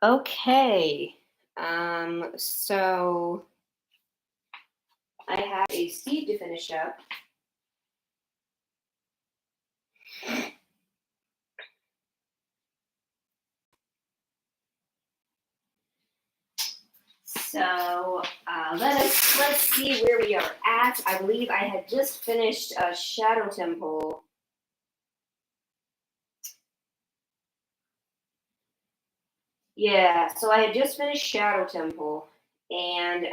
Okay. So I have a seed to finish up. So let's see where we are at. I believe I had just finished a Shadow Temple. Yeah, so I had just finished Shadow Temple, and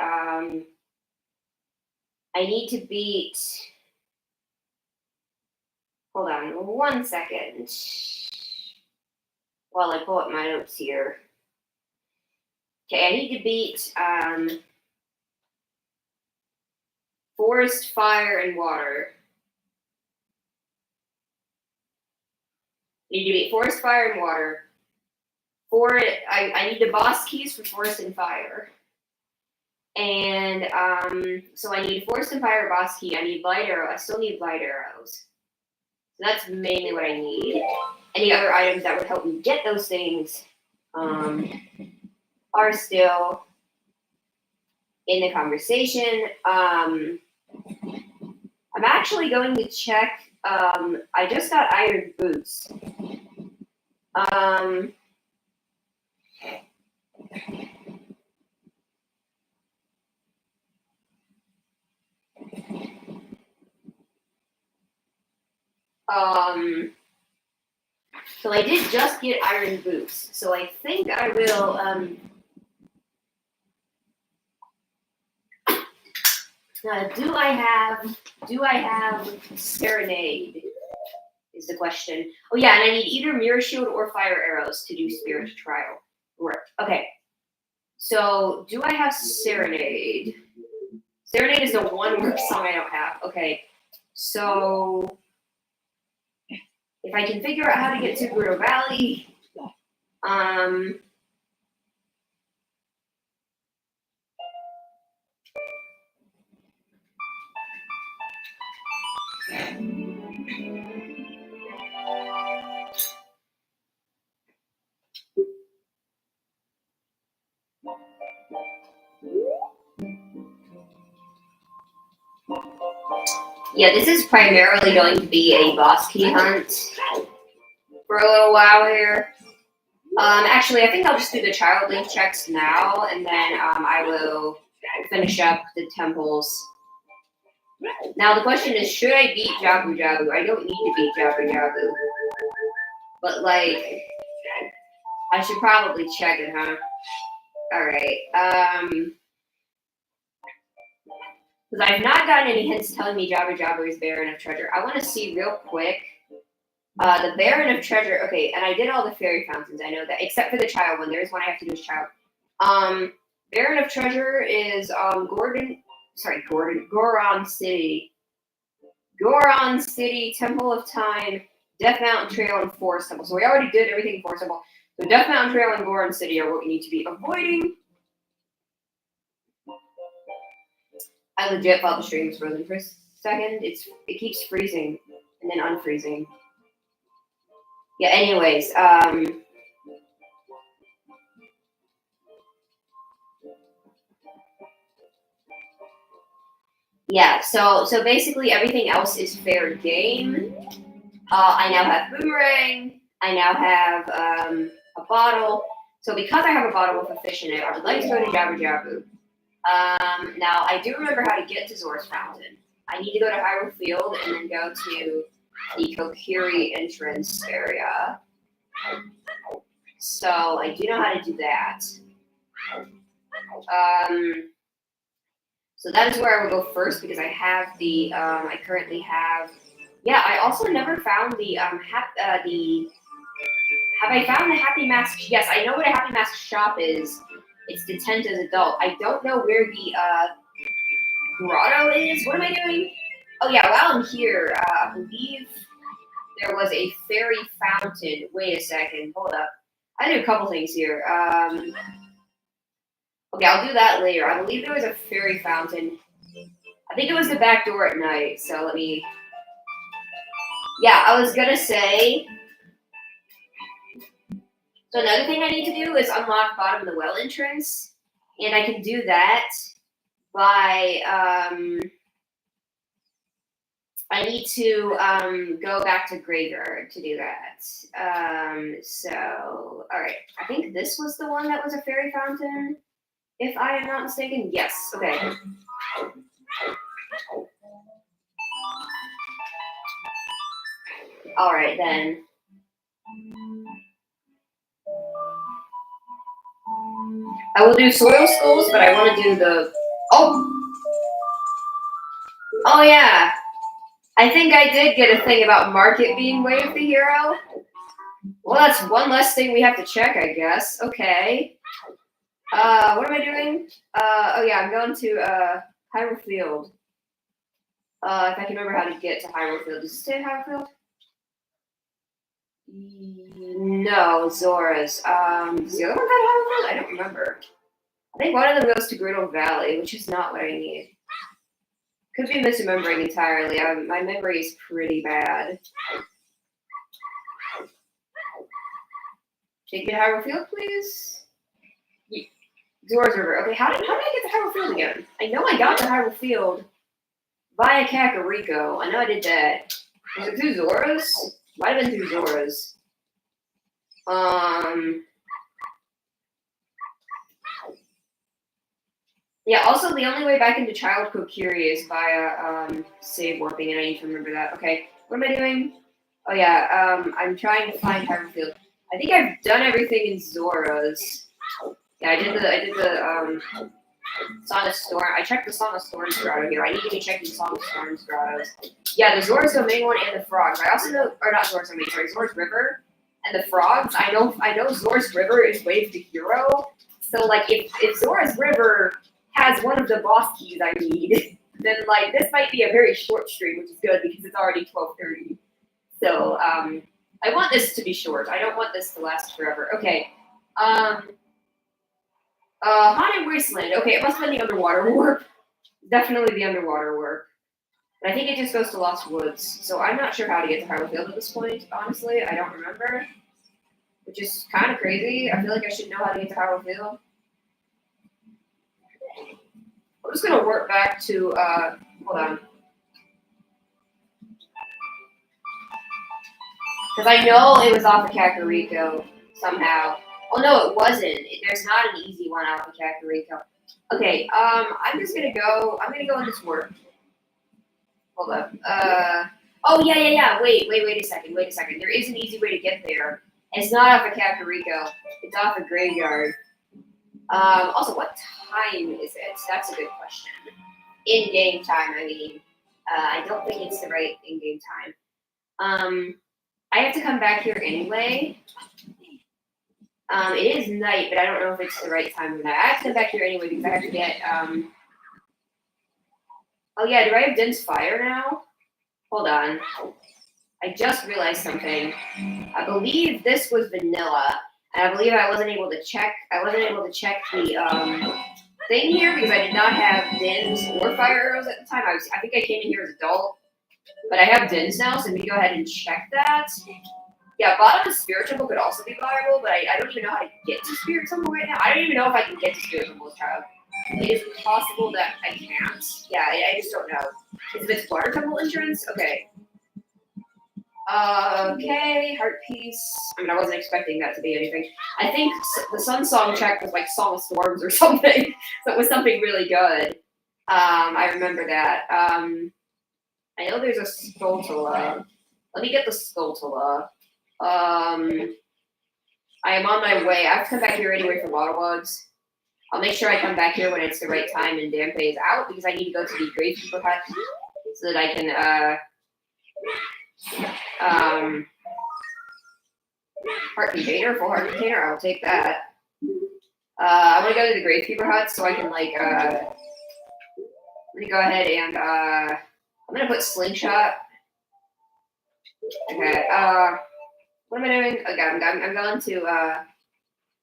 I need to beat. Hold on 1 second while I pull up my notes here. Okay, I need to beat Forest, Fire, and Water. Need to beat Forest, Fire, and Water. For it, I need the boss keys for Forest and Fire. And so I need Forest and Fire boss key. I need light arrow. I still need light arrows. So that's mainly what I need. Any other items that would help me get those things are still in the conversation. I'm actually going to check. I just got iron boots. So I did just get iron boots. So I think I will. Do I have Serenade? Is the question. Oh yeah, and I need either Mirror Shield or Fire Arrows to do Spirit Trial work. Okay. So do I have Serenade? Serenade is the one work song I don't have. Okay. So if I can figure out how to get to Grotto Valley, yeah, this is primarily going to be a boss key hunt for a little while here. Actually, I think I'll just do the child link checks now, and then I will finish up the temples. Now the question is, should I beat Jabu Jabu? I don't need to beat Jabu Jabu, but like, I should probably check it, huh? All right. Because I've not gotten any hints telling me Jabu Jabu is Baron of Treasure. I want to see real quick. The Baron of Treasure. Okay, and I did all the fairy fountains. I know that, except for the child one. There's one I have to do as child. Baron of Treasure is Goron City. Goron City, Temple of Time, Death Mountain Trail, and Forest Temple. So we already did everything in Forest Temple. So Death Mountain Trail and Goron City are what we need to be avoiding. I legit thought the stream was frozen for a second. It keeps freezing and then unfreezing. Yeah, anyways, yeah, so basically everything else is fair game. I now have Boomerang. I now have a bottle. So because I have a bottle with a fish in it, I would like to go to Jabu Jabu. Now, I do remember how to get to Zora's Fountain. I need to go to Hyrule Field and then go to the Kokiri entrance area. So I do know how to do that. So that is where I will go first because I have the, I currently have, yeah, I also never found the, have I found the Happy Mask? Yes, I know what a Happy Mask shop is. It's the tent as adult. I don't know where the, grotto is. What am I doing? Oh yeah, while I'm here, I believe there was a fairy fountain. Wait a second, hold up. I did a couple things here. Okay, I'll do that later. I believe there was a fairy fountain. I think it was the back door at night, so let me... Yeah, I was gonna say... So another thing I need to do is unlock bottom of the well entrance, and I can do that by I need to go back to graveyard to do that. So all right, I think this was the one that was a fairy fountain, if I am not mistaken. Yes. Okay. All right then. I will do soil skulls, but I want to do the. Oh yeah. I think I did get a thing about Market being Wave the Hero. Well, that's one less thing we have to check, I guess. Okay. What am I doing? Oh yeah, I'm going to Hyrule Field. If I can remember how to get to Hyrule Field. Does it say Hyrule Field? No, Zora's. Does the other one have Hyrule Field? I don't remember. I think one of them goes to Gerudo Valley, which is not what I need. Could be misremembering entirely. My memory is pretty bad. Take me to Hyrule Field, please. Zora's River. Okay, how did I get to Hyrule Field again? I know I got to Hyrule Field via Kakariko. I know I did that. Was it through Zora's? Might have been through Zora's. Yeah, also the only way back into Child Kokiri is via save warping, and I need to remember that. Okay, what am I doing? Oh yeah, I'm trying to find Hyrule Field. I think I've done everything in Zora's. Yeah, I did the Song of Storm. I checked the Song of Storm's grotto here. I need to be checking Song of Storm's grottos. Yeah, the Zora's Domain one and the frogs. I also know, or not Zora's Domain, sorry, Zora's River and the frogs. I know Zora's River is Wave to Hero. So like, if Zora's River has one of the boss keys I need, then like this might be a very short stream, which is good because it's already 12:30. So I want this to be short. I don't want this to last forever. Okay. Haunted Wasteland. Okay, it must have been the underwater warp. Definitely the underwater warp. But I think it just goes to Lost Woods. So I'm not sure how to get to Hyrule Field at this point, honestly. I don't remember. Which is kind of crazy. I feel like I should know how to get to Hyrule Field. I'm just going to work back to, hold on. Because I know it was off of Kakariko somehow. Oh no, it wasn't. There's not an easy one off of Kakariko. Okay, I'm just gonna go. I'm gonna go in this work. Hold up. Oh yeah. Wait a second. There is an easy way to get there. It's not off of Kakariko. It's off of Graveyard. Also, what time is it? That's a good question. In-game time, I mean. I don't think it's the right in-game time. I have to come back here anyway. It is night, but I don't know if it's the right time of night. I have to come back here anyway because I have to get, Oh yeah, do I have Din's Fire now? Hold on. I just realized something. I believe this was vanilla, and I believe I wasn't able to check the, thing here because I did not have Din's or Fire Arrows at the time. I think I came in here as adult, but I have Din's now, so let me go ahead and check that. Yeah, bottom of Spirit Temple could also be viable, but I don't even know how to get to Spirit Temple right now. I don't even know if I can get to Spirit Temple as child. It is possible that I can't. Yeah, I just don't know. Is it Water Temple entrance? Okay. Okay, Heart Piece. I mean, I wasn't expecting that to be anything. I think the Sun Song check was like Song of Storms or something. So it was something really good. I remember that. I know there's a Skulltula. Let me get the Skulltula. I am on my way. I have to come back here anyway for Water Bugs. I'll make sure I come back here when it's the right time and Dampé is out because I need to go to the Gravekeeper Hut so that I can heart container, full heart container. I'll take that. I want to go to the Gravekeeper Hut so I can like let me go ahead and I'm gonna put Slingshot. Okay. What am I doing? Okay, I'm going to,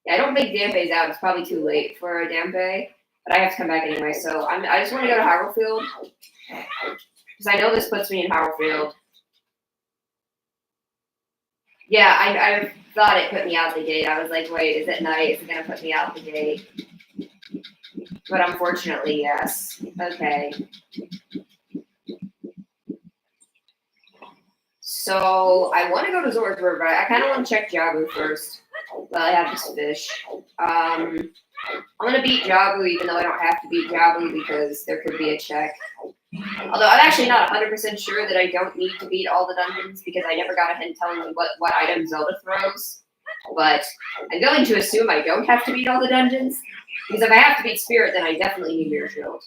yeah, I don't think Dampé's out. It's probably too late for a Dampé, but I have to come back anyway. So I just want to go to Hyrule Field because I know this puts me in Hyrule Field. Yeah, I thought it put me out the gate. I was like, wait, is it night? Is it going to put me out the gate? But unfortunately, yes. Okay. So I want to go to Zora's River, but I kind of want to check Jabu first. Well, I have this fish. I'm going to beat Jabu, even though I don't have to beat Jabu because there could be a check. Although I'm actually not 100% sure that I don't need to beat all the dungeons because I never got a hint telling me what item Zelda throws. But I'm going to assume I don't have to beat all the dungeons because if I have to beat Spirit, then I definitely need Mirror Shield.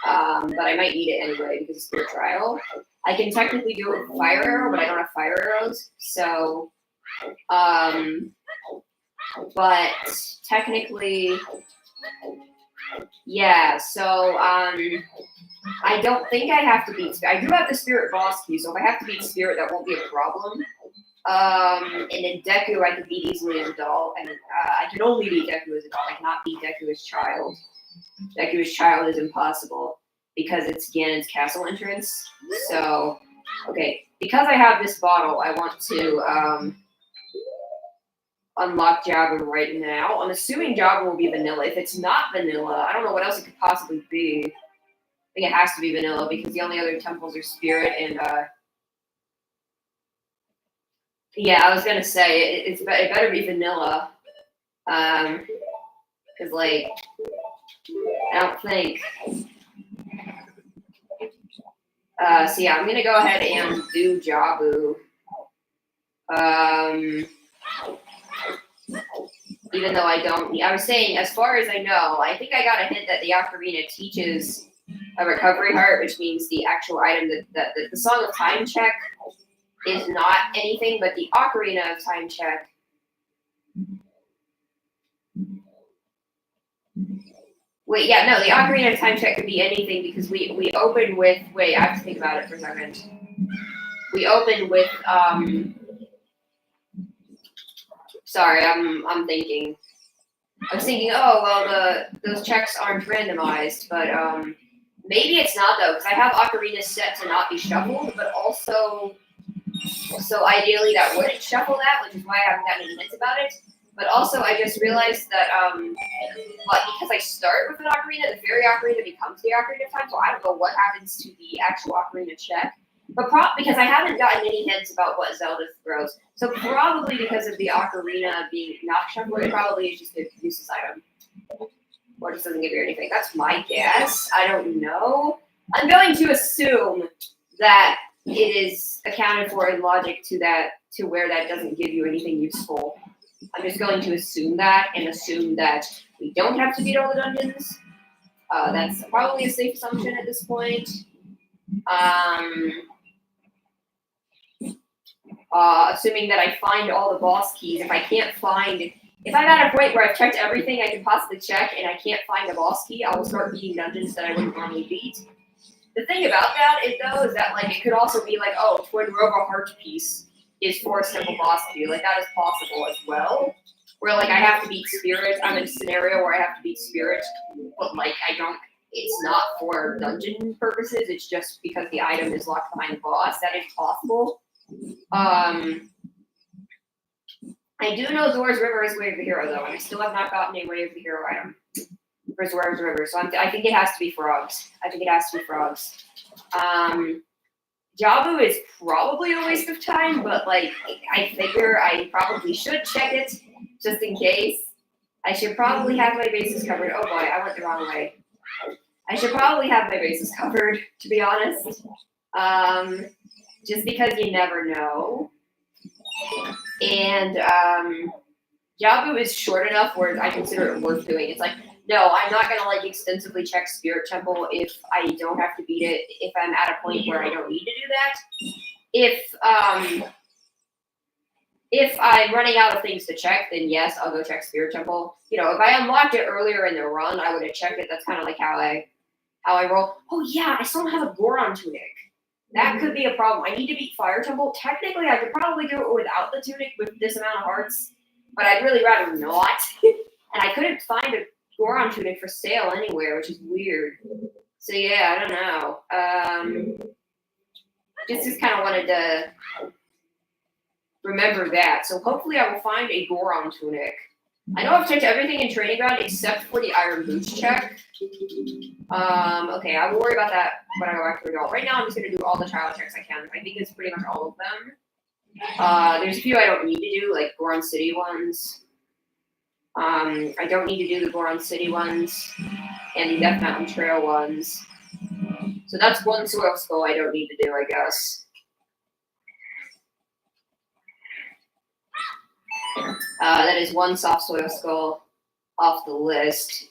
But I might need it anyway because of Spirit Trial. I can technically do it with Fire Arrow, but I don't have Fire Arrows. So, but technically, yeah. So, I don't think I have to beat Spirit. I do have the Spirit boss key, so if I have to beat Spirit, that won't be a problem. And then Deku, I could beat easily as a doll, and I can only beat Deku as a doll. I cannot beat Deku as child. Deku as child is impossible because it's Ganon's castle entrance. So, okay, because I have this bottle, I want to unlock Jabu right now. I'm assuming Jabu will be vanilla. If it's not vanilla, I don't know what else it could possibly be. I think it has to be vanilla because the only other temples are Spirit and yeah, I was gonna say it better be vanilla, because like I don't think. So yeah, I'm gonna go ahead and do Jabu. Even though I don't, I was saying as far as I know, I think I got a hint that the Ocarina teaches a recovery heart, which means the actual item that the Song of Time check is not anything, but the Ocarina of Time check. Wait, yeah, no, the Ocarina of Time check could be anything because we open with. Wait, I have to think about it for a second. We open with. Sorry, I'm thinking. I was thinking, oh well, those checks aren't randomized, but maybe it's not though, because I have Ocarina set to not be shuffled, but also, so ideally that wouldn't shuffle that, which is why I haven't gotten any hints about it. But also, I just realized that, but because I start with an Ocarina, the Fairy Ocarina becomes the Ocarina of Time, so I don't know what happens to the actual Ocarina check. But because I haven't gotten any hints about what Zelda throws, so probably because of the Ocarina being not shuffled, it probably is just a useless item. Or just doesn't give you anything. That's my guess. I don't know. I'm going to assume that it is accounted for in logic to where that doesn't give you anything useful. I'm just going to assume that and assume that we don't have to beat all the dungeons. That's probably a safe assumption at this point. Assuming that I find all the boss keys. If I'm at a point where I've checked everything I can possibly check and I can't find a boss key, I will start beating dungeons that I wouldn't normally beat. The thing about that is that like it could also be like, oh, Twin Robo Heart piece is Forest Temple boss key. Like that is possible as well. Where like I have to beat Spirit. I'm in a scenario where I have to beat Spirit, but like it's not for dungeon purposes, it's just because the item is locked behind the boss. That is possible. I do know Zora's River is Way of the Hero, though, and I still have not gotten a Way of the Hero item for Zora's River, so I think it has to be frogs. Jabu is probably a waste of time, but, like, I figure I probably should check it, just in case. I should probably have my bases covered. Oh, boy, I went the wrong way. I should probably have my bases covered, to be honest. Just because you never know. And Jabu is short enough where I consider it worth doing. It's like, no, I'm not gonna like extensively check Spirit Temple if I don't have to beat it, if I'm at a point where I don't need to do that. If I'm running out of things to check, then yes, I'll go check Spirit Temple. You know, if I unlocked it earlier in the run, I would have checked it. That's kind of like how I roll. Oh yeah, I still don't have a Goron tunic. That could be a problem. I need to beat Fire Temple. Technically, I could probably do it without the tunic with this amount of hearts, but I'd really rather not. And I couldn't find a Goron tunic for sale anywhere, which is weird. So yeah, I don't know. Just kind of wanted to remember that. So hopefully I will find a Goron tunic. I know I've checked everything in training ground except for the iron boots check. Okay, I will worry about that when I go back to adult. Right now I'm just gonna do all the child checks I can. I think it's pretty much all of them. There's a few I don't need to do, like Goron City ones. I don't need to do the Goron City ones and the Death Mountain Trail ones. So that's one soil skull I don't need to do, I guess. That is one soft soil skull off the list.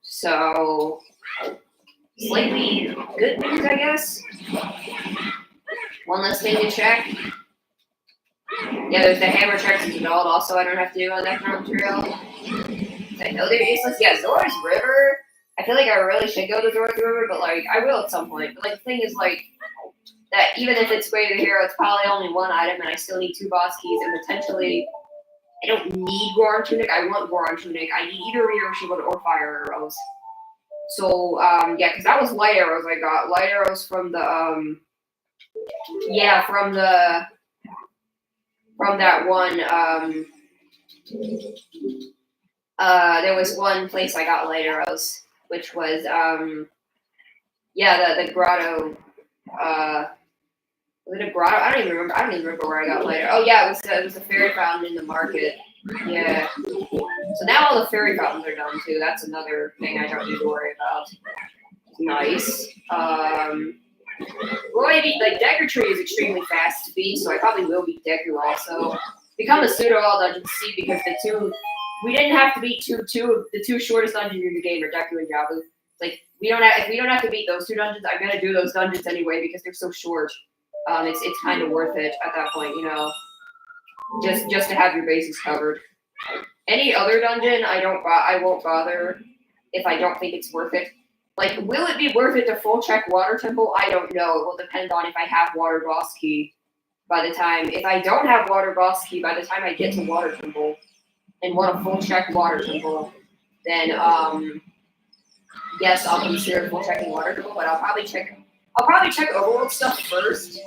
So slightly good news, I guess. One less thing to check. Yeah, there's the hammer checks as adult also I don't have to do on that mountain trail. I know they're useless. Yeah, Zora's River. I feel like I really should go to Zora's River, but like I will at some point. But like the thing is like that even if it's Way of the Hero, it's probably only one item and I still need 2 boss keys and potentially I don't need Goron Tunic. I want Goron Tunic. I need either Hero Shield or Fire Arrows. So, yeah, because that was Light Arrows I got. Light Arrows from the, yeah, from that one, there was one place I got Light Arrows, which was, yeah, the grotto, was it a grotto? I don't even remember where I got Light Arrows. Oh, yeah, it was a fairy fountain in the market. Yeah. So now all the fairy fountains are done too. That's another thing I don't need to worry about. Nice. Well, maybe like Deku Tree is extremely fast to beat, so I probably will beat Deku also. Become a pseudo all dungeon C because we didn't have to beat the two shortest dungeons in the game are Deku and Jabu. Like if we don't have to beat those 2 dungeons, I'm gonna do those dungeons anyway because they're so short. It's kind of worth it at that point, you know. Just to have your bases covered. Any other dungeon, I won't bother if I don't think it's worth it. Like, will it be worth it to full check Water Temple? I don't know. It will depend on if I have Water Boss Key by the time. If I don't have Water Boss Key by the time I get to Water Temple and want to full check Water Temple, then yes, I'll consider full checking Water Temple. But I'll probably check Overworld stuff first.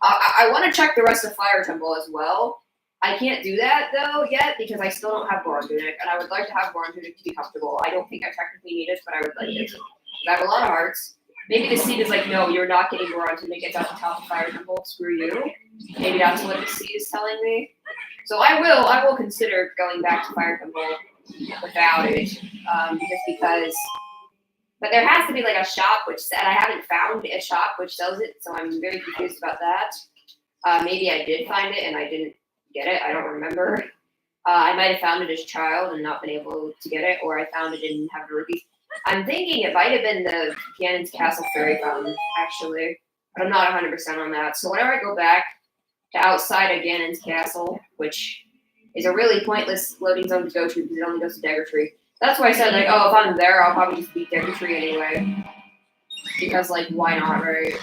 I want to check the rest of Fire Temple as well. I can't do that, though, yet, because I still don't have Goron Tunic, and I would like to have Goron Tunic to be comfortable. I don't think I technically need it, but I would like it. I have a lot of hearts. Maybe the seed is like, no, you're not getting Goron Tunic. It's at the top of Fire Temple. Screw you. Maybe that's what the seed is telling me. So I will consider going back to Fire Temple without it, because... But there has to be like a shop and I haven't found a shop which sells it, so I'm very confused about that. Maybe I did find it and I didn't get it. I don't remember. I might have found it as a child and not been able to get it, or I found it and have it released. I'm thinking it might have been the Ganon's Castle Fairy Fountain, actually, but I'm not 100% on that. So whenever I go back to outside of Ganon's Castle, which is a really pointless loading zone to go to because it only goes to Dagger Tree. That's why I said, like, oh, if I'm there, I'll probably just beat Deku Tree anyway. Because, like, why not, right?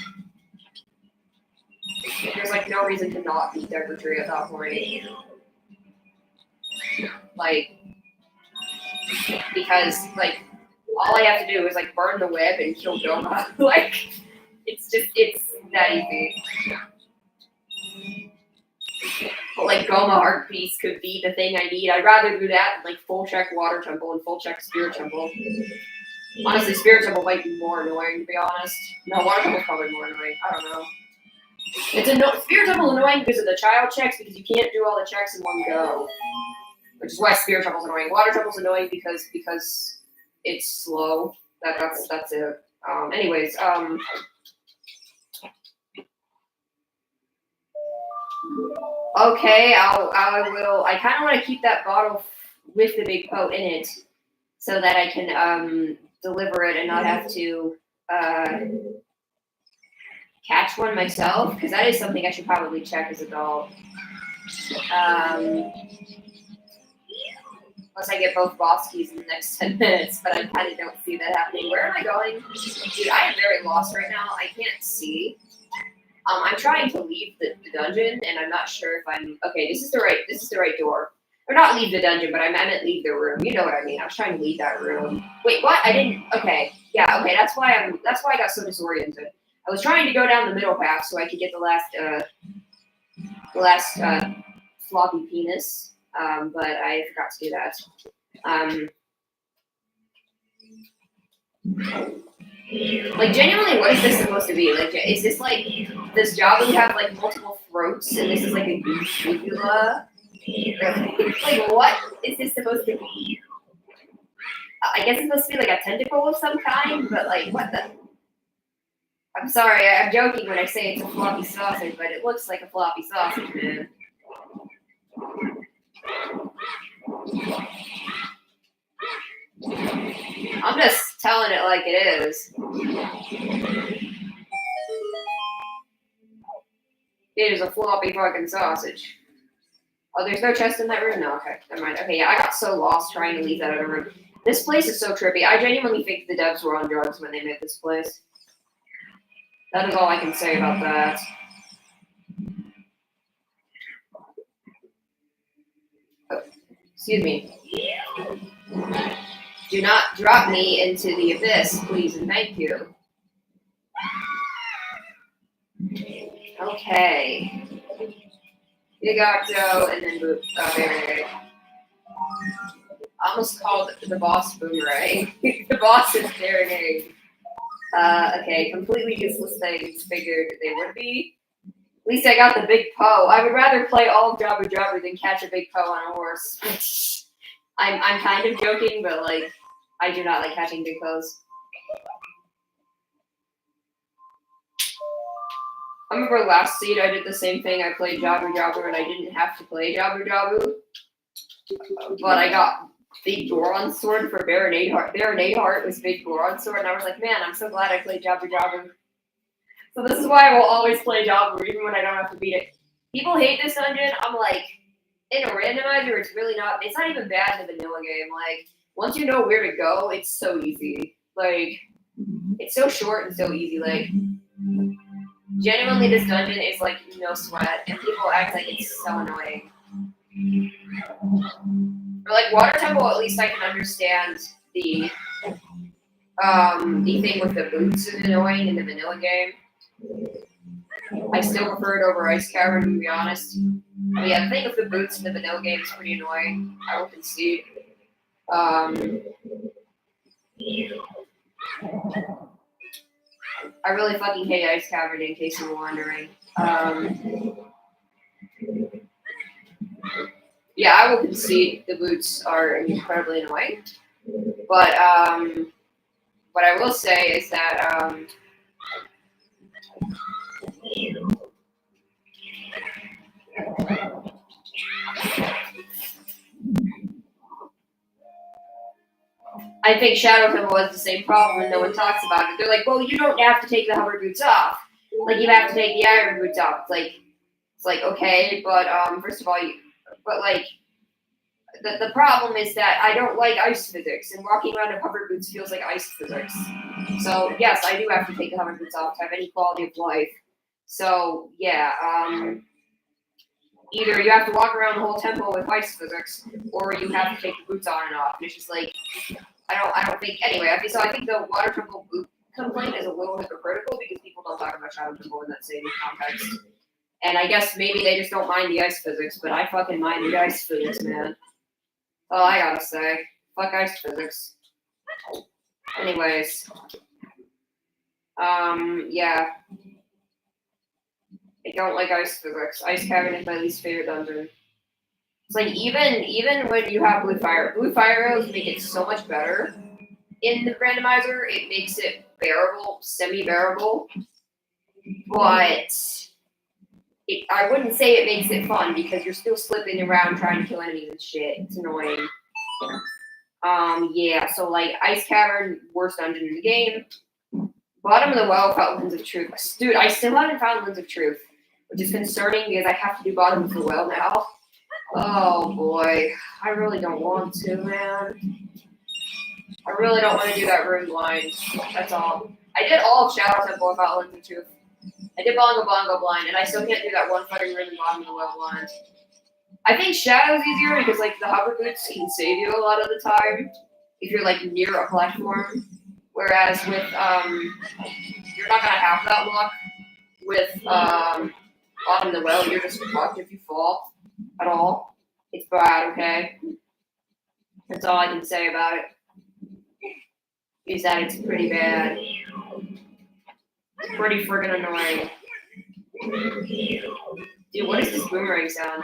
There's, like, no reason to not beat Deku Tree at that point. Like, because, like, all I have to do is, like, burn the web and kill Goma. Like, it's that easy. But like Goma Heart Piece could be the thing I need. I'd rather do that than like full check Water Temple and full check Spirit Temple. Honestly, Spirit Temple might be more annoying to be honest. No, Water Temple's probably more annoying. I don't know. Spirit Temple's annoying because of the child checks because you can't do all the checks in one go. Which is why Spirit Temple's annoying. Water Temple's annoying because it's slow. That's it. Anyways. Okay, I will. I kind of want to keep that bottle with the big pot in it, so that I can deliver it and not have to catch one myself, because that is something I should probably check as a doll. Unless I get both boss keys in the next 10 minutes, but I kind of don't see that happening. Where am I going? Dude, I am very lost right now. I can't see. I'm trying to leave the dungeon, and I'm not sure if I'm okay. This is the right door, or not leave the dungeon, but I meant leave the room. You know what I mean? I was trying to leave that room. Wait, what? I didn't. Okay, yeah, okay. That's why I got so disoriented. I was trying to go down the middle path so I could get the last floppy penis, but I forgot to do that. Like, genuinely, what is this supposed to be? Like, is this like, does Jabu have like multiple throats and this is like a uvula? Like, what is this supposed to be? I guess it's supposed to be like a tentacle of some kind, but like, what the? I'm sorry, I'm joking when I say it's a floppy sausage, but it looks like a floppy sausage, man. I'm just telling it like it is. It is a floppy fucking sausage. Oh, there's no chest in that room? No, okay, never mind. Okay, yeah, I got so lost trying to leave that other room. This place is so trippy. I genuinely think the devs were on drugs when they made this place. That is all I can say about that. Oh, excuse me. Do not drop me into the abyss, please and thank you. Okay. Big Octo and then Boomerang. Almost called the boss Boomerang. The boss is Boomerang. Okay, completely useless things figured they would be. At least I got the big Poe. I would rather play all of Jabu Jabu than catch a big Poe on a horse. I'm kind of joking, but like, I do not like catching big Poes. I remember last seed I did the same thing. I played Jabu Jabu and I didn't have to play Jabu Jabu. But I got Big Goron Sword for Baronade Heart. Baronade Heart was Big Goron Sword, and I was like, man, I'm so glad I played Jabu Jabu. So this is why I will always play Jabu, even when I don't have to beat it. People hate this dungeon. I'm like, in a randomizer, it's not even bad in the vanilla game. Like, once you know where to go, it's so easy. Like, it's so short and so easy. Like, genuinely, this dungeon is like no sweat, and people act like it's so annoying. Or like Water Temple, at least I can understand the thing with the boots is annoying in the vanilla game. I still prefer it over Ice Cavern, to be honest. But yeah, the thing with the boots in the vanilla game is pretty annoying. I will concede. I really fucking hate Ice Cavern, in case you were wondering. Yeah, I will concede the boots are incredibly annoying. But what I will say is that I think Shadow Temple has the same problem and no one talks about it. They're like, well, you don't have to take the hover boots off. Like, you have to take the iron boots off. It's like okay, but first of all, the problem is that I don't like ice physics, and walking around in hover boots feels like ice physics. So yes, I do have to take the hover boots off to have any quality of life. So yeah, either you have to walk around the whole temple with ice physics, or you have to take the boots on and off. And it's just like I don't think anyway. So I think the water temple boot complaint is a little hypocritical because people don't talk about Shadow Temple in that same context. And I guess maybe they just don't mind the ice physics, but I fucking mind the ice physics, man. Oh, I gotta say, fuck ice physics. Anyways, yeah. I don't like ice physics. Ice Cavern is my least favorite dungeon. It's like even when you have blue fire arrows make it so much better in the randomizer. It makes it bearable, semi-bearable, but I wouldn't say it makes it fun because you're still slipping around trying to kill enemies and shit. It's annoying. Yeah. So like Ice Cavern, worst dungeon in the game. Bottom of the well, found Lens of Truth. Dude, I still haven't found Lens of Truth, which is concerning because I have to do bottom of the well now. Oh boy, I really don't want to, man. I really don't want to do that room blind. That's all. I did all of Shadow Temple without Lens of Truth. I did Bongo Bongo blind, and I still can't do that one fucking room in bottom of the well blind. I think Shadow's easier because like the hover boots can save you a lot of the time if you're like near a platform. Whereas with you're not gonna have that luck with Autumn the Well. You're just fucked if you fall at all. It's bad, okay? That's all I can say about it. Is that it's pretty bad. Pretty friggin' annoying. Dude, what is this boomerang sound?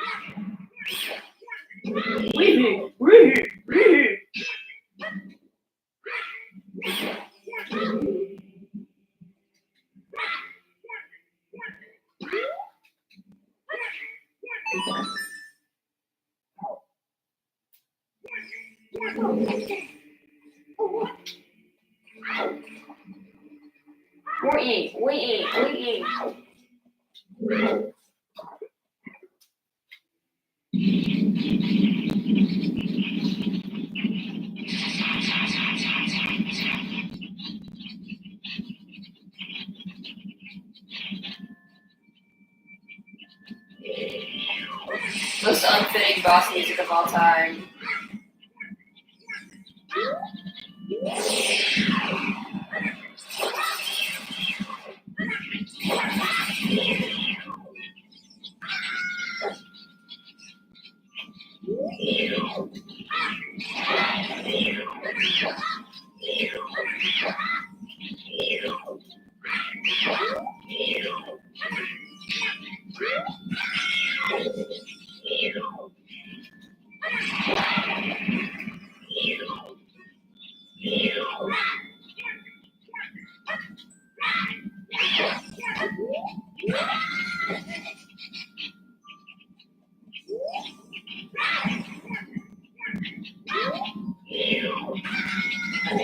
Most unfitting boss music of all time.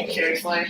Seriously.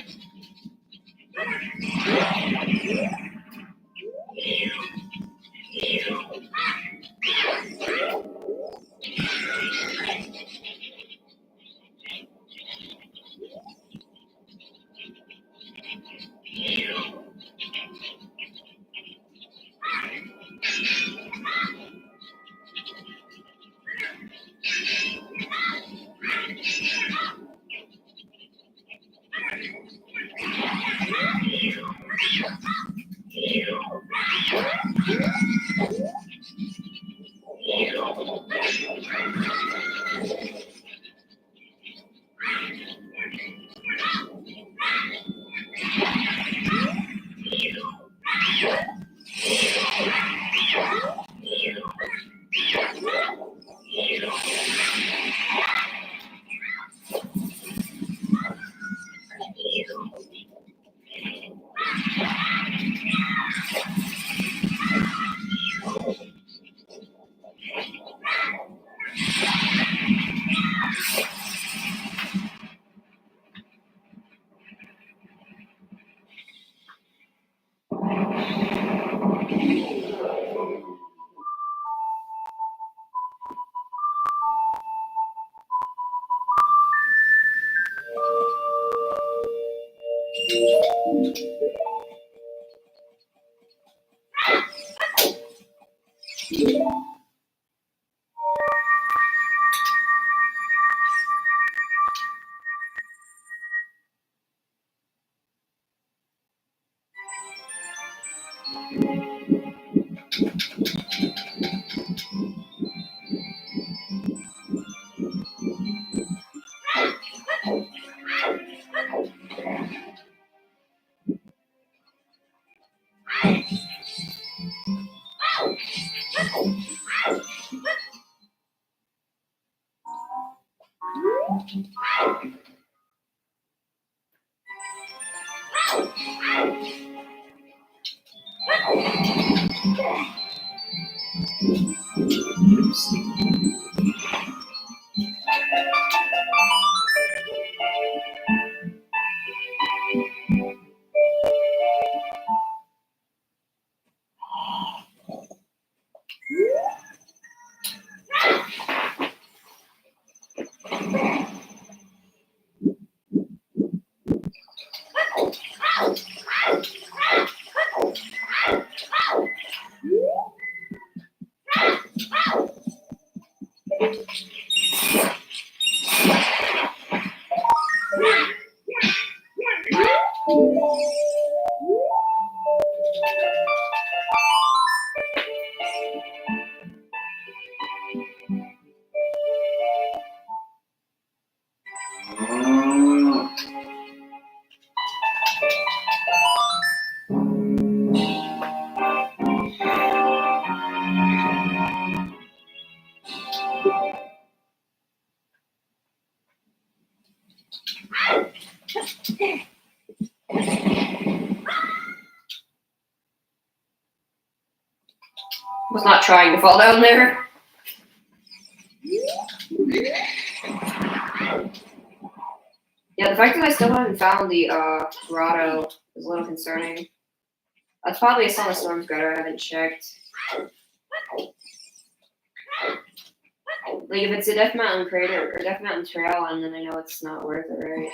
Was not trying to fall down there. Yeah, the fact that I still haven't found the grotto is a little concerning. That's probably a Son of Storms grotto. I haven't checked. Like, if it's a Death Mountain crater or Death Mountain trail, and then I know it's not worth it, right?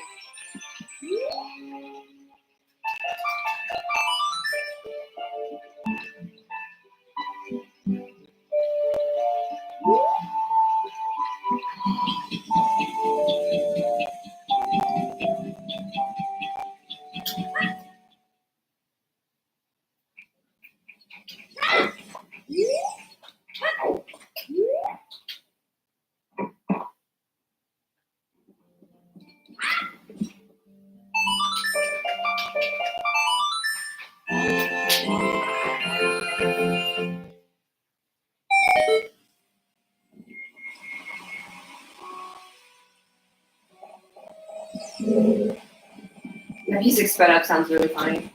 The music sped up sounds really funny.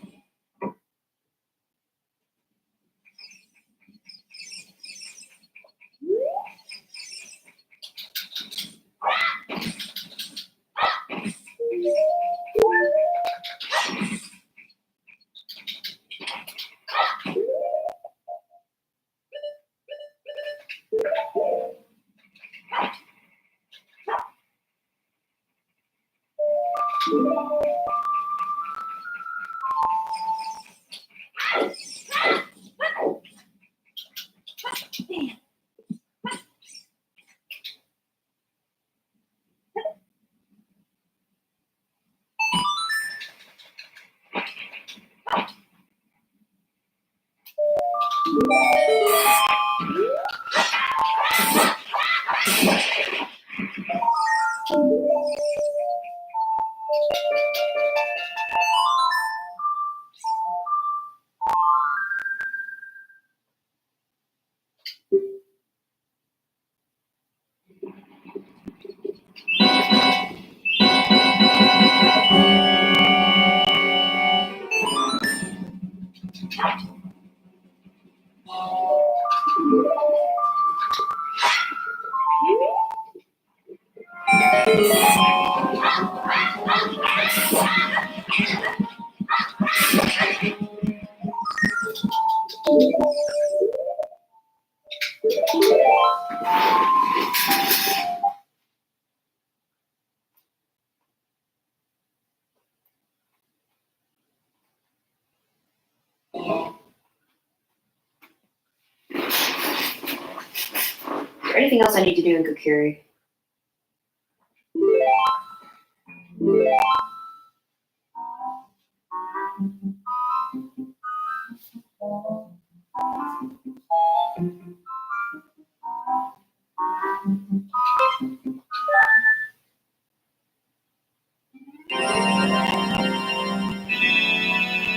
Is there anything else I need to do in Kokiri?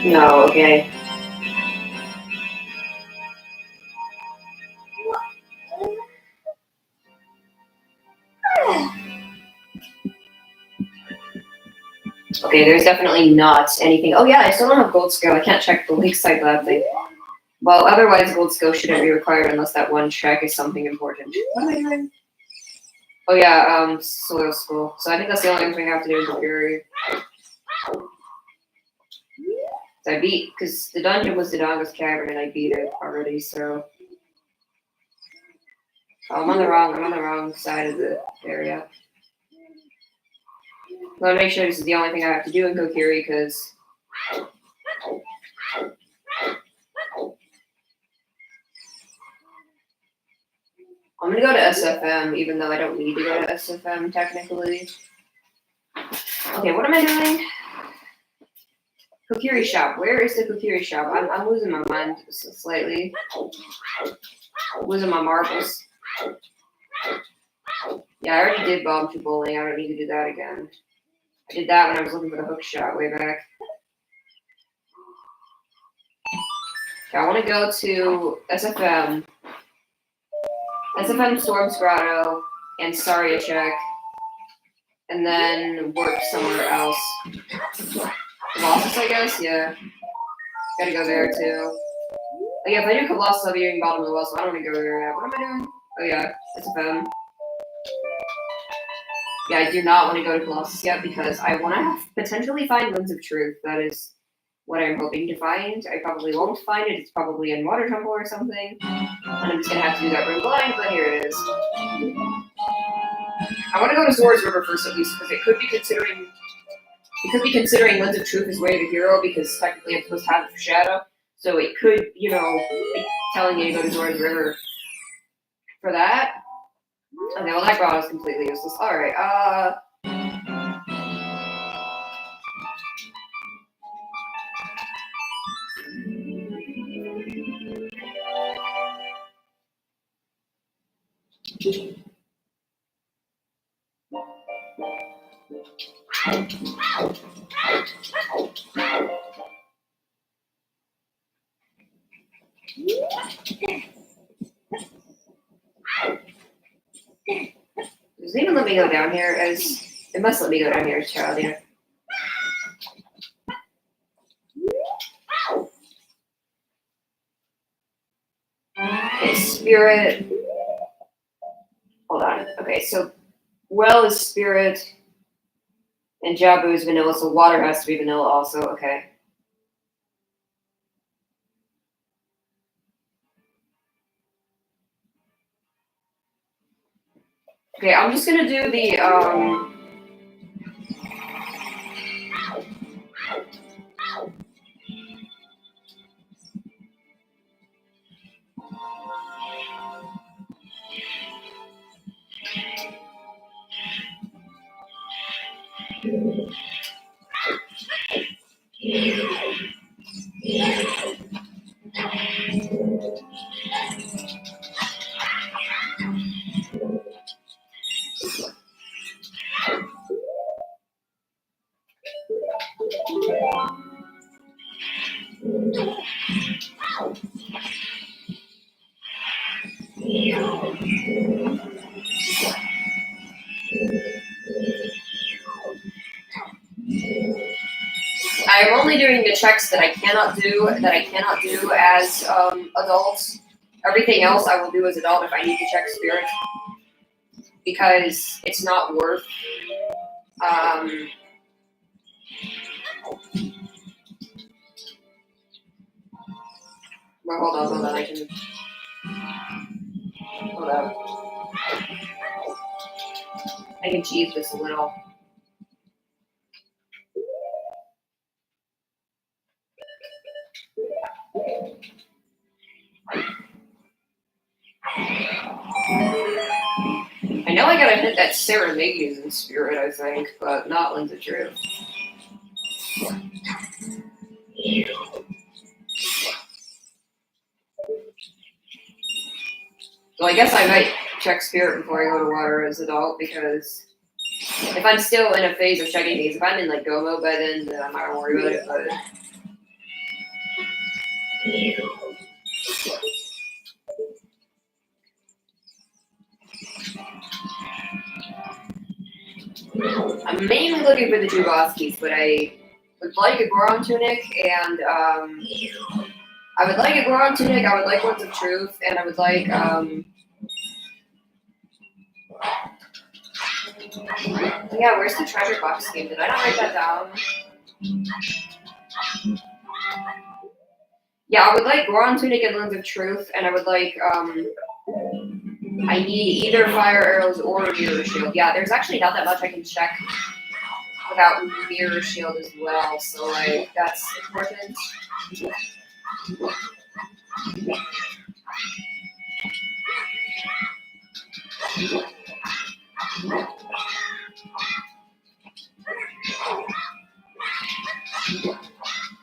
No, okay. Okay, there's definitely not anything. Oh yeah, I still don't have Gold Skill. I can't check the Lakeside Lab thing. Well, otherwise Gold Skill shouldn't be required unless that one check is something important. What am I doing? Oh yeah, Soil School. So I think that's the only thing we have to do in Kokiri. So I beat, because the dungeon was Dodongo's Cavern and I beat it already, so. Oh, I'm on the wrong side of the area. I want to make sure this is the only thing I have to do in Kokiri, because I'm gonna go to SFM, even though I don't need to go to SFM technically. Okay, what am I doing? Kokiri shop. Where is the Kokiri shop? I'm losing my mind slightly. Losing my marbles. Yeah, I already did bomb to bowling. I don't need to do that again. I did that when I was looking for the hook shot way back. Okay, I want to go to SFM. SFM Storm's Grotto and Saria check. and then work somewhere else. Colossus, I guess? Yeah. Gotta go there too. Oh yeah, if I do Colossus, I'll be doing bottom of the well, so I don't want to go there yet. What am I doing? Oh yeah, it's a phone. Yeah, I do not want to go to Colossus yet because I want to potentially find Lens of Truth. That is what I'm hoping to find. I probably won't find it. It's probably in Water Temple or something. And I'm just going to have to do that room blind, but here it is. I want to go to Zora's River first at least because it could be considering Lens of Truth as Way of the Hero because technically I'm supposed to have it for Shadow. So it could, you know, be telling me to go to Zora's River for that. Okay, well that grotto is completely useless. Alright, does it even let me go down here as... It must let me go down here as Child, yeah. Okay, Spirit. Hold on. Okay, so Well is Spirit, and Jabu is Vanilla, so Water has to be Vanilla also. Okay. Okay, I'm just gonna do the, I'm only doing the checks that I cannot do as adults. Everything else I will do as adult if I need to check Spirit. Because it's not worth well, hold on, I can hold up. I can cheese this a little. I know I gotta hit that Sarah Miggy's in Spirit, I think, but not Lens of Truth. So I guess I might check Spirit before I go to Water as adult, because if I'm still in a phase of checking these, if I'm in like go mode by then I'm not gonna worry about it, but I'm mainly looking for the two boss keys, but I would like a Goron Tunic, and I would like a Goron Tunic, I would like Words of Truth, and I would like, yeah, where's the treasure box scheme? Did I not write that down? Yeah, I would like Goron Tunic and Lens of Truth, and I would like, I need either Fire Arrows or Mirror Shield. Yeah, there's actually not that much I can check without Mirror Shield as well, so, like, that's important.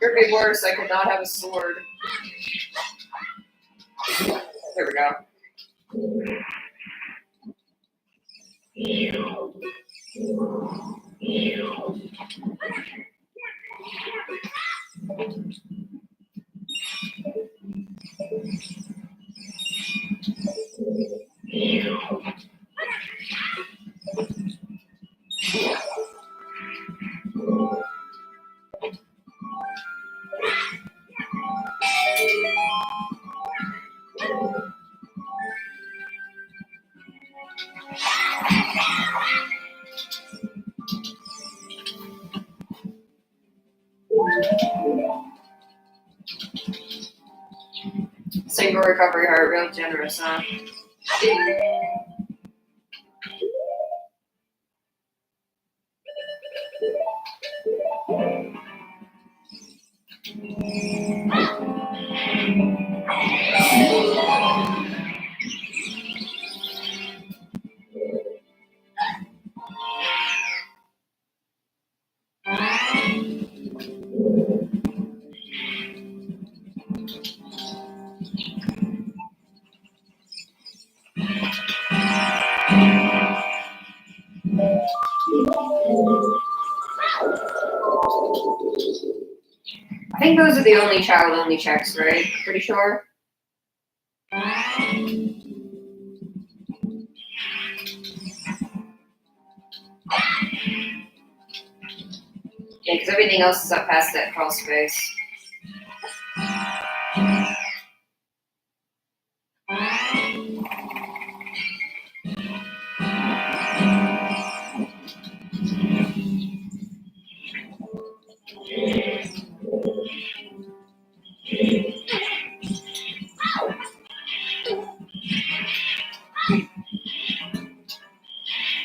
Could be worse, I could not have a sword. There we go. Single recovery heart, real generous, huh? I think those are the only child-only checks, right? Pretty sure. Yeah, because everything else is up past that crawl space.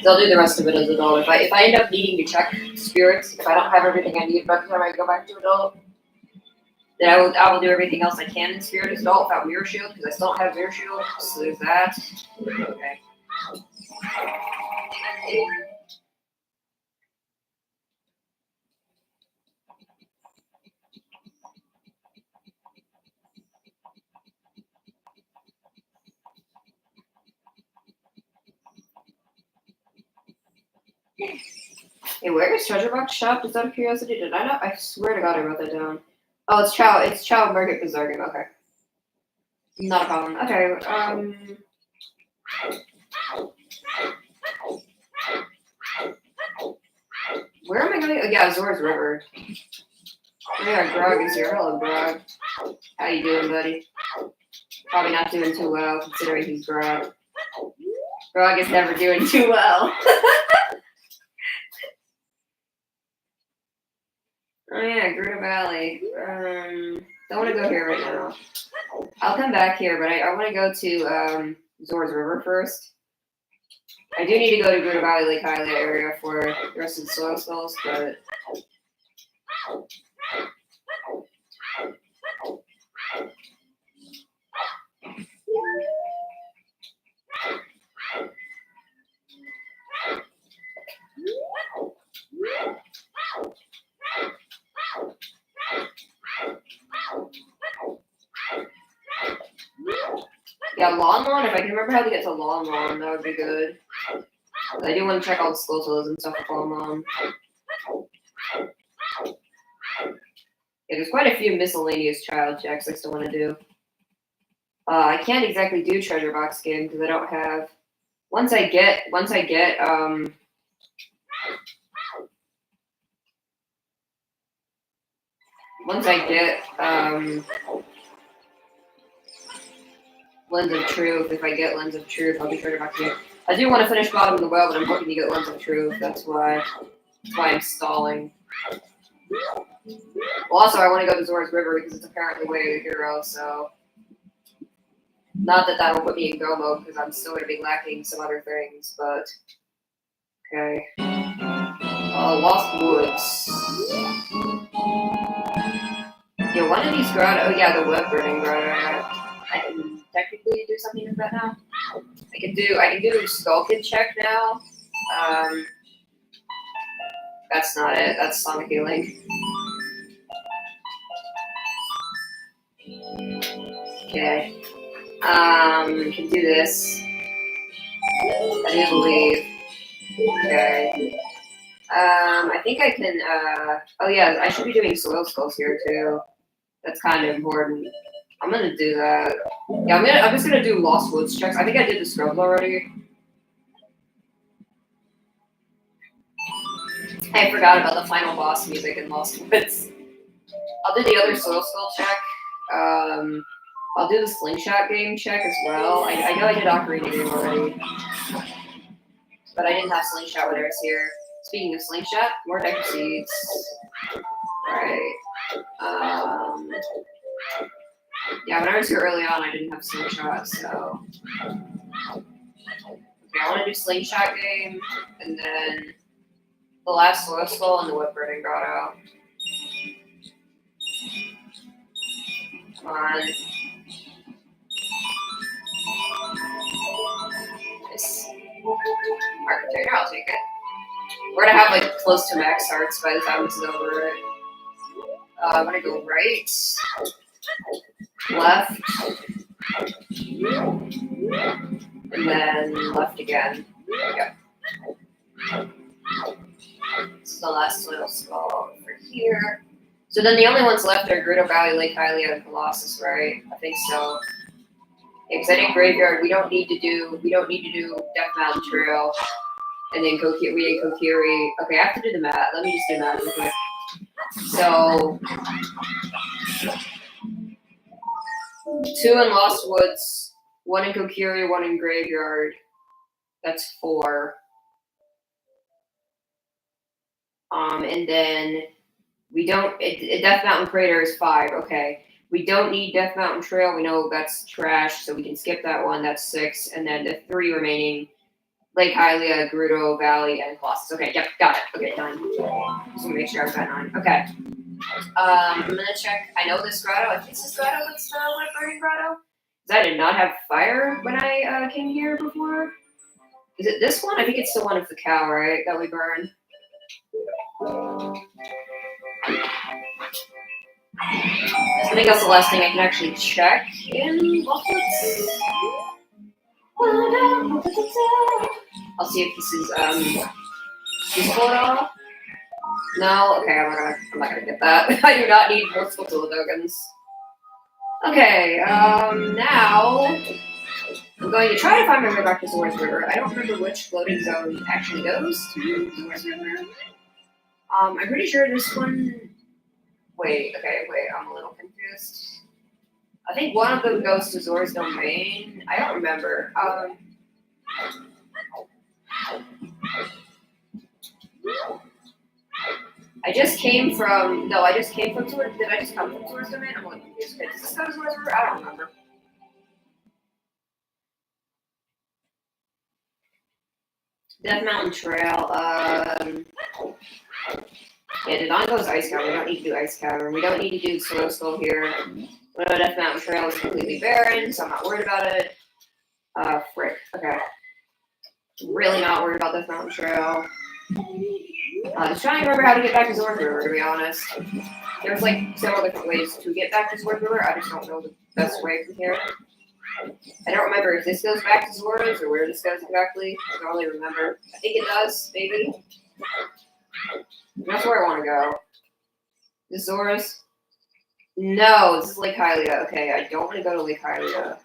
I'll do the rest of it as adult. If I end up needing to check spirits, if I don't have everything I need by the time I go back to adult, then I will do everything else I can in spirit as adult without mirror shield because I still don't have mirror shield. So there's that. Okay. Hey, where is Treasure Box Shop? Just out of curiosity, did I not? I swear to God, I wrote that down. Oh, it's Chow. It's Chow Market Berserking. Okay, not a problem. Okay. Where am I going? Oh, yeah, Zora's River. Oh, yeah, Grog is here. Hello, Grog. How you doing, buddy? Probably not doing too well, considering he's Grog. Grog is never doing too well. Oh yeah, Gruta Valley. Don't want to go here right now. I'll come back here, but I want to go to Zora's River first. I do need to go to Gruta Valley Lake Highlight area for the rest of the soil skulls, but yeah, Lon Lon. If I can remember how to get to Lon Lon, that would be good. I do want to check all the skull souls and stuff with Lon Lon. Yeah, there's quite a few miscellaneous child checks I still want to do. I can't exactly do treasure box skin because I don't have. Once I get Lens of Truth, if I get Lens of Truth, I'll be treasure box skin. I do want to finish Bottom of the Well, but I'm hoping to get Lens of Truth. That's why I'm stalling. Well, also I want to go to Zora's River because it's apparently Way of the Hero, so. Not that that'll put me in go mode because I'm still going to be lacking some other things, but okay. Lost Woods. Yeah, one of these grotto. Oh yeah, the web burning grotto. I can technically do something with that now. I can do Skull Kid check now. That's not it. That's Sonic Healing. Okay. Can do this. I do believe. Okay. I think I can, oh yeah, I should be doing soil skulls here too. That's kind of important. I'm gonna do that. Yeah, I'm just gonna do Lost Woods checks. I think I did the scrubs already. I forgot about the final boss music in Lost Woods. I'll do the other soil skull check. I'll do the slingshot game check as well. I know I did Ocarina game already. but I didn't have slingshot when I was here. Speaking of slingshot, more decker seeds. Right. Yeah, when I was here early on, I didn't have slingshot, so. Okay, I want to do slingshot game, and then the last soil skull and the whip birding grotto. Come on. Nice. Mark container, I'll take it. We're gonna have like close to max hearts by the time this is over. I'm gonna go right, left, and then left again. Yep. This is the last soil skull over here. So then the only ones left are Gerudo Valley, Lake Hylia, and Colossus, right? I think so. Because I think Graveyard, we don't need to do Death Mountain Trail, and then we did Kokiri. Okay, I have to do the math. Let me just do math real quick. So 2 in Lost Woods, 1 in Kokiri, 1 in Graveyard. That's 4. And then we don't. Death Mountain Crater is 5. Okay. We don't need Death Mountain Trail. We know that's trash, so we can skip that one. That's 6. And then the 3 remaining, Lake Hylia, Gerudo Valley, and Colossus. Okay, yep, got it. Okay, done. Just want to make sure I've got 9. Okay. I'm going to check. I know this grotto. I think this grotto is the White Burning Grotto. Because I did not have fire when I came here before. Is it this one? I think it's the one of the cow, right, that we burned. I think that's the last thing I can actually check in Lost Woods. I'll see if this is useful at all. No, okay, I'm not gonna get that. I do not need multiple tokens. Okay, now I'm going to try to find my way back to Zora's River. I don't remember which floating zone actually goes to Zora's River. I'm pretty sure this one. Wait, I'm a little confused. I think one of them goes to Zora's Domain. I don't remember. I just came from Zora's. Did I just come from Zora's Domain? I'm a little confused. Okay, does this go to Zora's River? I don't remember. Death Mountain Trail. Yeah, Devon goes Ice Cavern. We don't need to do Ice Cavern. We don't need to do Soil Skull here. Death Mountain Trail is completely barren, so I'm not worried about it. Frick. Okay. Really not worried about Death Mountain Trail. Just trying to remember how to get back to Zora's River, to be honest. There's like several different ways to get back to Zora's River. I just don't know the best way from here. I don't remember if this goes back to Zora's or where this goes exactly. I don't really remember. I think it does, maybe. That's where I want to go. Is Zora's? No, this is Lake Hylia. Okay, I don't want to go to Lake Hylia.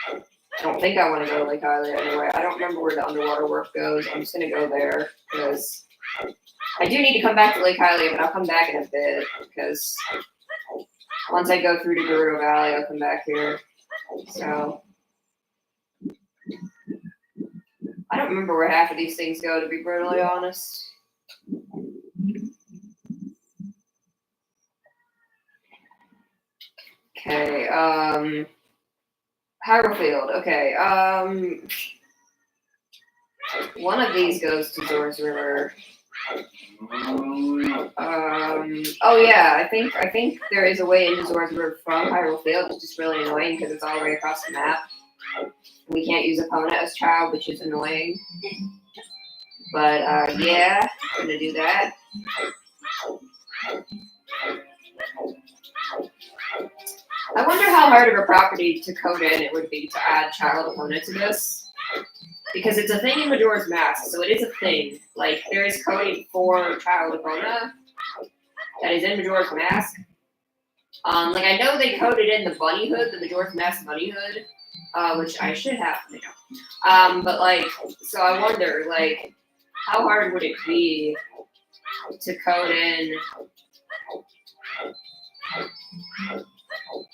I don't think I want to go to Lake Hylia anyway. I don't remember where the underwater work goes. I'm just going to go there because I do need to come back to Lake Hylia, but I'll come back in a bit because once I go through to Gerudo Valley, I'll come back here. So I don't remember where half of these things go, to be brutally honest. Okay, Hyrule. Okay, one of these goes to Zora's River. Oh yeah, I think there is a way into Zora's River from Hyrule Field. It's just really annoying because it's all the way across the map. We can't use Epona as child, which is annoying. But yeah, I'm gonna do that. I wonder how hard of a property to code in it would be to add child Epona to this. Because it's a thing in Majora's Mask, so it is a thing. Like, there is coding for child Epona that is in Majora's Mask. Like, I know they coded in the bunny hood, the Majora's Mask bunny hood, which I should have, you know. But, like, so I wonder, like, how hard would it be to code in...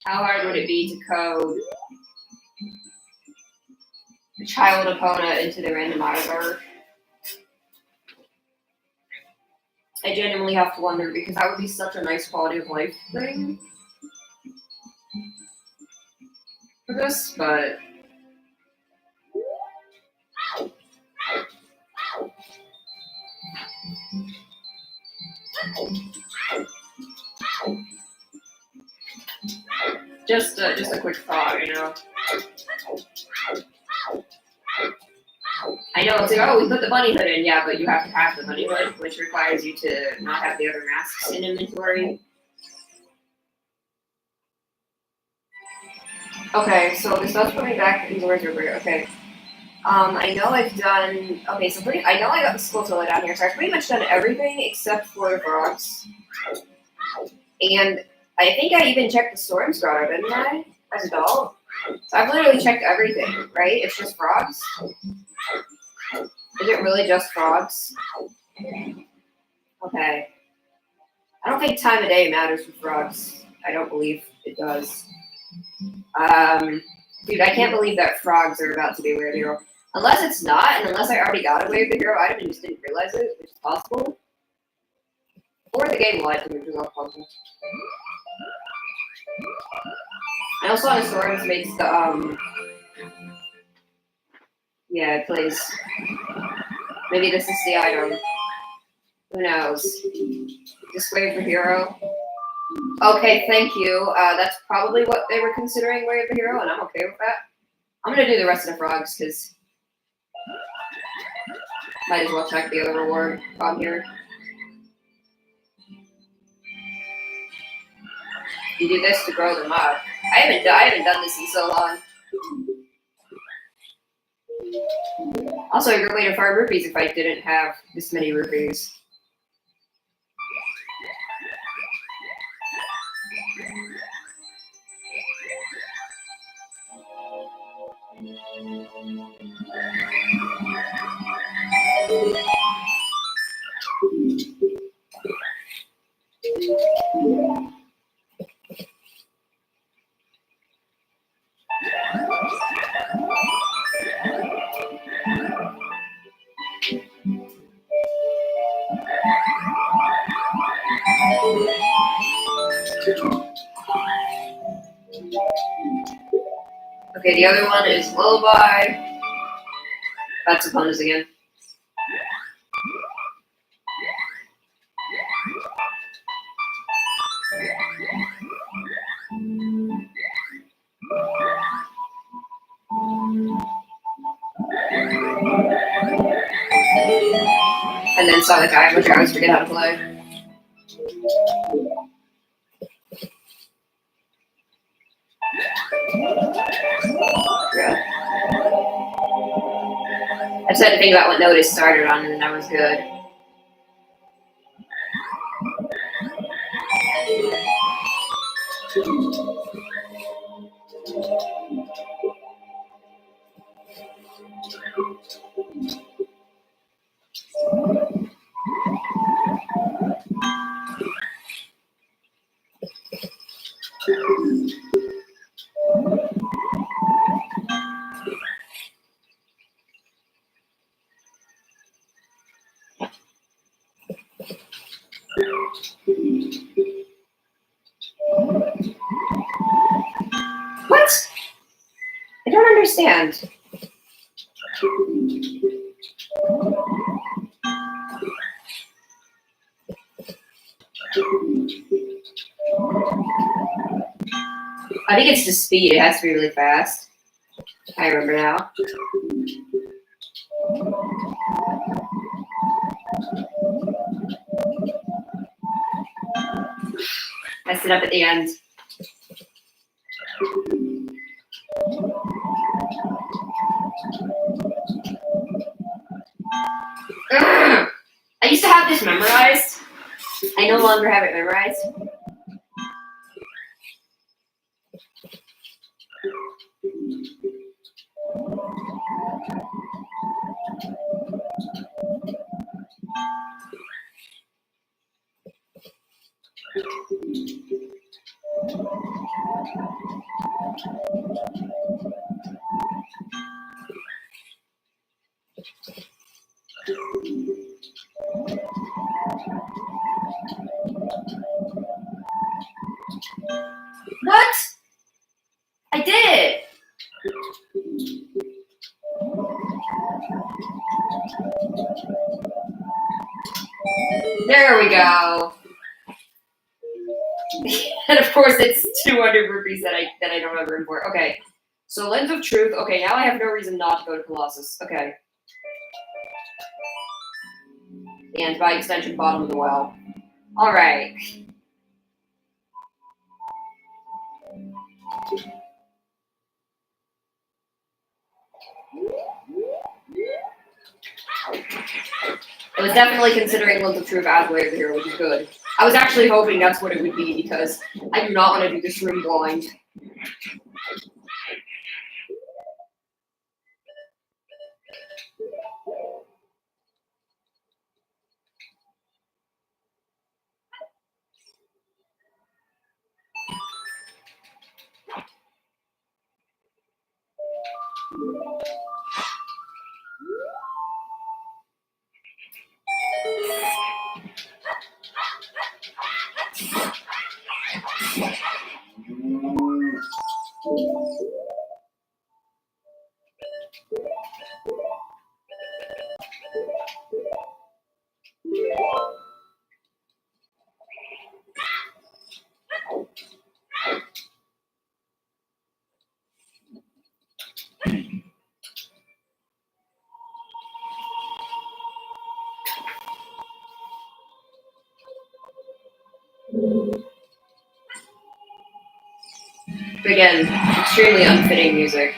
How hard would it be to code the child Epona into the randomizer? I genuinely have to wonder because that would be such a nice quality of life thing for this, but just a quick thought, you know. I know it's like, oh, we put the bunny hood in, yeah, but you have to have the bunny hood, which requires you to not have the other masks in inventory. Okay, so this does put me back into where's River. Okay. I know I've done okay, so I know I got the school toilet down here, so I've pretty much done everything except for the frogs. And I think I even checked the storm's grotto, didn't I? As a doll? So I've literally checked everything, right? It's just frogs? Is it really just frogs? Okay. I don't think time of day matters for frogs. I don't believe it does. Dude, I can't believe that frogs are about to be a weird hero. Unless it's not, and unless I already got a wave the hero item and just didn't realize it, which is possible. Or the game lied to me, which is also possible. I also on Storms makes the yeah, it plays. Maybe this is the item. Who knows? Just wave the hero. Okay, thank you. That's probably what they were considering wave the hero, and I'm okay with that. I'm gonna do the rest of the frogs because might as well check the other reward on here. You do this to grow them up. I haven't done this in so long. Also, a great way to farm rupees if I didn't have this many rupees. Okay, the other one is Lullaby. That's a bonus again. And then Sonic Eye, which I always forget how to play. Yeah. I just had to think about what note it started on, and then that was good. What? I don't understand. I think it's the speed. It has to be really fast. I remember now. Messed it up at the end. Ugh. I used to have this memorized. I no longer have it memorized. What? I did it! There we go. And of course it's 200 rupees that I don't have room for. Okay. So Lens of Truth. Okay, now I have no reason not to go to Colossus. Okay. And by extension, bottom of the well. Alright. I was definitely considering Lens of Truth as way over here, which is good. I was actually hoping that's what it would be because I do not want to do this room blind. Again, extremely unfitting music.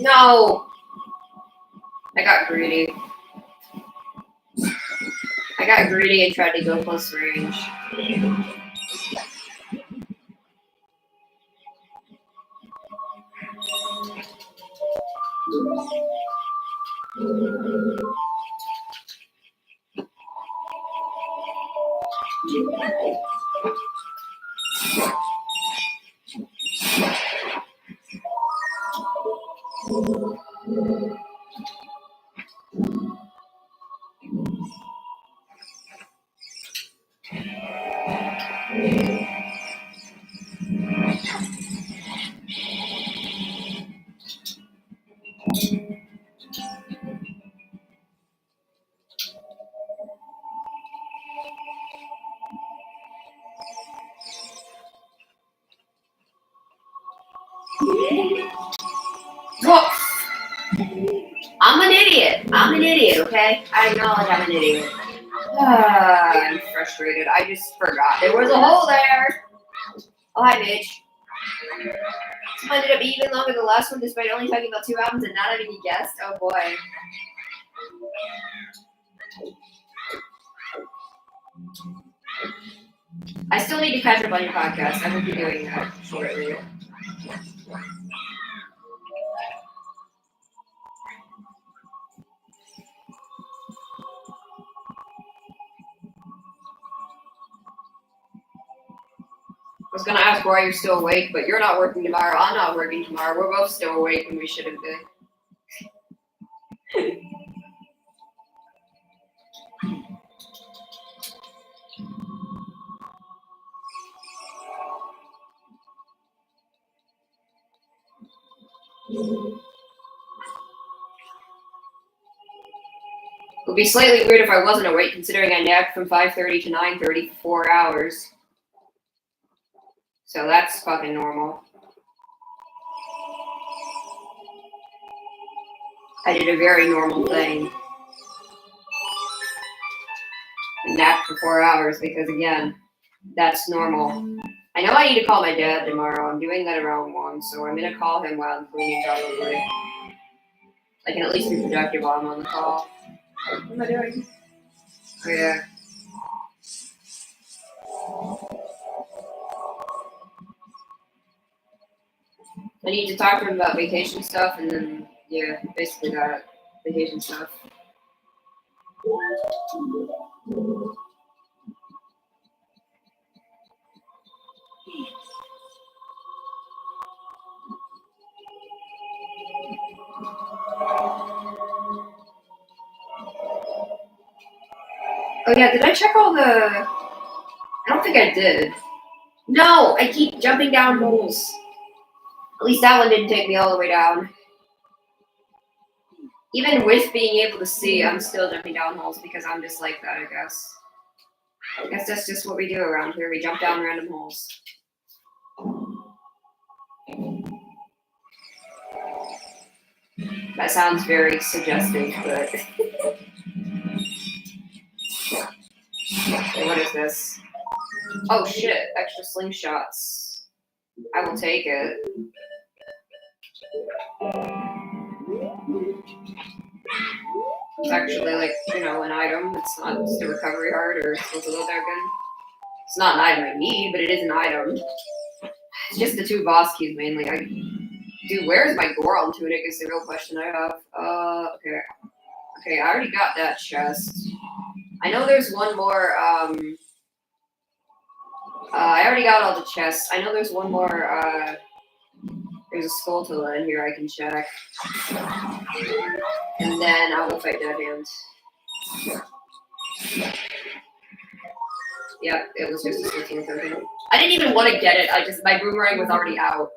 No! I got greedy. I got greedy and tried to go close range. Whoa. I'm an idiot, okay? I acknowledge I'm an idiot. I'm frustrated. I just forgot there was a hole there. Oh, hi, Mitch. This one ended up being even longer than the last one, despite only talking about 2 albums and not having any guests. Oh, boy. I still need to catch up on your podcast. I will be doing that shortly. I was gonna ask why you're still awake, but you're not working tomorrow. I'm not working tomorrow. We're both still awake and we shouldn't be. It would be slightly weird if I wasn't awake, considering I napped from 5:30 to 9:30 for 4 hours. So that's fucking normal. I did a very normal thing. I napped for 4 hours because, again, that's normal. I know I need to call my dad tomorrow. I'm doing that around 1, so I'm going to call him while I'm cleaning, probably. I can at least be productive while I'm on the call. What am I doing? Oh, yeah. I need to talk to him about vacation stuff, and then, yeah, basically that. Vacation stuff. Oh, yeah, did I check all the... I don't think I did. No, I keep jumping down holes. At least that one didn't take me all the way down. Even with being able to see, I'm still jumping down holes because I'm just like that, I guess. I guess that's just what we do around here. We jump down random holes. That sounds very suggestive, but... Okay, what is this? Oh shit, extra slingshots. I will take it. It's actually like, you know, an item. It's not just a recovery heart or supposed to look that good. It's not an item I need, but it is an item. It's just the 2 boss keys mainly. Dude, where's my Goron tunic is the real question I have. Okay. Okay, I already got that chest. I know there's one more, I already got all the chests. I know there's one more, there's a Skulltula in here I can check. And then I will fight Dead Hand. Yep, it was just a 16 something. I didn't even want to get it. My boomerang was already out.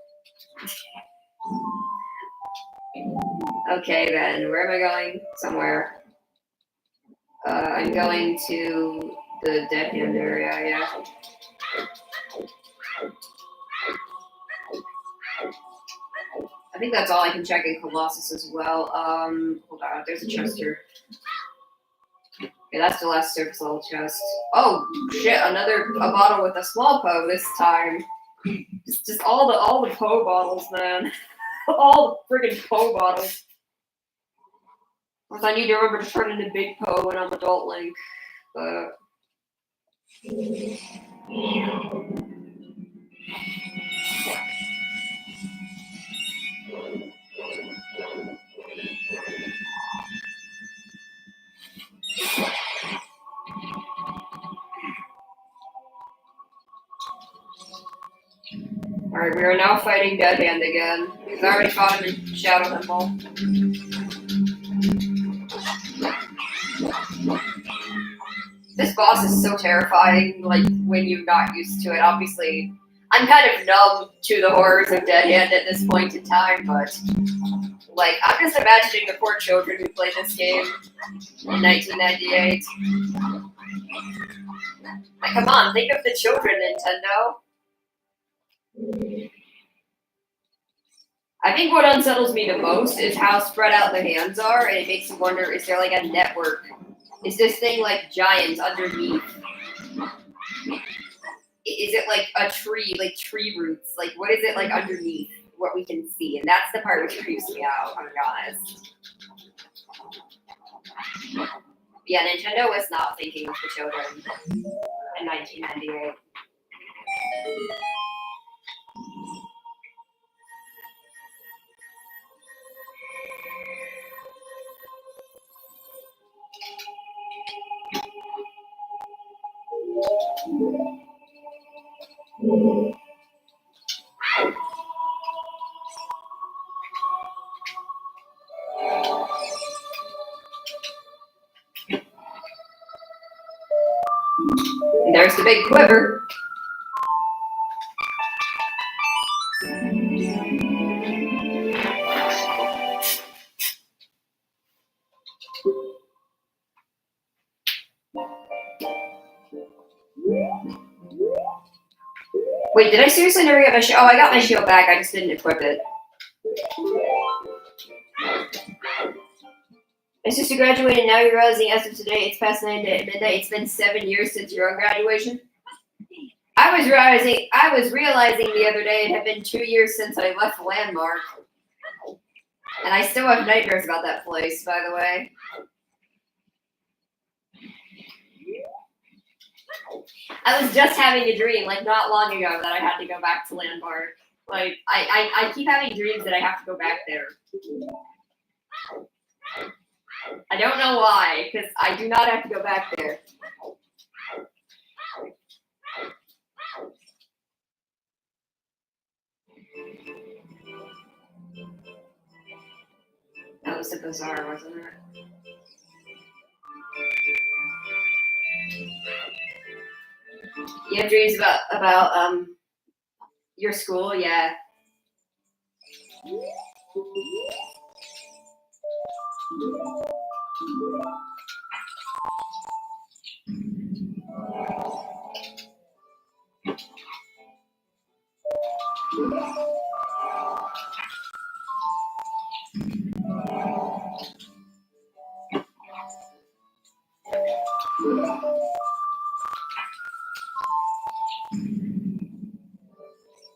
Okay, then, where am I going? Somewhere. I'm going to the Dead Hand area, yeah. I think that's all I can check in Colossus as well. Hold on, there's a chest here. Okay, that's the last surface level chest. Oh shit, a bottle with a small Poe this time. Just all the Poe bottles, man. All the friggin' Poe bottles. Plus, I need to remember to turn into Big Poe when I'm Adult Link. But... Alright, we are now fighting Dead Hand again. Because I already fought him in Shadow Temple. This boss is so terrifying, like, when you're not used to it. Obviously, I'm kind of numb to the horrors of Dead Hand at this point in time, but, like, I'm just imagining the poor children who played this game in 1998. Like, come on, think of the children, Nintendo. I think what unsettles me the most is how spread out the hands are, and it makes me wonder, is there like a network? Is this thing like giant underneath? Is it like a tree, like tree roots? Like, what is it like underneath what we can see? And that's the part which creeps me out, I'm honest. Yeah, Nintendo was not thinking of the children in 1998. There's the big quiver. Wait, did I seriously never get my shield? Oh, I got my shield back. I just didn't equip it. It's just you graduated, now you're realizing as of today, it's past midnight. It's been 7 years since your own graduation. I was realizing the other day it had been 2 years since I left Landmark. And I still have nightmares about that place, by the way. I was just having a dream, like, not long ago that I had to go back to Landmark. Like, I keep having dreams that I have to go back there. I don't know why, because I do not have to go back there. That was a bizarre, wasn't it? You have dreams about your school, yeah.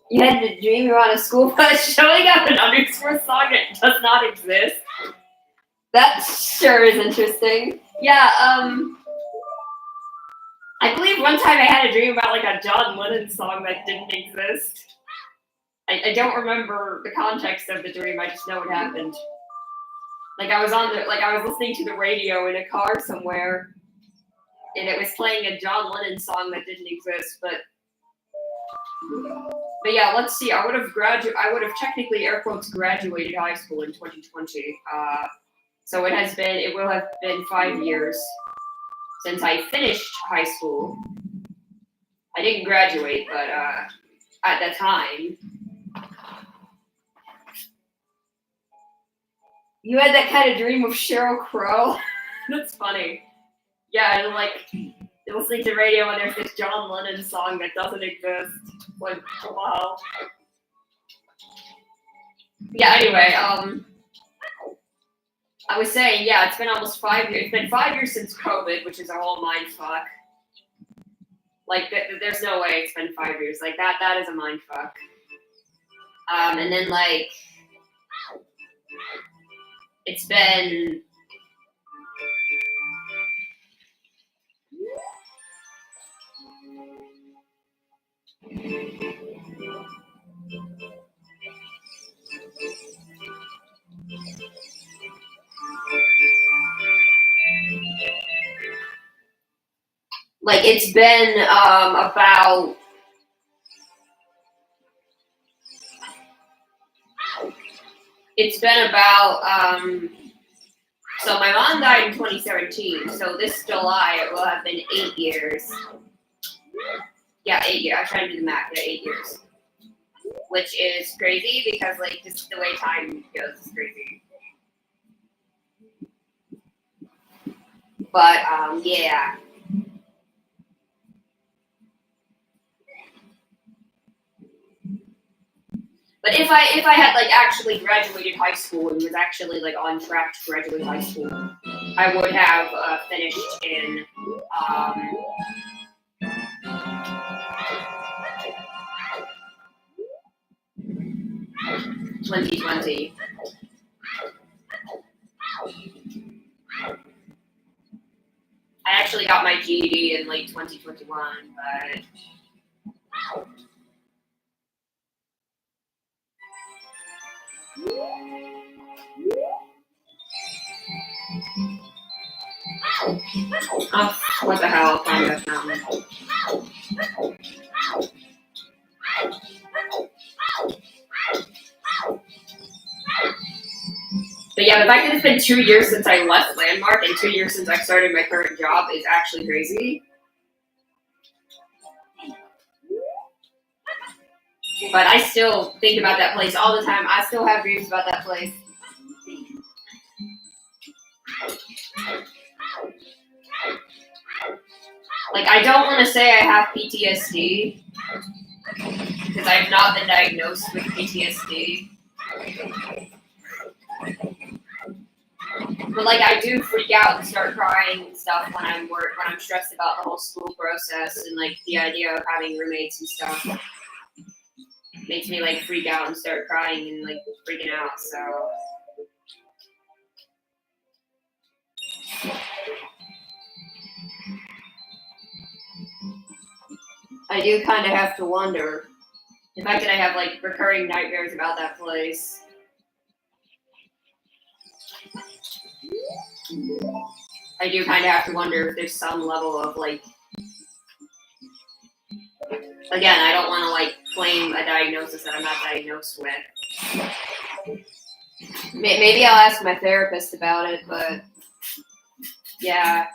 You had a dream you were on a school bus showing up an underscore song that does not exist. That sure is interesting. Yeah, I believe one time I had a dream about like a John Lennon song that didn't exist. I don't remember the context of the dream, I just know it happened. Like I was listening to the radio in a car somewhere, and it was playing a John Lennon song that didn't exist, but yeah, let's see. I would have technically air quotes graduated high school in 2020. So it will have been 5 years since I finished high school. I didn't graduate, but at the time. You had that kind of dream of Sheryl Crow? That's funny. Yeah, and like listening to the radio and there's this John Lennon song that doesn't exist. Like, wow. Yeah, anyway, I was saying, yeah, it's been almost 5 years. It's been 5 years since COVID, which is a whole mindfuck. Like, there's no way it's been 5 years. Like, that is a mindfuck. And then, like, it's been... Like, it's been about... It's been about... So my mom died in 2017, so this July it will have been 8 years. Yeah, 8 years. I'm trying to do the math. Yeah, 8 years. Which is crazy because, like, just the way time goes is crazy. But, yeah. But if I had, like, actually graduated high school and was actually, like, on track to graduate high school, I would have finished in, 2020. I actually got my GED in late 2021, but... Oh, what the hell? I'll find that mountain. But yeah, the fact that it's been 2 years since I left Landmark and 2 years since I started my current job is actually crazy. But I still think about that place all the time. I still have dreams about that place. Like, I don't want to say I have PTSD, because I've not been diagnosed with PTSD. But like, I do freak out and start crying and stuff when I'm stressed about the whole school process, and like the idea of having roommates and stuff makes me like freak out and start crying and like freaking out. So I do kind of have to wonder. In fact, that I have like recurring nightmares about that place. I do kind of have to wonder if there's some level of like, again, I don't want to like claim a diagnosis that I'm not diagnosed with. Maybe I'll ask my therapist about it, but yeah.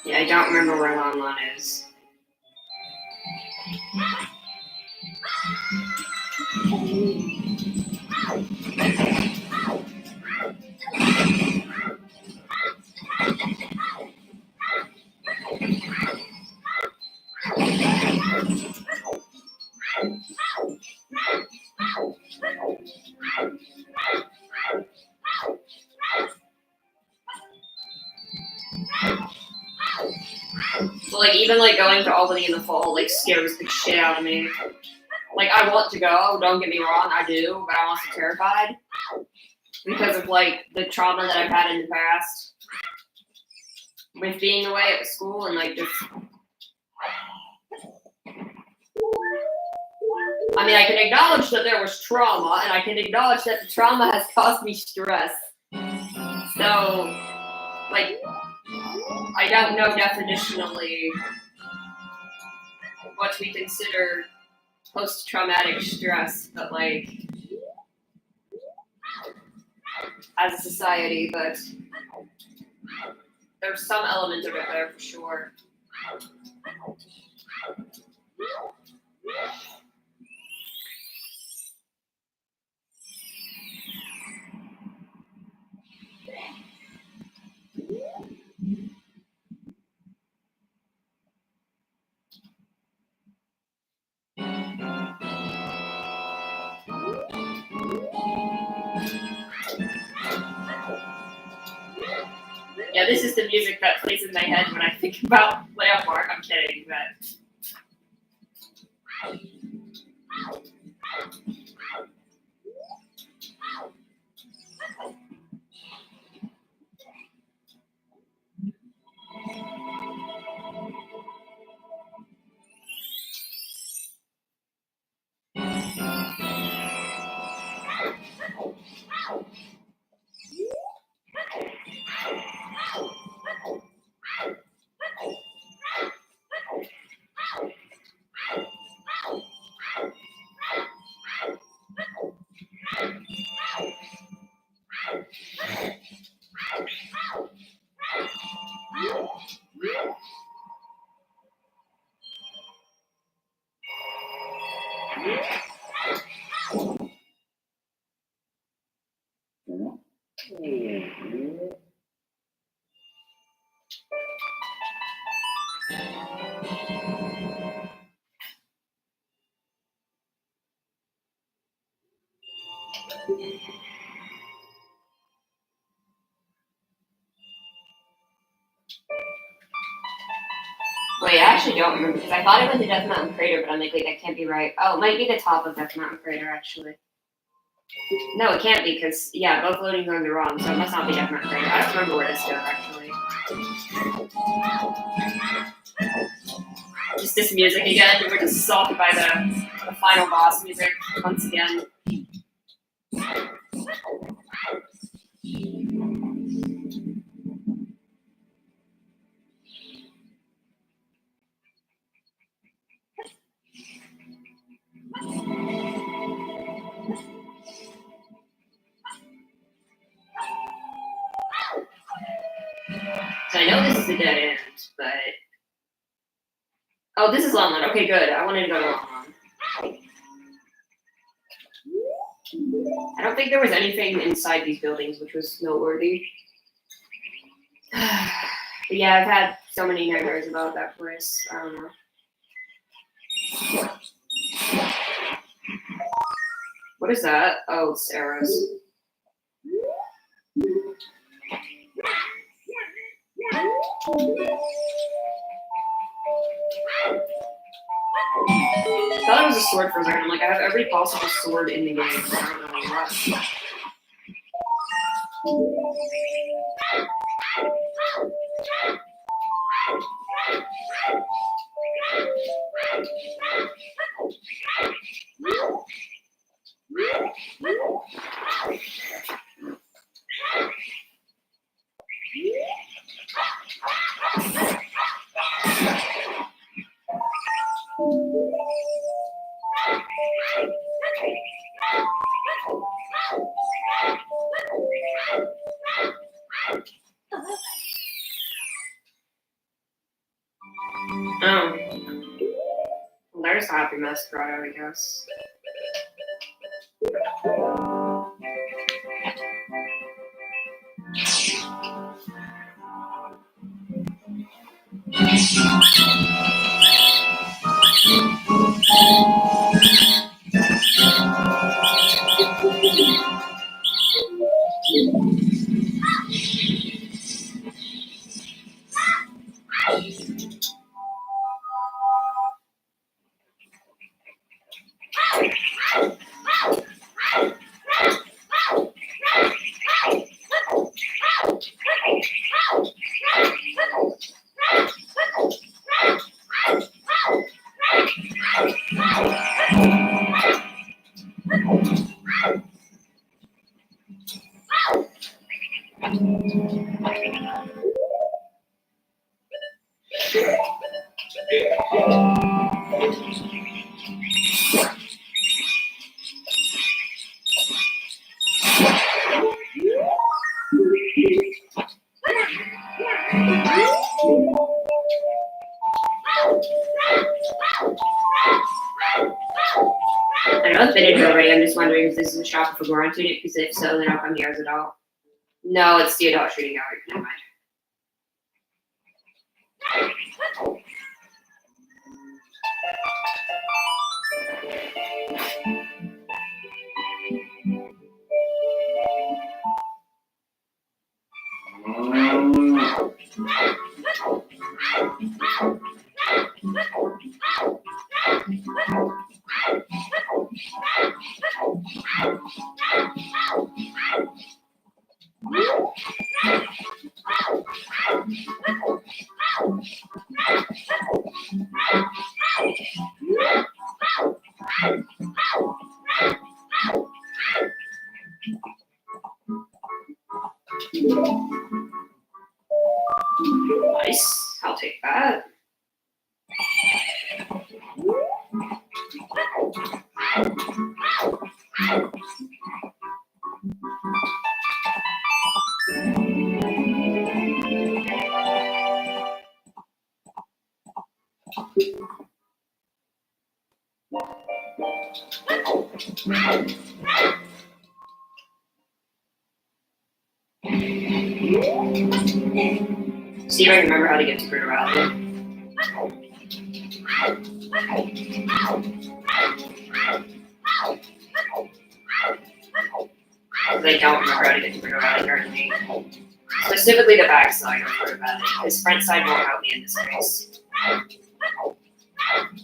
Yeah, I don't remember where Lon Lon is. So like even like going to Albany in the fall like scares the shit out of me. Like I want to go, don't get me wrong, I do, but I'm also terrified because of like the trauma that I've had in the past with being away at school and like just. I mean, I can acknowledge that there was trauma, and I can acknowledge that the trauma has caused me stress. So, like, I don't know definitionally what we consider post-traumatic stress, but like, as a society, but there's some element of it there for sure. Yeah, this is the music that plays in my head when I think about Landmark. I'm kidding, but. Wait, I actually don't remember because I thought it went to Death Mountain Crater, but I'm like, wait, that can't be right. Oh, it might be the top of Death Mountain Crater, actually. No, it can't be because, yeah, both loading zones are wrong, so it must not be Death Mountain Crater. I don't remember where this goes, actually. Just this music again. We're just assaulted by the final boss music once again. So I know this is a dead end, but... Oh, this is Longland. Okay, good. I wanted to go to Longland. I don't think there was anything inside these buildings which was noteworthy. But yeah, I've had so many nightmares about that place. I don't know. What is that? Oh, it's arrows. I thought it was a sword for a second. I'm like, I have every possible sword in the game. I don't know what. Oh. Well, there's Happy Mask Grotto, I guess. I know it's been in here already. I'm just wondering if this is a shop for Goron Tunic, because if so, then I'll come here as an adult. No, it's the adult shooting gallery. Never mind. Nice. I'll take that. See if I can remember how to get to Critter Valley. Because I don't remember how to get to Critter Valley currently. Specifically the back side of Critter Valley. This front side won't help me in this case. I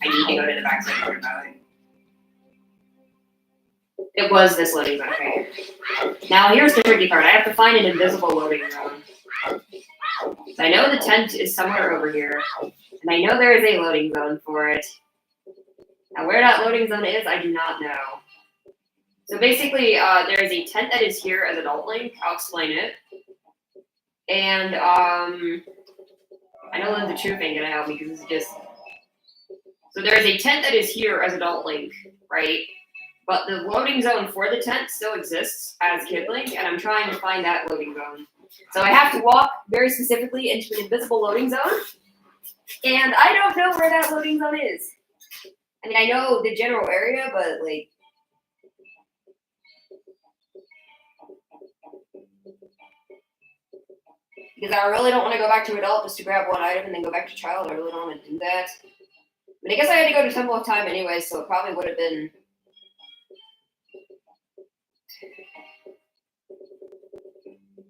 need to go to the backside of the valley. It was this loading zone. Okay. Now here's the tricky part. I have to find an invisible loading zone. So I know the tent is somewhere over here, and I know there is a loading zone for it. Now where that loading zone is, I do not know. So basically, there is a tent that is here as Adult Link. I'll explain it. And I know that the truth ain't gonna help me because it's just. So there is a tent that is here as Adult Link, right? But the loading zone for the tent still exists as Kid Link, and I'm trying to find that loading zone. So I have to walk very specifically into an invisible loading zone, and I don't know where that loading zone is. I mean, I know the general area, but like. Because I really don't want to go back to Adult just to grab one item and then go back to Child. I really don't want to do that. But I guess I had to go to Temple of Time anyway, so it probably would have been.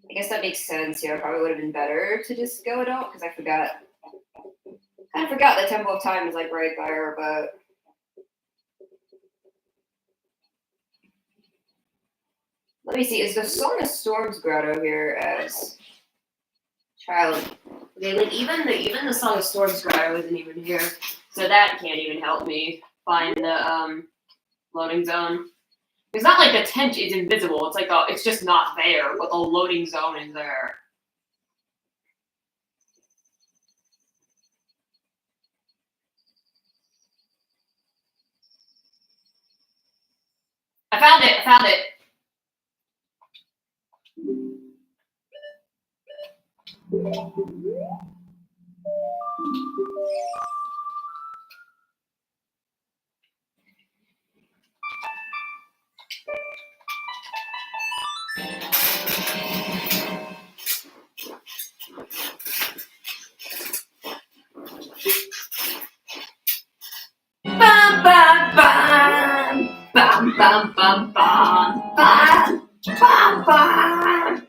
I guess that makes sense. Yeah, it probably would have been better to just go Adult because I forgot. I forgot that Temple of Time is like right there, but. Let me see. Is the Song of Storms grotto here as Child? Okay, like even the Song of Storms grotto isn't even here, so that can't even help me find the loading zone. It's not like the tent is invisible. It's like it's just not there, but the loading zone is there. I found it. I found it. Bum bum bum bum bum bum bum bum bum bum.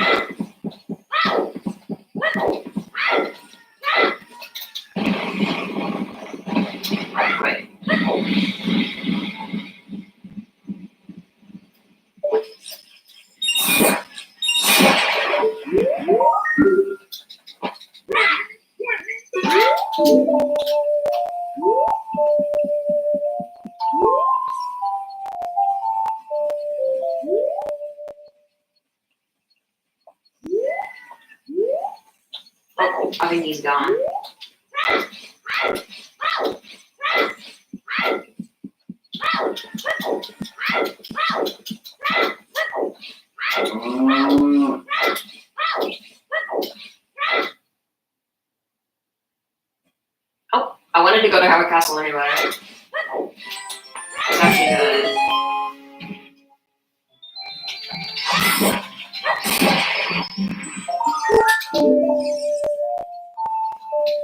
Right, quick. Oh, I think he's gone. Oh, I wanted to go to Howard Castle anyway. It's actually good.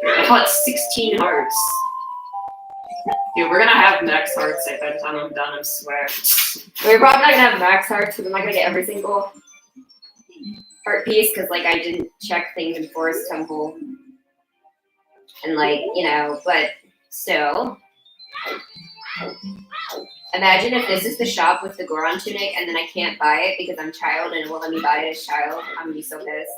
I got 16 hearts. Dude, we're gonna have max hearts by the time I'm done, I swear. We're probably not gonna have max hearts because I'm not gonna get every single heart piece because, like, I didn't check things in Forest Temple. And, like, you know, but still. Imagine if this is the shop with the Goron tunic and then I can't buy it because I'm child and it won't let me buy it as child. I'm gonna be so pissed.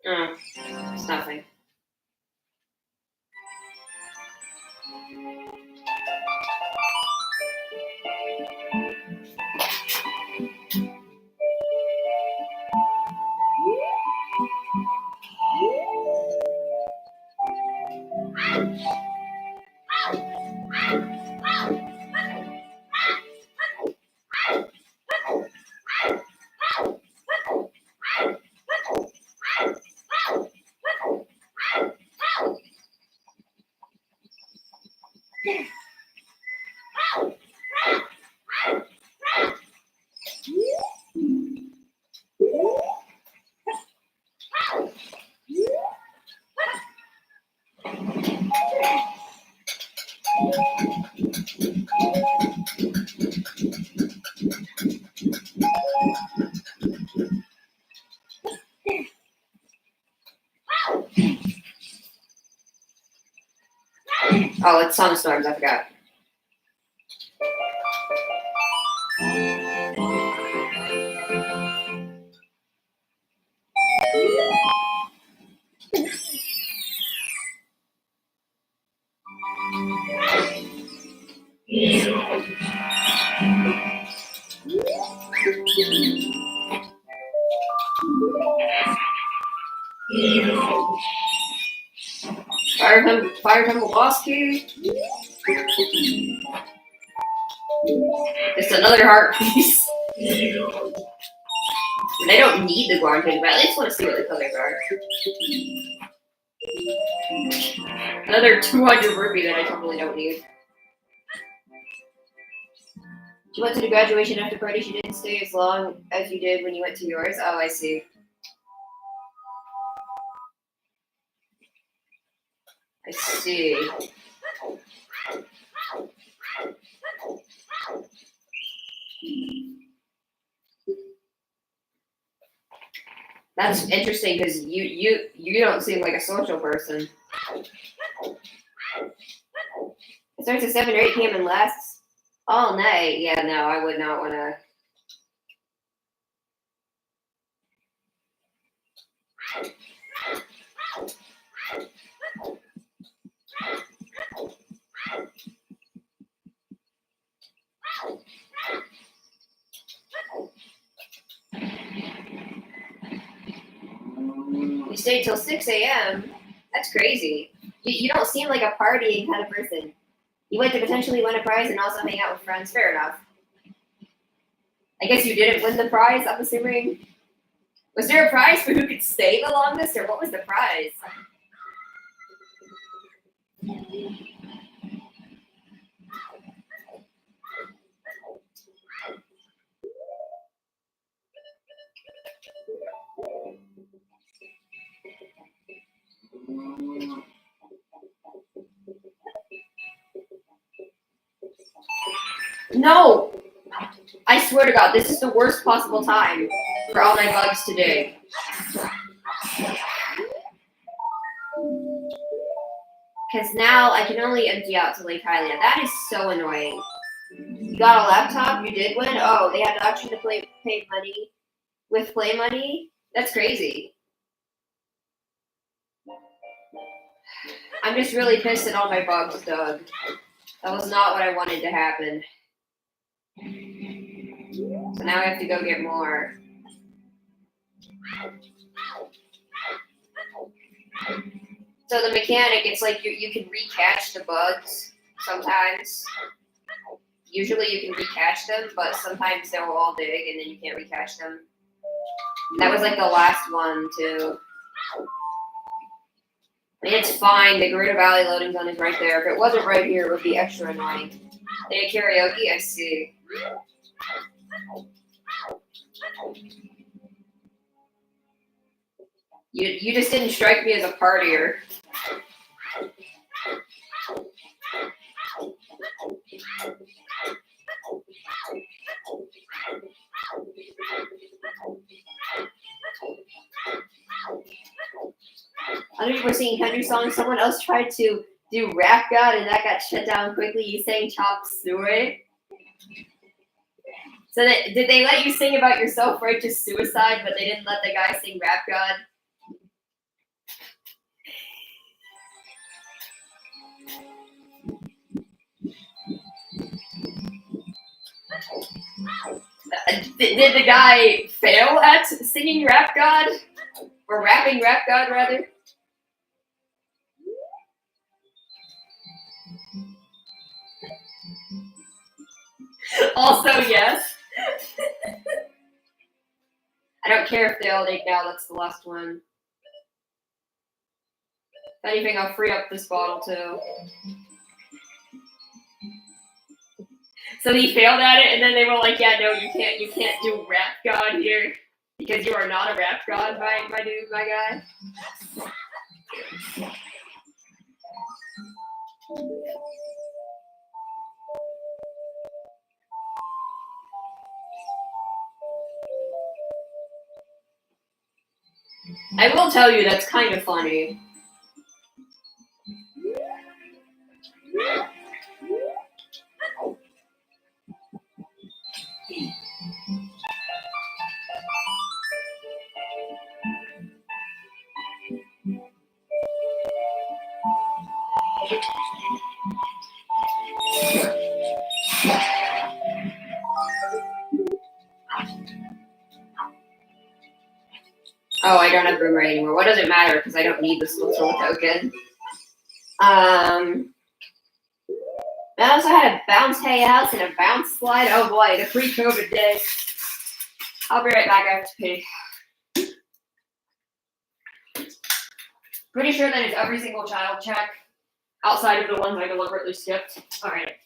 It's nothing. Oh, it's Sunstorms, I forgot. Fire Temple boss key. It's another heart piece. They don't need the Guardian, but I at least want to see what the colors are. Another 200 rupee that I totally don't need. She went to the graduation after party. She didn't stay as long as you did when you went to yours. Oh, I see. I see. That's interesting because you don't seem like a social person. It starts at 7 or 8 p.m. and lasts all night. Yeah, no, I would not want to. You stayed till 6 a.m. That's crazy. You don't seem like a partying kind of person. You went to potentially win a prize and also hang out with friends. Fair enough. I guess you didn't win the prize, I'm assuming. Was there a prize for who could stay the longest, or what was the prize? No! I swear to God, this is the worst possible time for all my bugs to dig. Because now I can only empty out to Lake Hylia. That is so annoying. You got a laptop? You did win? Oh, they had the option to pay money with play money? That's crazy. I'm just really pissed at all my bugs, Doug. That was not what I wanted to happen. So now I have to go get more. So the mechanic, it's like you can recatch the bugs sometimes. Usually you can recatch them, but sometimes they'll all dig and then you can't recatch them. That was like the last one too. It's fine. The Garita Valley loading zone is right there. If it wasn't right here, it would be extra annoying. They had karaoke? I see. You just didn't strike me as a partier. Other people were singing country songs. Someone else tried to do Rap God, and that got shut down quickly. You sang Chop Suey. So did they let you sing about your self-righteous suicide, but they didn't let the guy sing Rap God? Did the guy fail at singing Rap God? Or rapping Rap God, rather? Also, yes. I don't care if they all dig now, that's the last one. If anything, I'll free up this bottle too. So he failed at it, and then they were like, "Yeah, no, you can't do Rap God here because you are not a Rap God, my dude, my guy." I will tell you that's kind of funny. Oh, I don't have Boomerang anymore. What does it matter? Because I don't need the social token. I also had a bounce hay house and a bounce slide. Oh boy, the pre-COVID days. I'll be right back. I have to pee. Pretty sure that is every single child check outside of the ones I deliberately skipped. All right.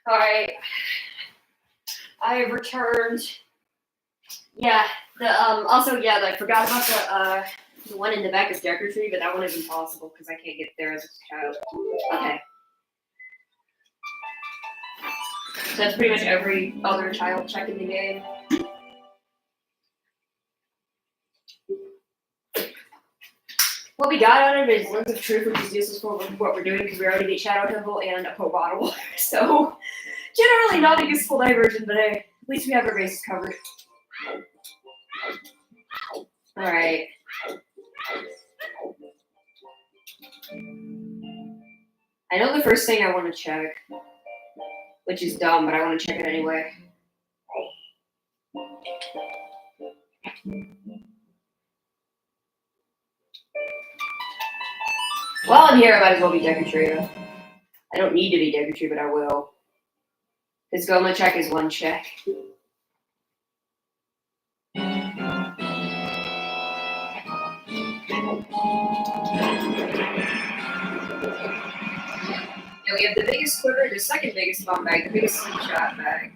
Alright. I have returned. Yeah. I forgot about the one in the back of Decker Tree, but that one is impossible because I can't get there as a child. Okay. So that's pretty much every other child check in the game. What we got out of it is Lens of Truth, which is useless for what we're doing because we already beat Shadow Temple and a Poe Bottle. So, generally not a useful diversion, but hey, at least we have our bases covered. Alright. I know the first thing I want to check, which is dumb, but I want to check it anyway. While I'm here, I might as well be Deku. I don't need to be Deku, but I will. His Goma check is one check. Yeah, we have the biggest quiver, the second biggest bomb bag, the biggest slingshot bag.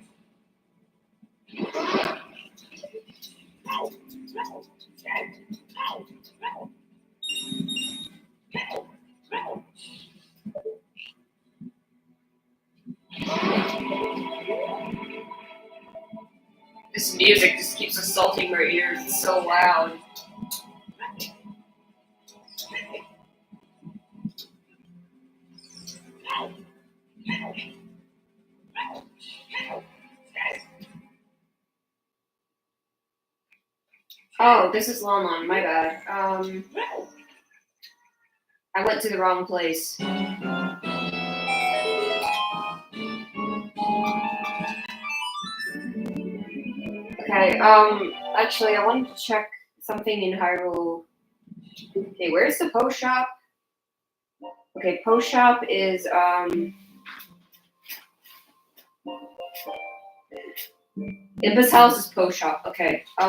This music just keeps assaulting my ears. It's so loud. Oh, this is Lon, my bad. I went to the wrong place. Okay, actually, I wanted to check something in Hyrule. Okay, where's the Poe shop? Okay, Poe shop is, Imba's house is Poe shop. Okay, I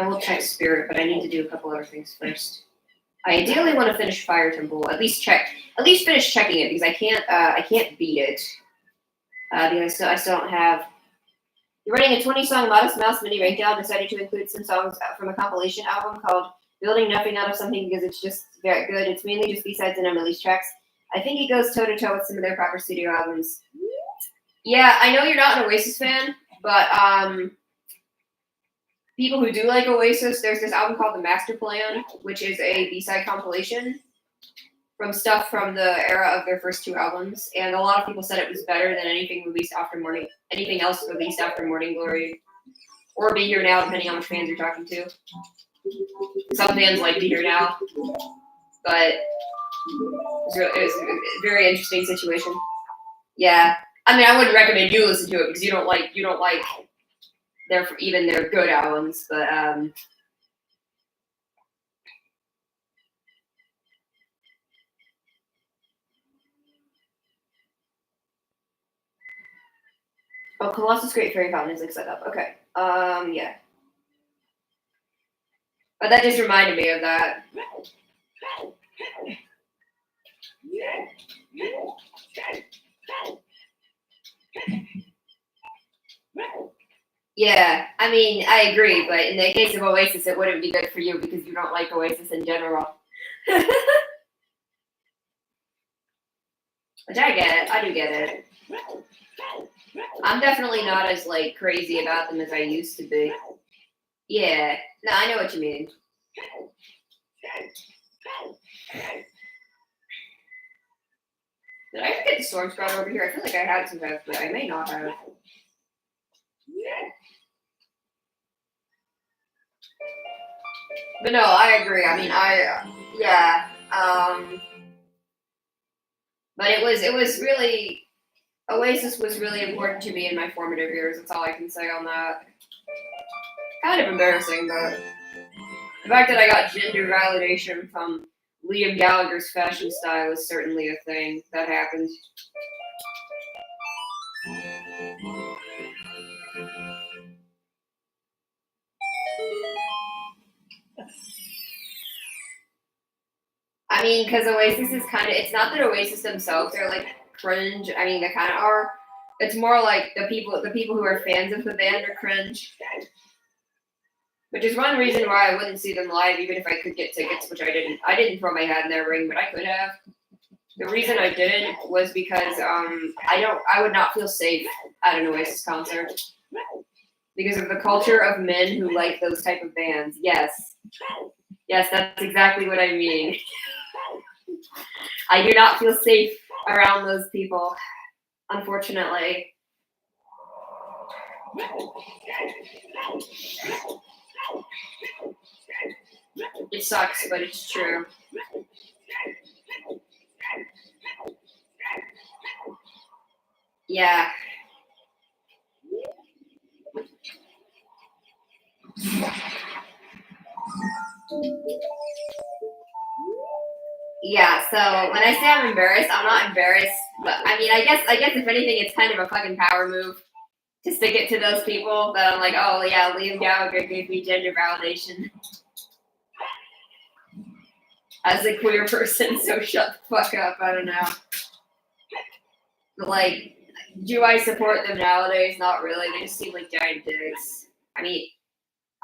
will check Spirit, but I need to do a couple other things first. I ideally want to finish Fire Temple. At least finish checking it because I can't beat it. Because I still don't have. You're running a 20-song Modest Mouse mini breakdown, decided to include some songs from a compilation album called Building Nothing Out of Something because it's just very good. It's mainly just B-sides and unreleased tracks. I think it goes toe-to-toe with some of their proper studio albums. Yeah, I know you're not an Oasis fan, but people who do like Oasis, there's this album called The Master Plan, which is a B-side compilation from stuff from the era of their first two albums, and a lot of people said it was better than anything else released after Morning Glory, or Be Here Now, depending on which fans you're talking to. Some fans like Be Here Now, but it was a very interesting situation. Yeah, I mean, I wouldn't recommend you listen to it because you don't like their good albums, but oh, Colossus Great Fairy Fountain is like set up. Okay. Yeah. But that just reminded me of that. Yeah, I mean, I agree, but in the case of Oasis, it wouldn't be good for you because you don't like Oasis in general. Which I get. I do get it. I'm definitely not as like crazy about them as I used to be. Yeah, no, I know what you mean. Did I ever get the Storm Sprout over here? I feel like I had some of, but I may not have. But no, I agree. I mean, yeah. But it was really, Oasis was really important to me in my formative years. That's all I can say on that. Kind of embarrassing, but the fact that I got gender validation from Liam Gallagher's fashion style is certainly a thing that happened. I mean, because Oasis is kind of, it's not that Oasis themselves are like cringe. I mean, they kind of are. It's more like the people who are fans of the band are cringe. Which is one reason why I wouldn't see them live, even if I could get tickets, which I didn't. I didn't throw my hat in their ring, but I could have. The reason I didn't was because I would not feel safe at an Oasis concert because of the culture of men who like those type of bands. Yes, that's exactly what I mean. I do not feel safe around those people, unfortunately. It sucks, but it's true. Yeah. Yeah, so when I say I'm embarrassed, I'm not embarrassed, but I mean, I guess if anything, it's kind of a fucking power move to stick it to those people that I'm like, oh yeah, Liam Gallagher gave me gender validation as a queer person, so shut the fuck up. I don't know. But like, do I support them nowadays? Not really. They just seem like giant dicks. I mean,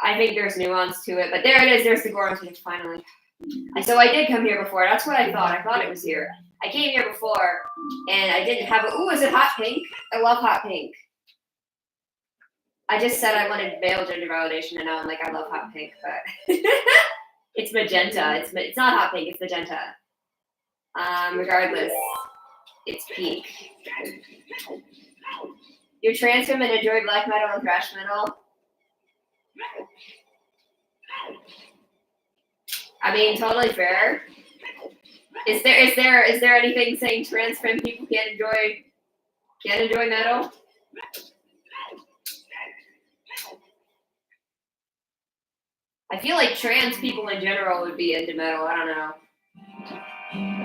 I think there's nuance to it, but there it is. There's the Goron finally. So I did come here before. That's what I thought. I thought it was here. I came here before, and I didn't have a. Ooh, is it hot pink? I love hot pink. I just said I wanted male gender validation, and now I'm like, I love hot pink, but it's magenta. It's not hot pink. It's magenta. Regardless, it's pink. You're trans women enjoy black metal and thrash metal. I mean, totally fair. Is there anything saying trans femme people can't enjoy metal? I feel like trans people in general would be into metal. I don't know.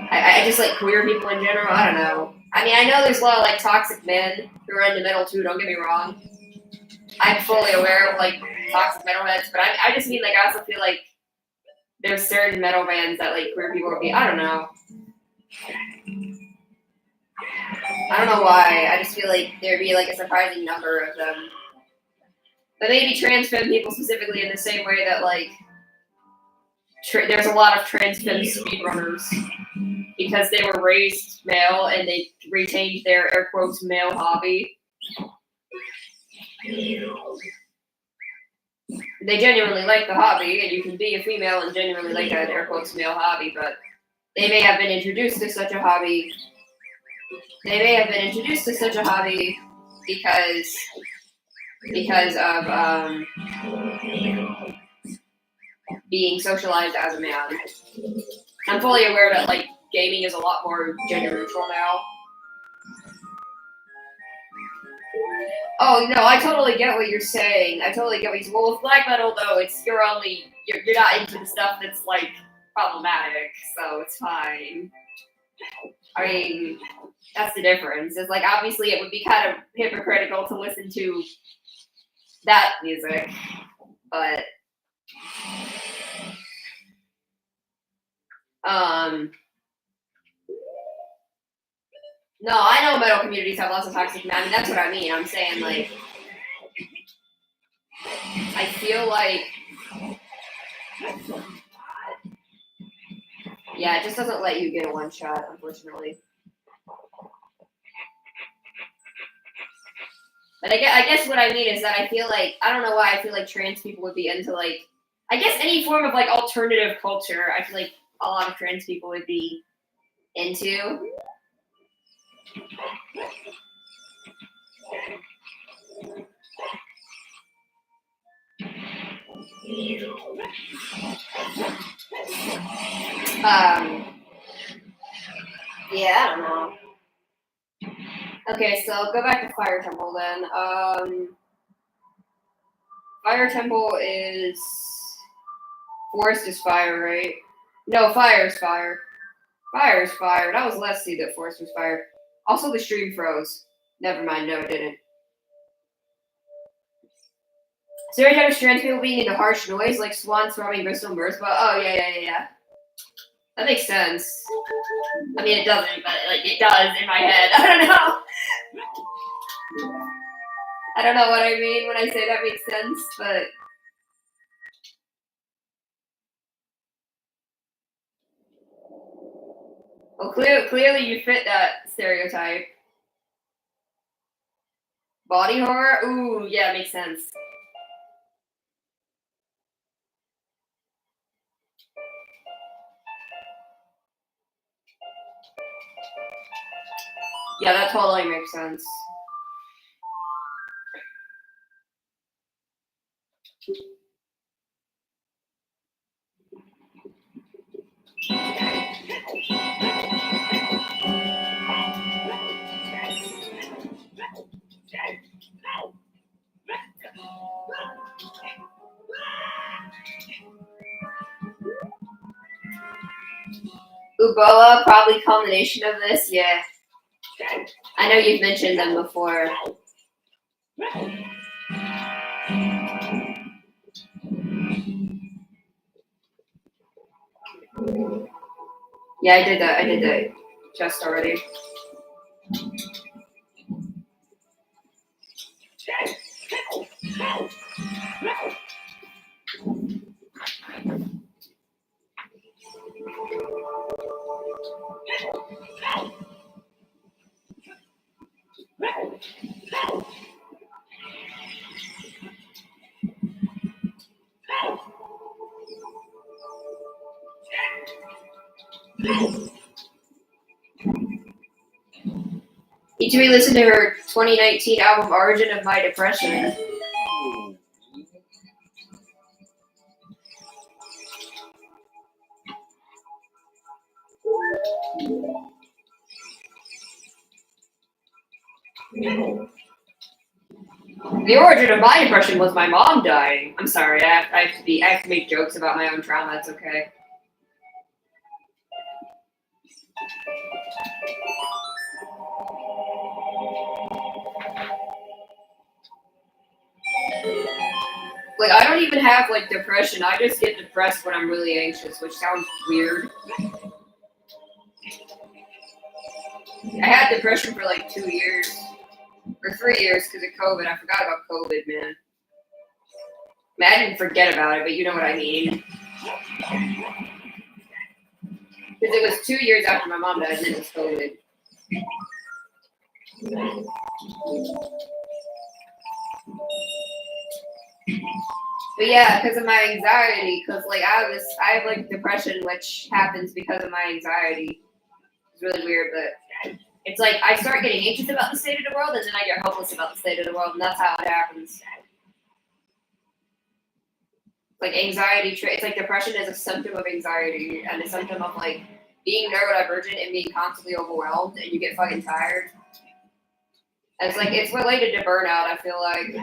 I just like queer people in general. I don't know. I mean, I know there's a lot of like toxic men who are into metal too. Don't get me wrong. I'm fully aware of like toxic metalheads, but I just mean like I also feel like there's certain metal bands that like queer people would be. I don't know. I don't know why. I just feel like there'd be like a surprising number of them. But maybe trans femme people specifically in the same way that like there's a lot of trans femme speedrunners because they were raised male and they retained their air quotes male hobby. They genuinely like the hobby, and you can be a female and genuinely like an air quotes male hobby, but they may have been introduced to such a hobby. They may have been introduced to such a hobby because of being socialized as a man. I'm fully aware that like gaming is a lot more gender neutral now. Oh no, I totally get what you're saying. I totally get what you're saying. Well, with black metal though, you're not into the stuff that's like problematic, so it's fine. I mean, that's the difference. It's like obviously it would be kind of hypocritical to listen to that music, but no, I know metal communities have lots of toxic men. I mean, that's what I mean. I'm saying like I feel like yeah, it just doesn't let you get a one shot, unfortunately. But I guess what I mean is that I feel like I don't know why I feel like trans people would be into like I guess any form of like alternative culture. I feel like a lot of trans people would be into. Yeah, I don't know. Okay, so go back to Fire Temple then. Fire Temple is Forest is fire, right? No, Fire is fire. Fire is fire. That was Let's See that Forest was fire. Also, the stream froze. Never mind, no, it didn't. Stereotype of trans people being into harsh noise like Swan, Throbbing, Bristol, Merzbow. Oh, yeah. That makes sense. I mean, it doesn't, but like it does in my head. I don't know. I don't know what I mean when I say that makes sense, but well, clearly you fit that stereotype. Body horror? Ooh, yeah, makes sense. Yeah, that totally makes sense. Uboa, probably culmination of this, yeah. I know you've mentioned them before. Yeah, I did that. I did that just already. Need to re-listen to her 2019 album Origin of My Depression. The origin of my depression was my mom dying. I'm sorry, I have to make jokes about my own trauma. It's okay. Like I don't even have like depression. I just get depressed when I'm really anxious, which sounds weird. I had depression for like 2 years or 3 years because of COVID. I forgot about COVID, man. I mean, I didn't forget about it, but you know what I mean. Because it was 2 years after my mom died, and then it was COVID. But yeah, because of my anxiety, because like I have like depression, which happens because of my anxiety. It's really weird, but it's like I start getting anxious about the state of the world, and then I get hopeless about the state of the world, and that's how it happens. Like anxiety, it's like depression is a symptom of anxiety and a symptom of like being neurodivergent and being constantly overwhelmed, and you get fucking tired. And it's like it's related to burnout. I feel like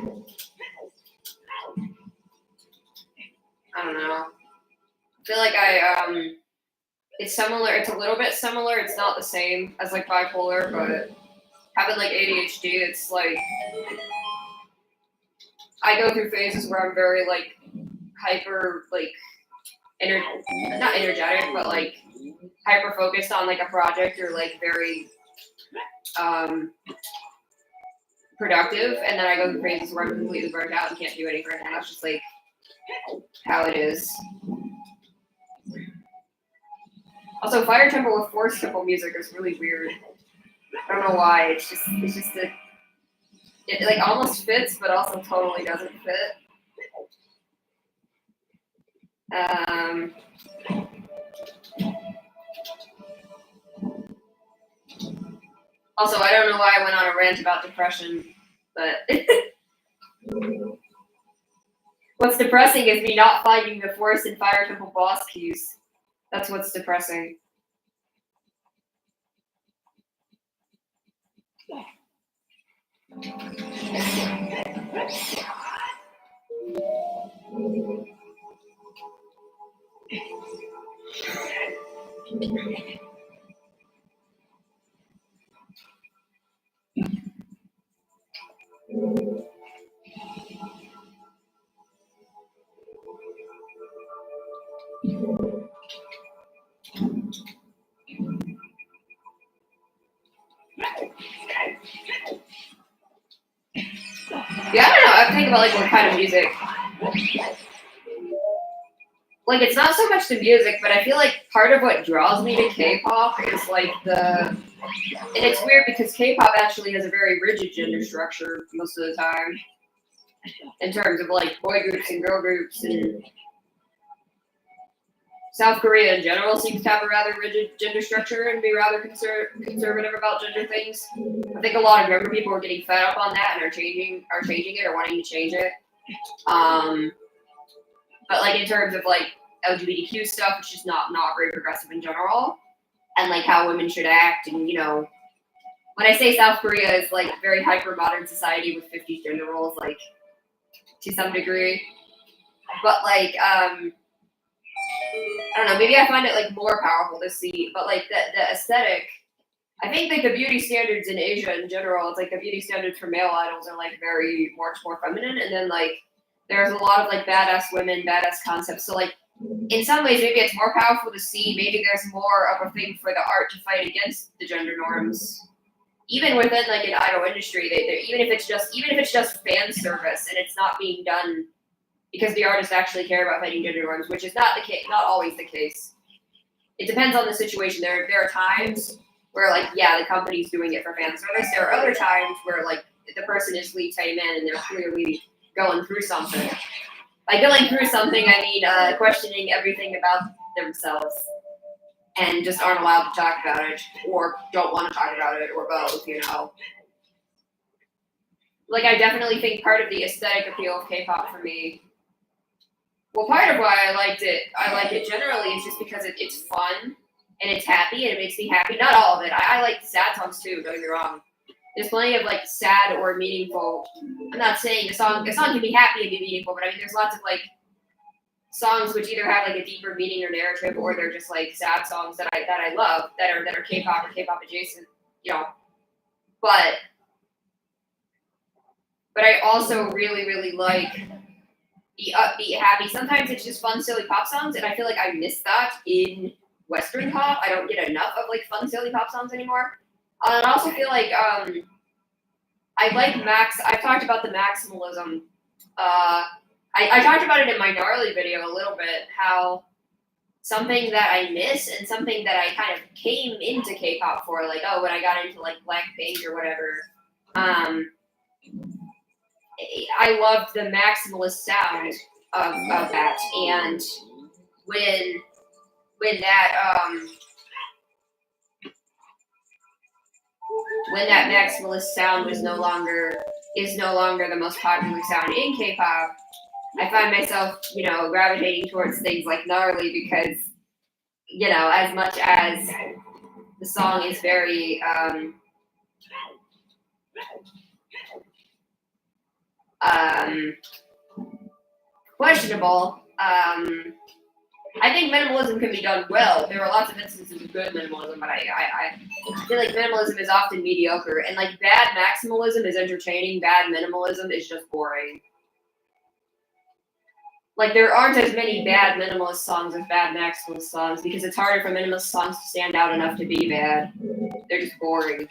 I don't know. I feel like it's similar. It's a little bit similar. It's not the same as like bipolar, but having like ADHD, it's like I go through phases where I'm very like hyper, like not energetic, but like hyper focused on like a project or like very productive, and then I go through phases where I'm completely burnt out and can't do anything, and that's just like how it is. Also, Fire Temple with Force Temple music is really weird. I don't know why. It's just it like almost fits, but also totally doesn't fit. Also, I don't know why I went on a rant about depression, but what's depressing is me not finding the Force and Fire Temple boss keys. That's what's depressing. Yeah, I don't know. I think about like what kind of music. Like it's not so much the music, but I feel like part of what draws me to K-pop is like and it's weird because K-pop actually has a very rigid gender structure most of the time in terms of like boy groups and girl groups, and South Korea in general seems to have a rather rigid gender structure and be rather conservative about gender things. I think a lot of younger people are getting fed up on that and are changing it or wanting to change it. But like in terms of like LGBTQ stuff, it's just not very progressive in general, and like how women should act, and when I say South Korea is like very hyper modern society with 50 gender roles, like to some degree, but like I don't know, maybe I find it like more powerful to see, but like the aesthetic. I think like the beauty standards in Asia in general, it's like the beauty standards for male idols are like very much more feminine, and then like there's a lot of like badass women, badass concepts. So like in some ways maybe it's more powerful to see. Maybe there's more of a thing for the art to fight against the gender norms. Even within like an idol industry, even if it's just fan service and it's not being done because the artists actually care about fighting gender norms, which is not the case, not always the case. It depends on the situation. There are times where like the company's doing it for fan service. There are other times where like the person is Lee Tae-man and they're clearly going through something. By going through something, I mean questioning everything about themselves and just aren't allowed to talk about it or don't want to talk about it or both, Like I definitely think part of the aesthetic appeal of K-pop for me, well, part of why I like it generally is just because it's fun and it's happy and it makes me happy. Not all of it. I like sad songs too, don't get me wrong. There's plenty of like sad or meaningful. I'm not saying a song can be happy and be meaningful, but I mean there's lots of like songs which either have like a deeper meaning or narrative, or they're just like sad songs that I love that are K-pop or K-pop adjacent, But I also really, really like the upbeat, happy. Sometimes it's just fun, silly pop songs, and I feel like I miss that in Western pop. I don't get enough of like fun, silly pop songs anymore. And I also feel like I like I've talked about the maximalism. I talked about it in my gnarly video a little bit, how something that I miss and something that I kind of came into K-pop for, like, when I got into like Blackpink or whatever, I loved the maximalist sound of that, and when that maximalist sound is no longer the most popular sound in K-pop, I find myself, gravitating towards things like gnarly because, as much as the song is very questionable, I think minimalism can be done well. There are lots of instances of good minimalism, but I feel like minimalism is often mediocre, and like bad maximalism is entertaining, bad minimalism is just boring. Like there aren't as many bad minimalist songs as bad maximalist songs because it's harder for minimalist songs to stand out enough to be bad. They're just boring.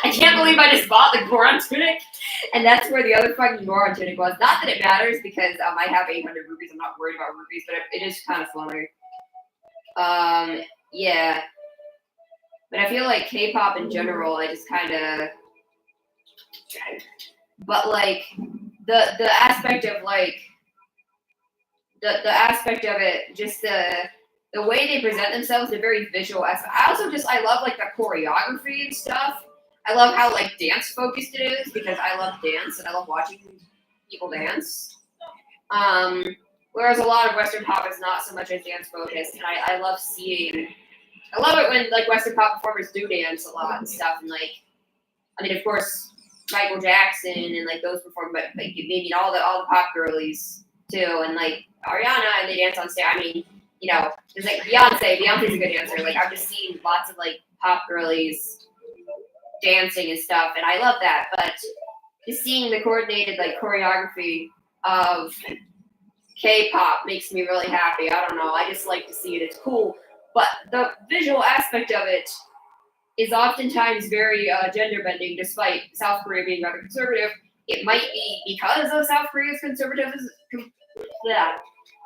I can't believe I just bought the Goron tunic, and that's where the other fucking Goron tunic was. Not that it matters because I have 800 rupees. I'm not worried about rupees, but it is kind of funny. Yeah. But I feel like K-pop in general, I just kind of. But like the aspect of like the aspect of it, just the way they present themselves, they're very visual. I love like the choreography and stuff. I love how like dance focused it is because I love dance and I love watching people dance. Whereas a lot of Western pop is not so much as dance focused, and I love it when like Western pop performers do dance a lot and stuff, and like I mean of course Michael Jackson and like those perform, but like maybe all the pop girlies too, and like Ariana, and they dance on stage. I mean, there's like Beyonce's a good dancer. Like I've just seen lots of like pop girlies dancing and stuff, and I love that. But just seeing the coordinated like choreography of K-pop makes me really happy. I don't know. I just like to see it. It's cool. But the visual aspect of it is oftentimes very gender bending, despite South Korea being rather conservative. It might be because of South Korea's conservatism. Yeah,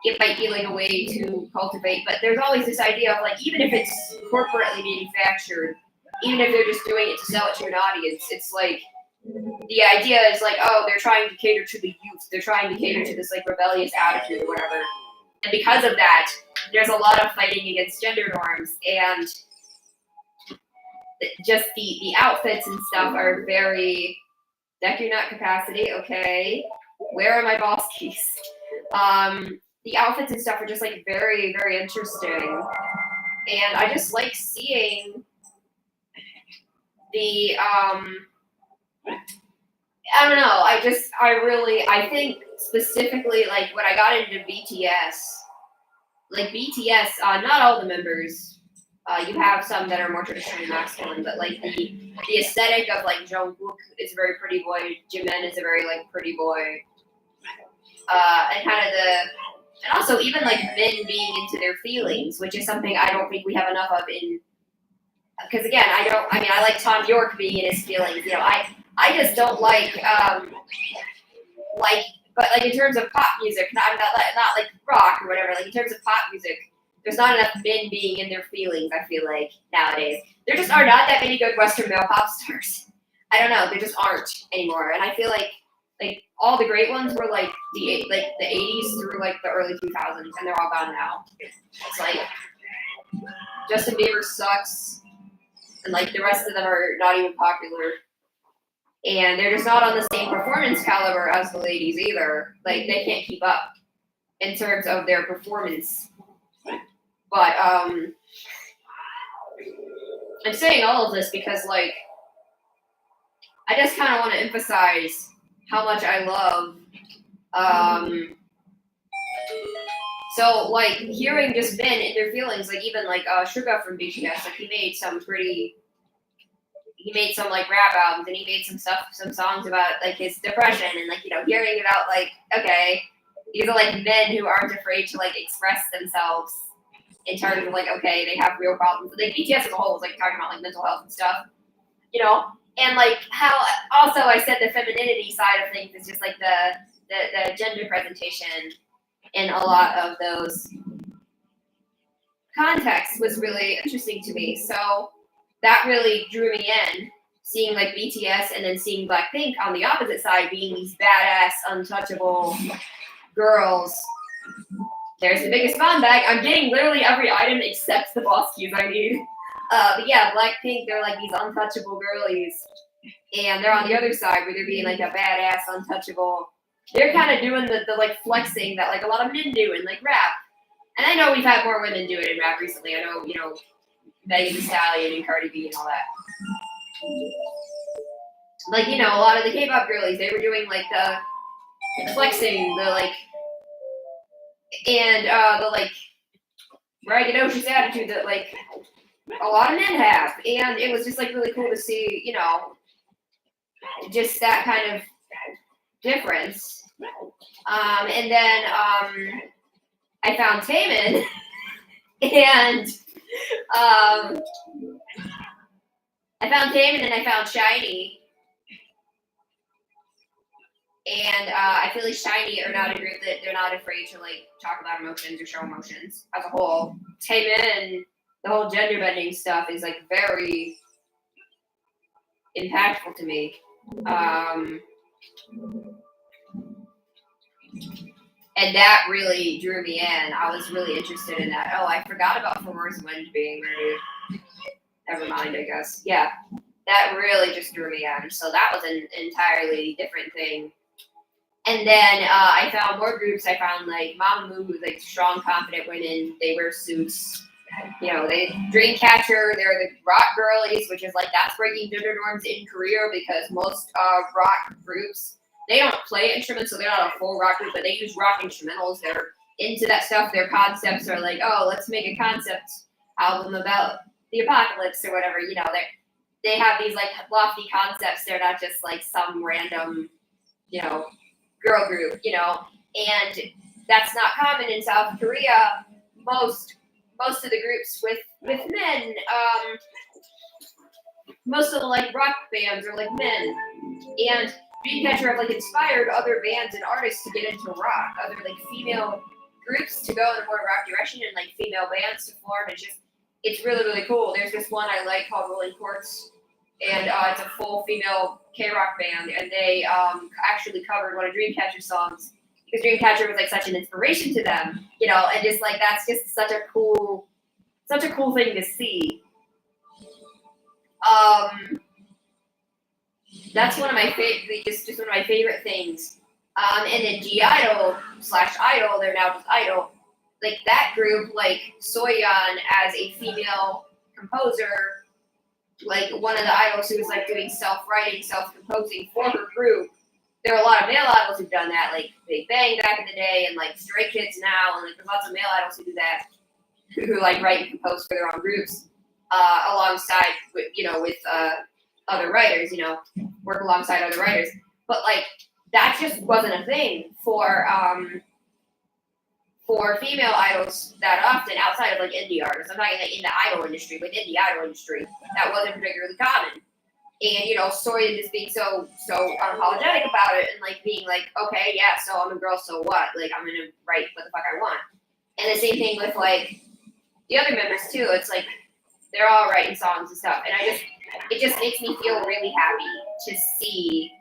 it might be like a way to cultivate, but there's always this idea of like, even if it's corporately manufactured, even if they're just doing it to sell it to an audience, it's like the idea is like, oh, they're trying to cater to the youth, they're trying to cater to this like rebellious attitude or whatever. And because of that, there's a lot of fighting against gender norms, and just the outfits and stuff are very deck your nut capacity, okay. Where are my boss keys? The outfits and stuff are just like very, very interesting. And I just like seeing the I don't know, I think specifically like when I got into BTS, like BTS, not all the members, you have some that are more traditionally masculine, but like the aesthetic of like Jungkook is a very pretty boy, Jimin is a very like pretty boy, and kind of and also even like men being into their feelings, which is something I don't think we have enough of in, because again, I like Tom York being in his feelings, I just don't but like in terms of pop music, not like rock or whatever, like in terms of pop music, there's not enough men being in their feelings, I feel like, nowadays. There just are not that many good Western male pop stars. I don't know, there just aren't anymore. And I feel like all the great ones were like the 80s through like the early 2000s, and they're all gone now. It's like Justin Bieber sucks, and like the rest of them are not even popular. And they're just not on the same performance caliber as the ladies either. Like they can't keep up in terms of their performance. But I'm saying all of this because like I just kind of want to emphasize how much I love. So like hearing just men in their feelings, like even like Suga from BTS, like he made some like rap albums, and he made some songs about like his depression, and like hearing about like, okay, these are like men who aren't afraid to like express themselves in terms of like, okay, they have real problems. Like BTS as a whole is like talking about like mental health and stuff, and like how also I said the femininity side of things is just like the gender presentation in a lot of those contexts was really interesting to me. So that really drew me in, seeing like BTS and then seeing Blackpink on the opposite side being these badass, untouchable girls. There's the biggest bomb bag. I'm getting literally every item except the boss keys I need. But yeah, Blackpink, they're like these untouchable girlies. And they're on the other side where they're being like a badass, untouchable. They're kind of doing the like flexing that like a lot of men do in like rap. And I know we've had more women do it in rap recently. I know, Megan Thee Stallion and Cardi B and all that. Like, a lot of the K-pop girlies, they were doing like the flexing, the like, and the like braggadocious attitude that like a lot of men have. And it was just like really cool to see, just that kind of difference. And then I found Taemin, and I found Shiny. And I feel like Shiny are not a group that they're not afraid to like talk about emotions or show emotions as a whole. Taemin, the whole gender bending stuff is like very impactful to me. And that really drew me in. I was really interested in that. Oh, I forgot about Former's Wind being renewed. Never mind, I guess. Yeah, that really just drew me in. So that was an entirely different thing. And then I found more groups. I found like Mamamoo, who's like strong, confident women. They wear suits. They Dreamcatcher. They're the rock girlies, which is like that's breaking gender norms in Korea because most rock groups, they don't play instruments, so they're not a full rock group, but they use rock instrumentals. They're into that stuff. Their concepts are like, oh, let's make a concept album about the apocalypse or whatever. They have these like lofty concepts. They're not just like some random, girl group, and that's not common in South Korea. Most of the groups with men, most of the like rock bands are like men, and Dreamcatcher have like inspired other bands and artists to get into rock, other like female groups to go in a more rock direction, and like female bands to form. It's really really cool. There's this one I like called Rolling Quartz, and it's a full female K-rock band, and they actually covered one of Dreamcatcher's songs because Dreamcatcher was like such an inspiration to them, you know, and just like that's just such a cool thing to see. That's one of my favorite, just one of my favorite things. And then G Idol / Idol, they're now just Idol. Like that group, like Soyeon as a female composer, like one of the idols who was like doing self-writing, self-composing for her group. There are a lot of male idols who've done that, like Big Bang back in the day, and like Stray Kids now, and like there's lots of male idols who do that, who like write and compose for their own groups, alongside with other writers, work alongside other writers. But like that just wasn't a thing for female idols that often outside of like indie artists. I'm talking like in the idol industry, within the idol industry, that wasn't particularly common. And Soyeon just being so unapologetic about it and like being like, okay, yeah, so I'm a girl, so what? Like I'm gonna write what the fuck I want. And the same thing with like the other members too. It's like they're all writing songs and stuff, and it just makes me feel really happy to see.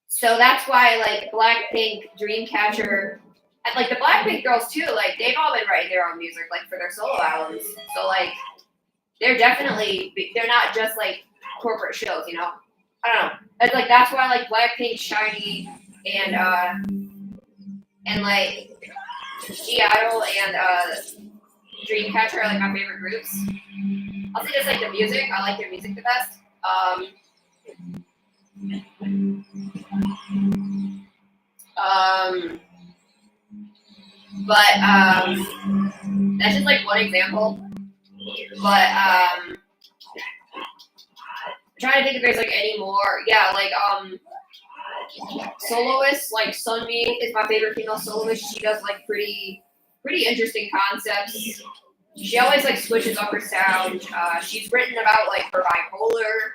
So that's why like Blackpink, Dreamcatcher, and like the Blackpink girls too, like they've all been writing their own music like for their solo albums. So like they're not just like corporate shows, I don't know. It's like that's why like Blackpink, SHINee, and like G Idol and Dreamcatcher are like my favorite groups. I'll say just like the music. I like their music the best. But that's just like one example. But I'm trying to think if there's like any more. Yeah, like soloists, like Sunmi is my favorite female soloist. She does like pretty interesting concepts. She always like switches up her sound. She's written about like her bipolar.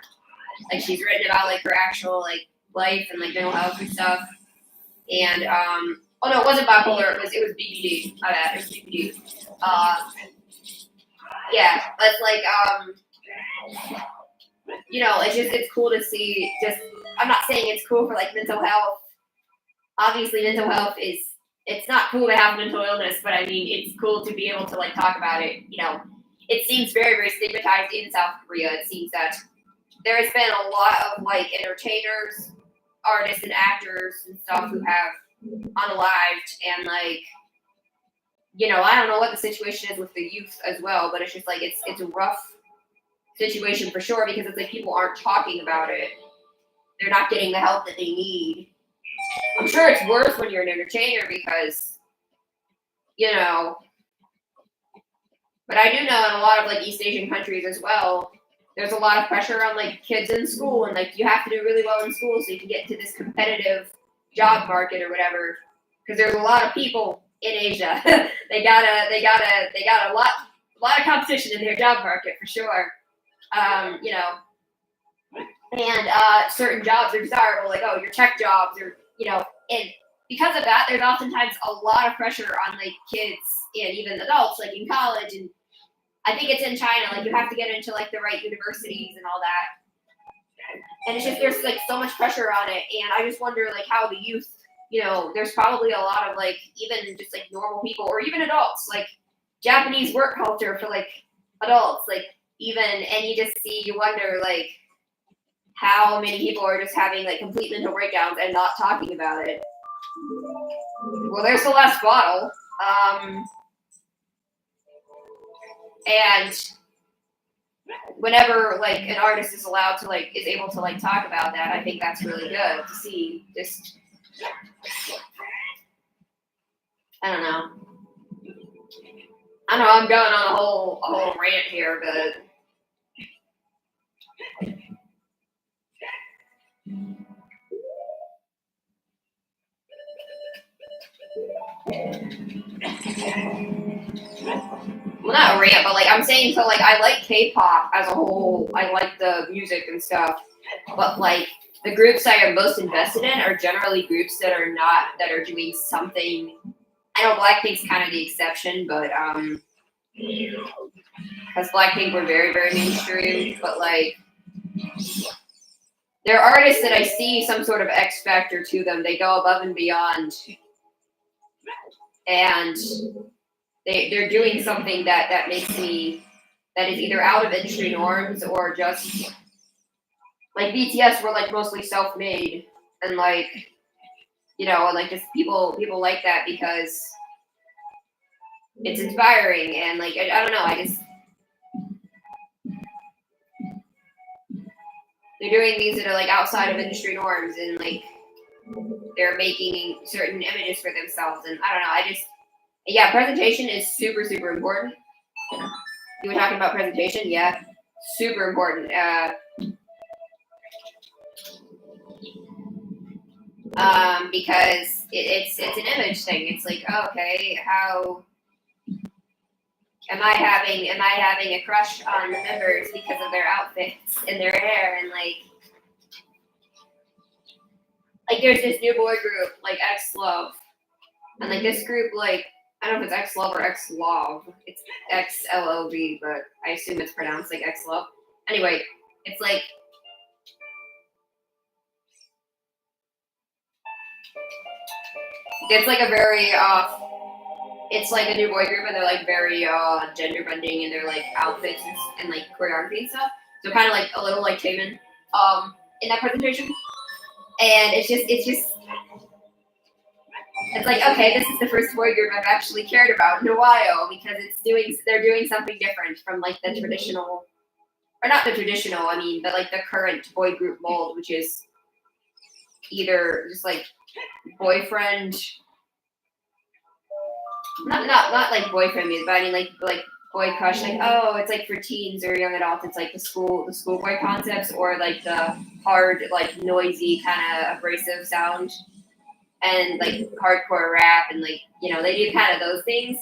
Like she's written about like her actual like life and like mental health and stuff. And oh no, it wasn't bipolar. It was BPD. My bad. It was BPD. Yeah, but like it's cool to see. Just I'm not saying it's cool for like mental health. Obviously, mental health it's not cool to have mental illness, but I mean it's cool to be able to like talk about it. It seems very very stigmatized in South Korea. It seems that there has been a lot of like entertainers, artists, and actors and stuff who have unalived, and like I don't know what the situation is with the youth as well, but it's just like it's a rough situation for sure because it's like people aren't talking about it. They're not getting the help that they need. I'm sure it's worse when you're an entertainer because but I do know in a lot of like East Asian countries as well, there's a lot of pressure on like kids in school, and like you have to do really well in school so you can get into this competitive job market or whatever. Because there's a lot of people in Asia. they got a lot of competition in their job market for sure. And certain jobs are desirable, like your tech jobs, or and because of that, there's oftentimes a lot of pressure on like kids and even adults, like in college, and I think it's in China, like you have to get into like the right universities and all that. And it's just there's like so much pressure on it, and I just wonder like how the youth, there's probably a lot of like even just like normal people or even adults, like Japanese work culture for like adults, like even, and you wonder like how many people are just having like complete mental breakdowns and not talking about it. Well, there's the last bottle. And whenever like an artist is allowed to like is able to like talk about that, I think that's really good to see. Just I don't know. I'm going on a whole rant here, but well, not a rant, but like I'm saying, so like I like K-pop as a whole. I like the music and stuff, but like the groups I am most invested in are generally groups that are doing something. I know Blackpink's kind of the exception, but because Blackpink were very, very mainstream, but like they're artists that I see some sort of X factor to them. They go above and beyond, and they're doing something that makes me that is either out of industry norms or just like BTS were like mostly self-made and like and like just people like that because it's inspiring and like I don't know, I just they're doing things that are like outside of industry norms and like they're making certain images for themselves and I don't know, I just presentation is super, super important. You were talking about presentation, yeah, super important. Because it's an image thing. It's like, okay, how am I having a crush on the members because of their outfits and their hair and like there's this new boy group like X Love and like this group like I don't know if it's X Love or X Love. It's XLOV, but I assume it's pronounced like X Love. Anyway, it's like it's like a very it's like a new boy group and they're like very gender bending in their like outfits and like choreography and stuff. So kind of like a little like Taemin in that presentation. And it's like, okay, this is the first boy group I've actually cared about in a while because they're doing something different from like the traditional, or not the traditional, I mean, but like the current boy group mold, which is either just like boyfriend, not like boyfriend music, but I mean like boy crush, like oh, it's like for teens or young adults, it's like the schoolboy concepts or like the hard, like noisy kind of abrasive sound. And like hardcore rap and like they do kind of those things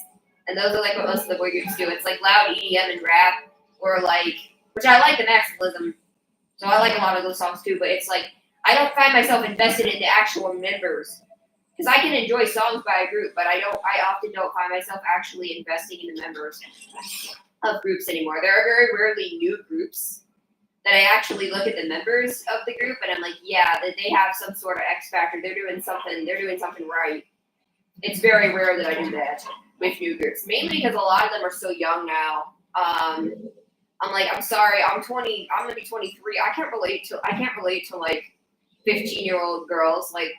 and those are like what most of the boy groups do. It's like loud EDM and rap or like which I like the maximalism, so I like a lot of those songs too, but it's like I don't find myself invested in the actual members because I can enjoy songs by a group, but I often don't find myself actually investing in the members of groups anymore. There are very rarely new groups that I actually look at the members of the group and I'm like, yeah, that they have some sort of X factor. They're doing something right. It's very rare that I do that with new groups, mainly because a lot of them are so young now. I'm like, I'm sorry, I'm 20. I'm gonna be 23. I can't relate to like 15-year-old girls, like,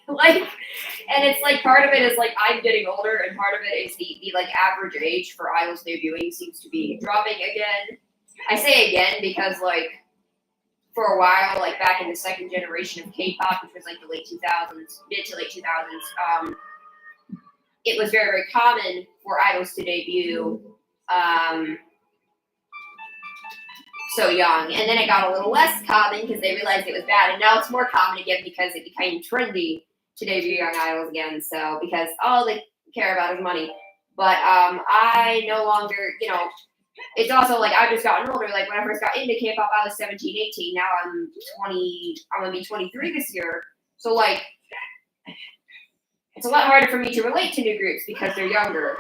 and it's like part of it is like I'm getting older, and part of it is the like average age for idols debuting seems to be dropping again. I say again because like for a while, like back in the second generation of K-pop, which was like the late 2000s, mid to late 2000s, it was very, very common for idols to debut so young. And then it got a little less common because they realized it was bad. And now it's more common again because it became trendy to debut young idols again. So because all they care about is money. But I no longer, it's also like I've just gotten older. Like when I first got into K-pop, I was 17, 18. Now I'm 20. I'm gonna be 23 this year. So like, it's a lot harder for me to relate to new groups because they're younger.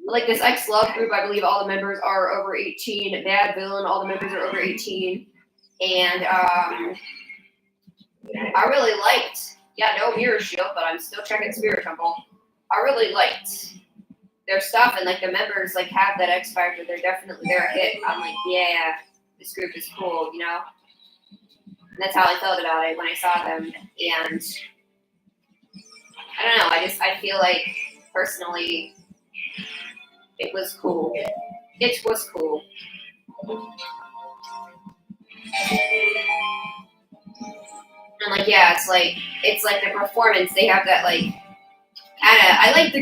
Like this X Love group, I believe all the members are over 18. Bad Villain, all the members are over 18. And I really liked. No Mirror Shield, but I'm still checking Spirit Temple. I really liked their stuff and like the members like have that X factor. They're a hit. I'm like, yeah, this group is cool, And that's how I felt about it when I saw them. And I don't know, I feel like personally it was cool. It was cool. And like it's like the performance, they have that like I like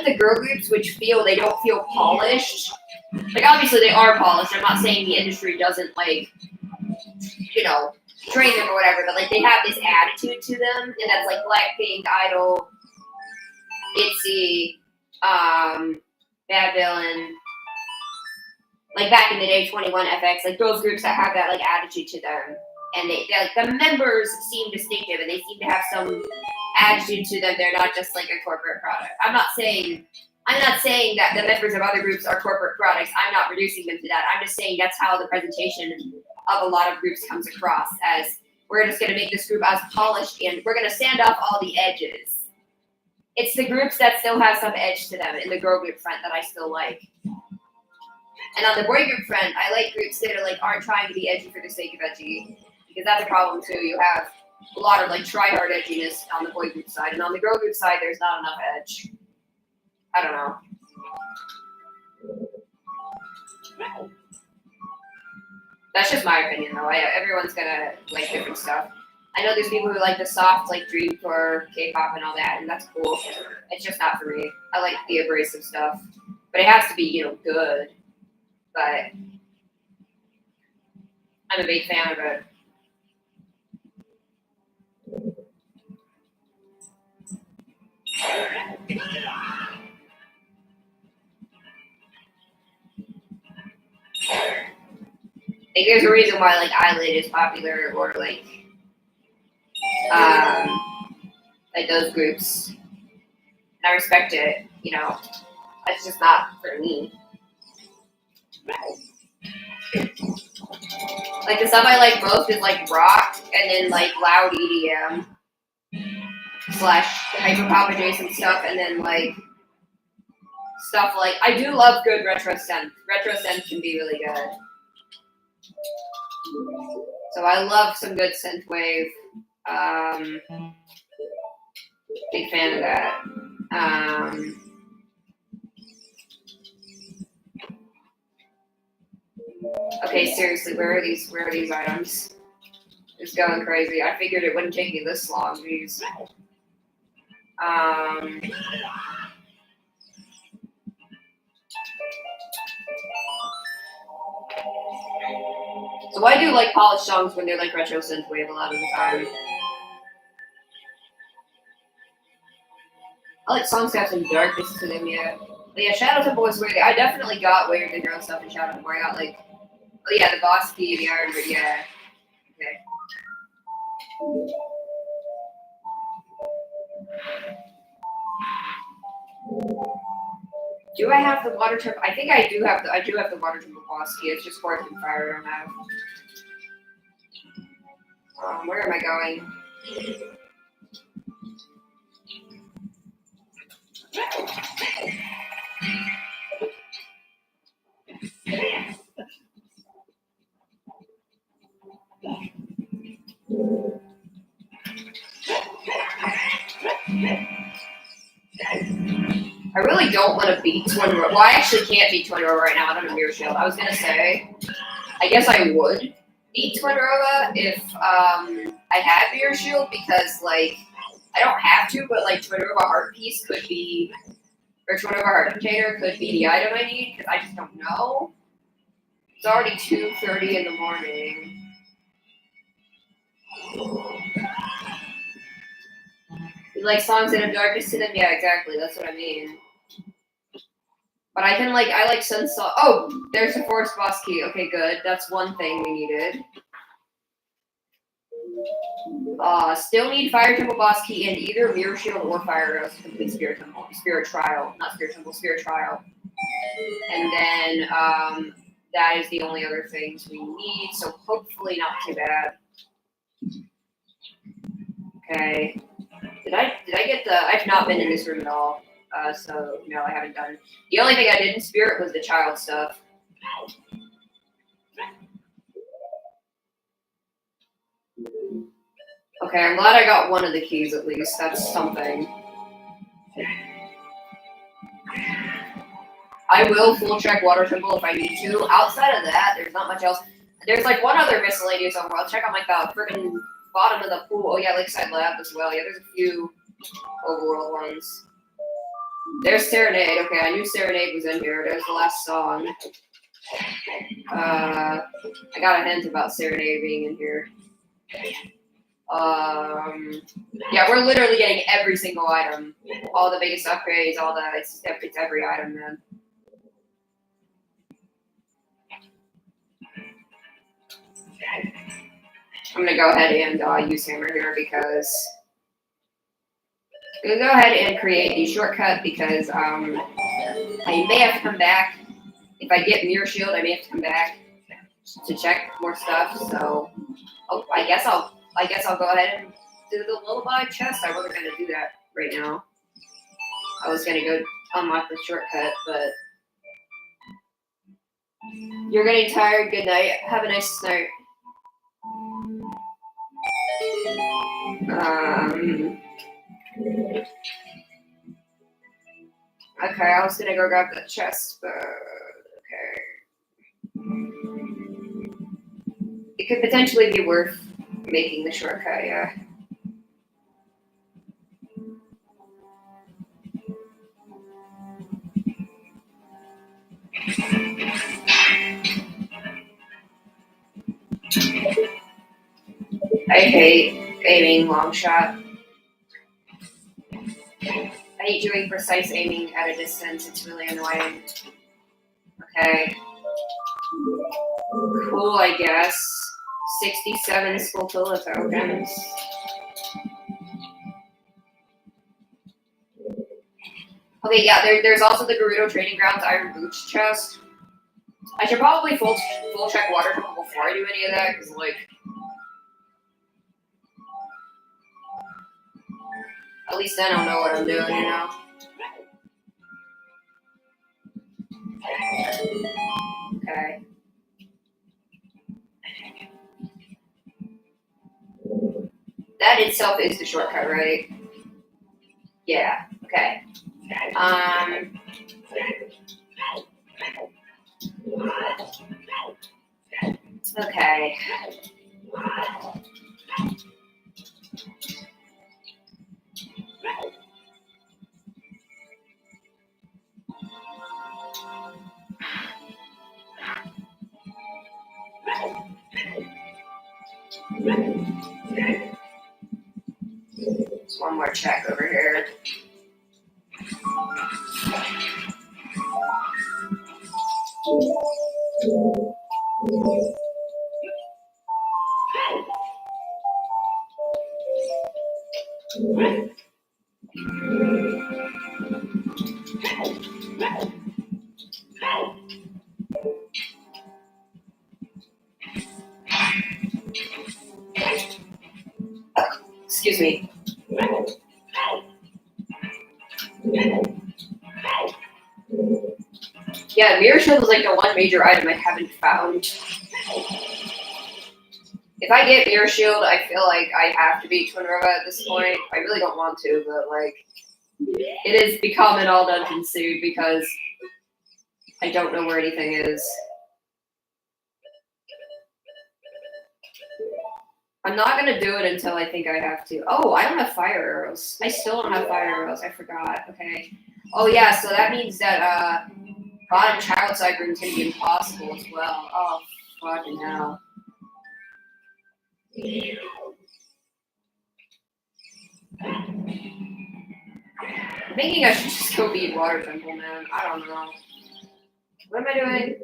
the girl groups which they don't feel polished. Like obviously they are polished. I'm not saying the industry doesn't like train them or whatever, but like they have this attitude to them, and that's like Blackpink, Idol, ITZY, Bad Villain, like back in the day, 21FX, like those groups that have that like attitude to them, and they like the members seem distinctive and they seem to have some attitude to them. They're not just like a corporate product. I'm not saying that the members of other groups are corporate products. I'm not reducing them to that. I'm just saying that's how the presentation of a lot of groups comes across, as we're just going to make this group as polished and we're going to sand off all the edges. It's the groups that still have some edge to them in the girl group front that I still like. And on the boy group front, I like groups that are like aren't trying to be edgy for the sake of edgy, because that's a problem too. You have a lot of like try-hard edginess on the boy group side, and on the girl group side, there's not enough edge. I don't know. That's just my opinion, though. Everyone's gonna like different stuff. I know there's people who like the soft, like dreamcore, K-pop, and all that, and that's cool. It's just not for me. I like the abrasive stuff, but it has to be, good. But I'm a big fan of it. Like, there's a reason why like Eyelid is popular, or like those groups. And I respect it. It's just not for me. Like the stuff I like most is like rock, and then like loud EDM / hyperpop adjacent stuff, and then like stuff like I do love good retro synth. Retro synth can be really good. So I love some good synthwave. Big fan of that. Okay, seriously, where are these items? It's going crazy. I figured it wouldn't take me this long. Jeez. So I do like polished songs when they're like retro synthwave a lot of the time. I like songs that have some darkness to them, yeah. But yeah, Shadow Temple was weird. I definitely got way of the girl stuff in Shadow Temple. I got like, oh yeah, the boss key, the iron, but yeah. Okay. Do I have the water temple? I think I do have the water temple boss key. It's just Forest and Fire I don't have. Where am I going? I really don't want to beat Twin Row. Well, I actually can't beat Twin Row right now. I don't have Mirror Shield. I was gonna say, I guess I would beat Twin Row if I had Mirror Shield, because like I don't have to, but like Twin Row Heart Piece could be, or Twin Row Heart Container could be the item I need, because I just don't know. It's already 2:30 in the morning. You like songs that have darkness to them? Yeah, exactly. That's what I mean. But I like Sun Song. Oh, there's the Forest Boss Key. Okay, good. That's one thing we needed. Still need Fire Temple Boss Key and either Mirror Shield or Fire Arrows to complete Spirit Temple. Spirit Trial. Not Spirit Temple, Spirit Trial. And then, that is the only other things we need, so hopefully not too bad. Okay. Did I get the... I've not been in this room at all. So, no, I haven't done. The only thing I did in Spirit was the child stuff. Okay, I'm glad I got one of the keys at least. That's something. I will full check Water Temple if I need to. Outside of that, there's not much else. There's like one other miscellaneous overworld. I'll check out like the freaking bottom of the pool. Oh yeah, Lakeside Lab as well. Yeah, there's a few overworld ones. There's Serenade. Okay, I knew Serenade was in here. There's the last song. I got a hint about Serenade being in here. Yeah, we're literally getting every single item. All the biggest upgrades, all the, it's every item, man. I'm gonna go ahead and use hammer here because I'm gonna go ahead and create the shortcut because I may have to come back. If I get mirror shield, I may have to come back to check more stuff. So, I guess I'll go ahead and do the lullaby chest. I wasn't gonna do that right now. I was gonna go unlock the shortcut, but you're getting tired. Good night. Have a nice night. Okay, I was gonna go grab the chest, but okay. It could potentially be worth making the shortcut, yeah. I hate aiming long shot. I hate doing precise aiming at a distance. It's really annoying. Okay. Cool, I guess. 67 Skulltula tokens. Okay, yeah, there's also the Gerudo Training Grounds Iron Boots chest. I should probably full check water temple before I do any of that, because, like, at least then I'll know what I'm doing, you know? Okay. That itself is the shortcut, right? Yeah, okay. Okay. Just one more check over here. Excuse me. Yeah, Mirror Shield is like the one major item I haven't found. If I get Mirror Shield, I feel like I have to beat Twin Rova at this point. I really don't want to, but like, it has become an all dungeon suit because I don't know where anything is. I'm not gonna do it until I think I have to. Oh, I don't have fire arrows. I still don't have fire arrows. I forgot. Okay. Oh yeah, so that means that bottom child side room is gonna be impossible as well. Oh fucking hell. I'm thinking I should just go beat Water Temple, man. I don't know. What am I doing?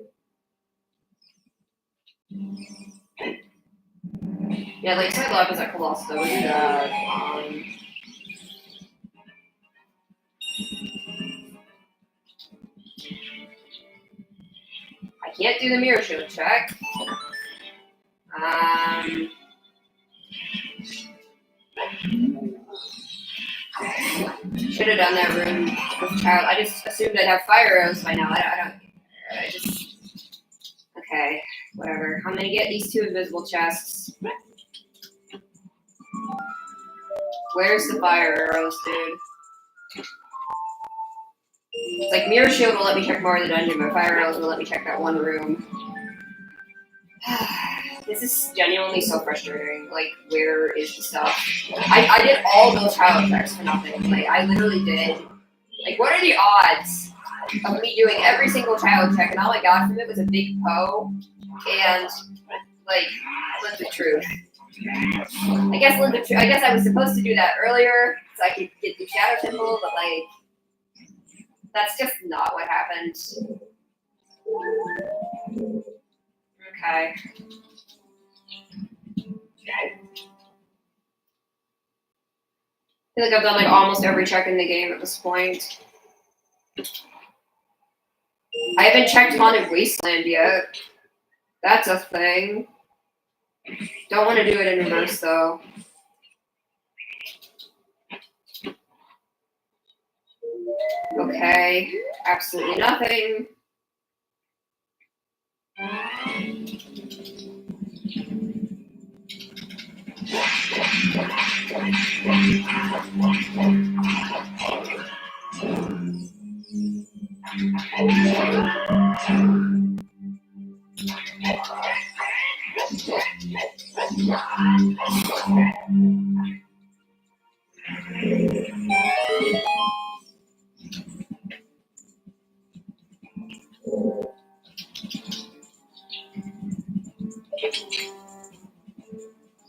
Yeah, like side lab is at Colossus, though. We'll do that. I can't do the mirror shield check. Should have done that room with child. I just assumed I'd have fire arrows by now. I just. Okay, whatever. I'm gonna get these two invisible chests. Where's the fire arrows, dude? It's like Mirror Shield will let me check more of the dungeon, but fire arrows will let me check that one room. This is genuinely so frustrating. Like, where is the stuff? I did all those child checks for nothing. Like, I literally did. Like, what are the odds of me doing every single child check, and all I got from it was a big Poe and, like, Lens of Truth. I guess I was supposed to do that earlier so I could get the Shadow Temple, but, like, that's just not what happened. Okay. feel like I've done like almost every check in the game at this point. I haven't checked Haunted Wasteland yet. That's a thing. Don't want to do it in reverse though. Okay, absolutely nothing.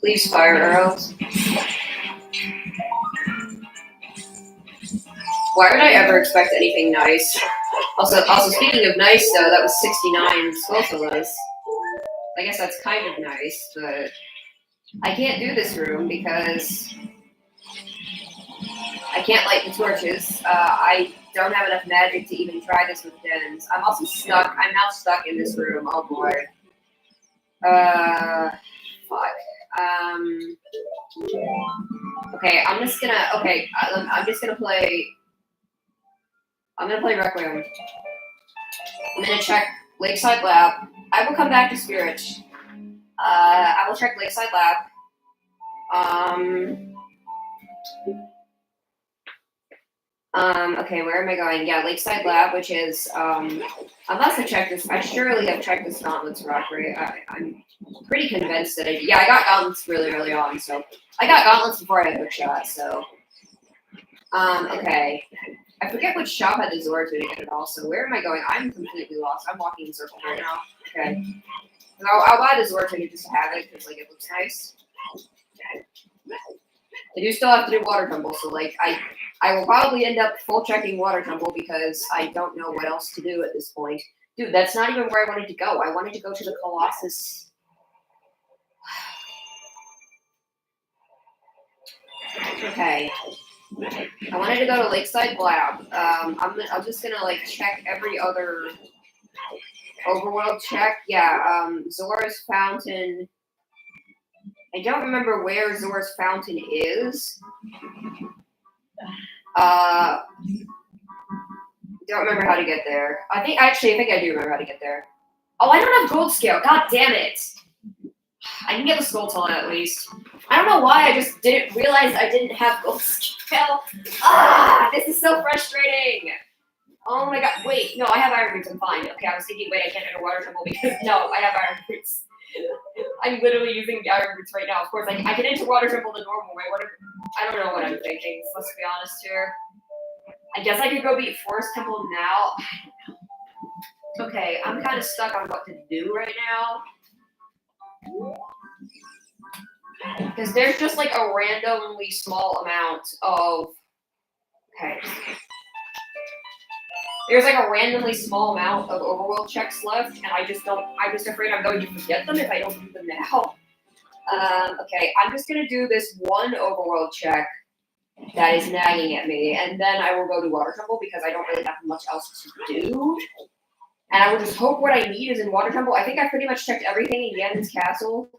Please fire arrows. Why would I ever expect anything nice? Also, speaking of nice though, that was 69 Skulltulas. I guess that's kind of nice, but I can't do this room because I can't light the torches. I don't have enough magic to even try this with dens. I'm also stuck. I'm now stuck in this room. Oh boy. Fuck. Okay, I'm just gonna. Okay, I'm just gonna play. I'm gonna play Requiem. I'm gonna check Lakeside Lab. I will come back to Spirit. I will check Lakeside Lab. Okay, where am I going? Yeah, Lakeside Lab, which is, unless I check this, I surely have checked this Gauntlets rock, right? I'm pretty convinced that I got Gauntlets really early on, so. I got Gauntlets before I had Hookshot, so. Okay. I forget which shop had the Zora to get it all, so where am I going? I'm completely lost. I'm walking in circles right now. Okay. I'll buy the Zora ticket just to have it, because, like, it looks nice. I do still have to do Water Temple, so, like, I will probably end up full checking Water Temple because I don't know what else to do at this point. Dude, that's not even where I wanted to go. I wanted to go to the Colossus. Okay. I wanted to go to Lakeside Lab. I'm just gonna like check every other overworld check. Yeah, Zora's Fountain. I don't remember where Zora's Fountain is. Don't remember how to get there. I think I do remember how to get there. Oh, I don't have gold scale. God damn it! I can get the skull talent at least. I don't know why I just didn't realize I didn't have gold scale. This is so frustrating. Oh my god. Wait, no, I have iron boots. I'm fine. Okay, I was thinking, wait, I can't enter Water Temple because no, I have iron boots. I'm literally using the iron boots right now. Of course, I can enter Water Temple the normal way. I don't know what I'm thinking. So let's be honest here. I guess I could go beat Forest Temple now. Okay, I'm kind of stuck on what to do right now. Because there's just like a randomly small amount of. Okay. There's like a randomly small amount of overworld checks left, and I'm just afraid I'm going to forget them if I don't do them now. Okay, I'm just gonna do this one overworld check that is nagging at me, and then I will go to Water Temple because I don't really have much else to do. And I will just hope what I need is in Water Temple. I think I pretty much checked everything in Ganon's Castle.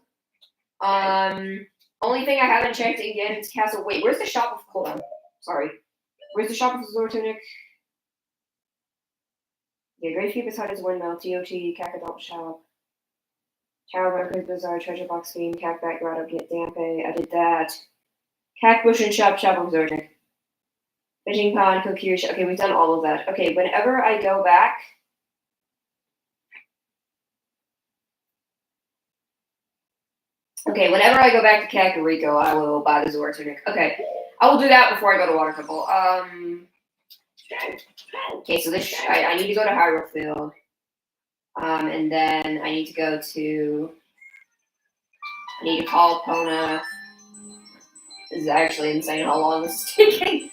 Only thing I haven't checked in Ganon's Castle. Wait, where's the shop of? Hold on, sorry. Where's the shop of Zora Tunic? Yeah, Great Cupid's Hut is Windmill, OoT, Kakadalt Shop. Tower Records Bazaar, Treasure Box Game, Cack Back Grotto, Get Dampe. I did that. Cack Bush and Shop of Zora Tunic. Fishing Pond, Kokiri Shop. Okay, we've done all of that. Okay, whenever I go back. Okay, whenever I go back to Kakariko, I will buy the Zora Tunic. Okay, I will do that before I go to Water Temple. Okay, so this I need to go to Hyrule Field. And then I need to go to. I need to call Pona. This is actually insane how long this is taking.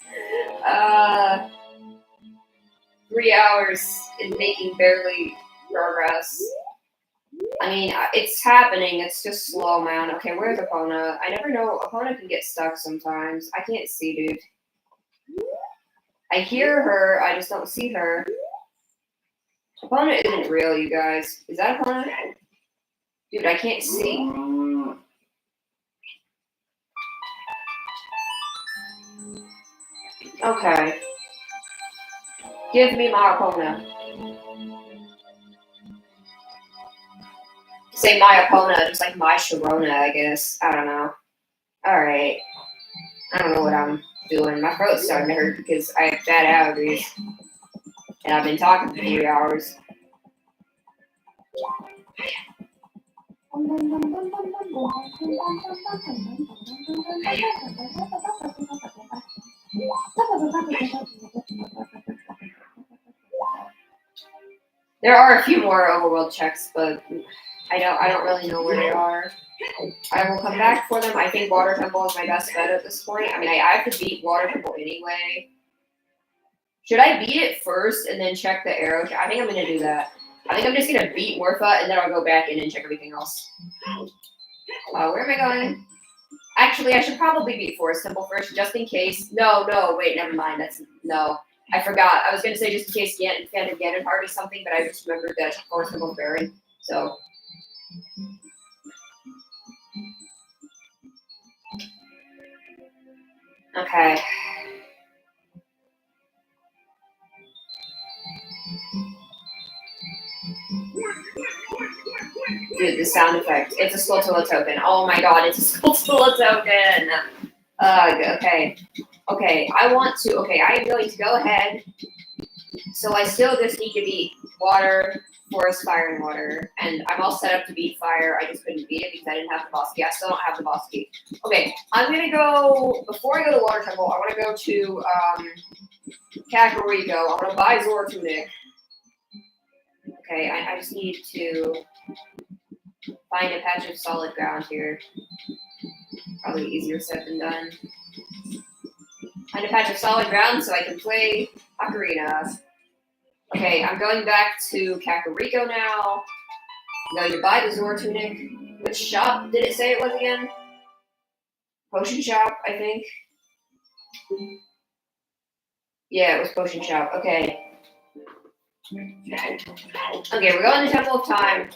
3 hours in making barely progress. I mean, it's happening. It's just slow, man. Okay, where's Epona? I never know. Epona can get stuck sometimes. I can't see, dude. I hear her. I just don't see her. Epona isn't real, you guys. Is that Epona? Dude, I can't see. Okay. Give me my Epona. Say my Epona, just like my Sharona, I guess. I don't know. Alright. I don't know what I'm doing. My throat's starting to hurt because I have bad allergies. And I've been talking for 3 hours. There are a few more overworld checks, but I don't really know where they are. I will come back for them. I think Water Temple is my best bet at this point. I mean, I have to beat Water Temple anyway. Should I beat it first and then check the arrow? I think I'm going to do that. I think I'm just going to beat Morpha and then I'll go back in and check everything else. Where am I going? Actually, I should probably beat Forest Temple first, just in case. No, wait, never mind. No. I forgot. I was going to say just in case Ganon Heart is something, but I just remembered that Forest Temple Baron. So. Okay. Dude, the sound effect. It's a Skulltula token. Oh my god, it's a Skulltula token. Okay. Okay, I am going to go ahead. So I still just need to beat Water, Forest, Fire, and Water. And I'm all set up to beat Fire. I just couldn't beat it because I didn't have the boss key. I still don't have the boss key. Okay, I'm going to go, before I go to Water Temple, I want to go to Kakariko. I want to buy Zora Tunic. Okay, I just need to find a patch of solid ground here. Probably easier said than done. Find a patch of solid ground so I can play Ocarina. Okay, I'm going back to Kakariko now. I'm going to buy the Zora Tunic. Which shop did it say it was again? Potion shop, I think. Yeah, it was Potion shop. Okay. Okay, we're going to Temple of Time.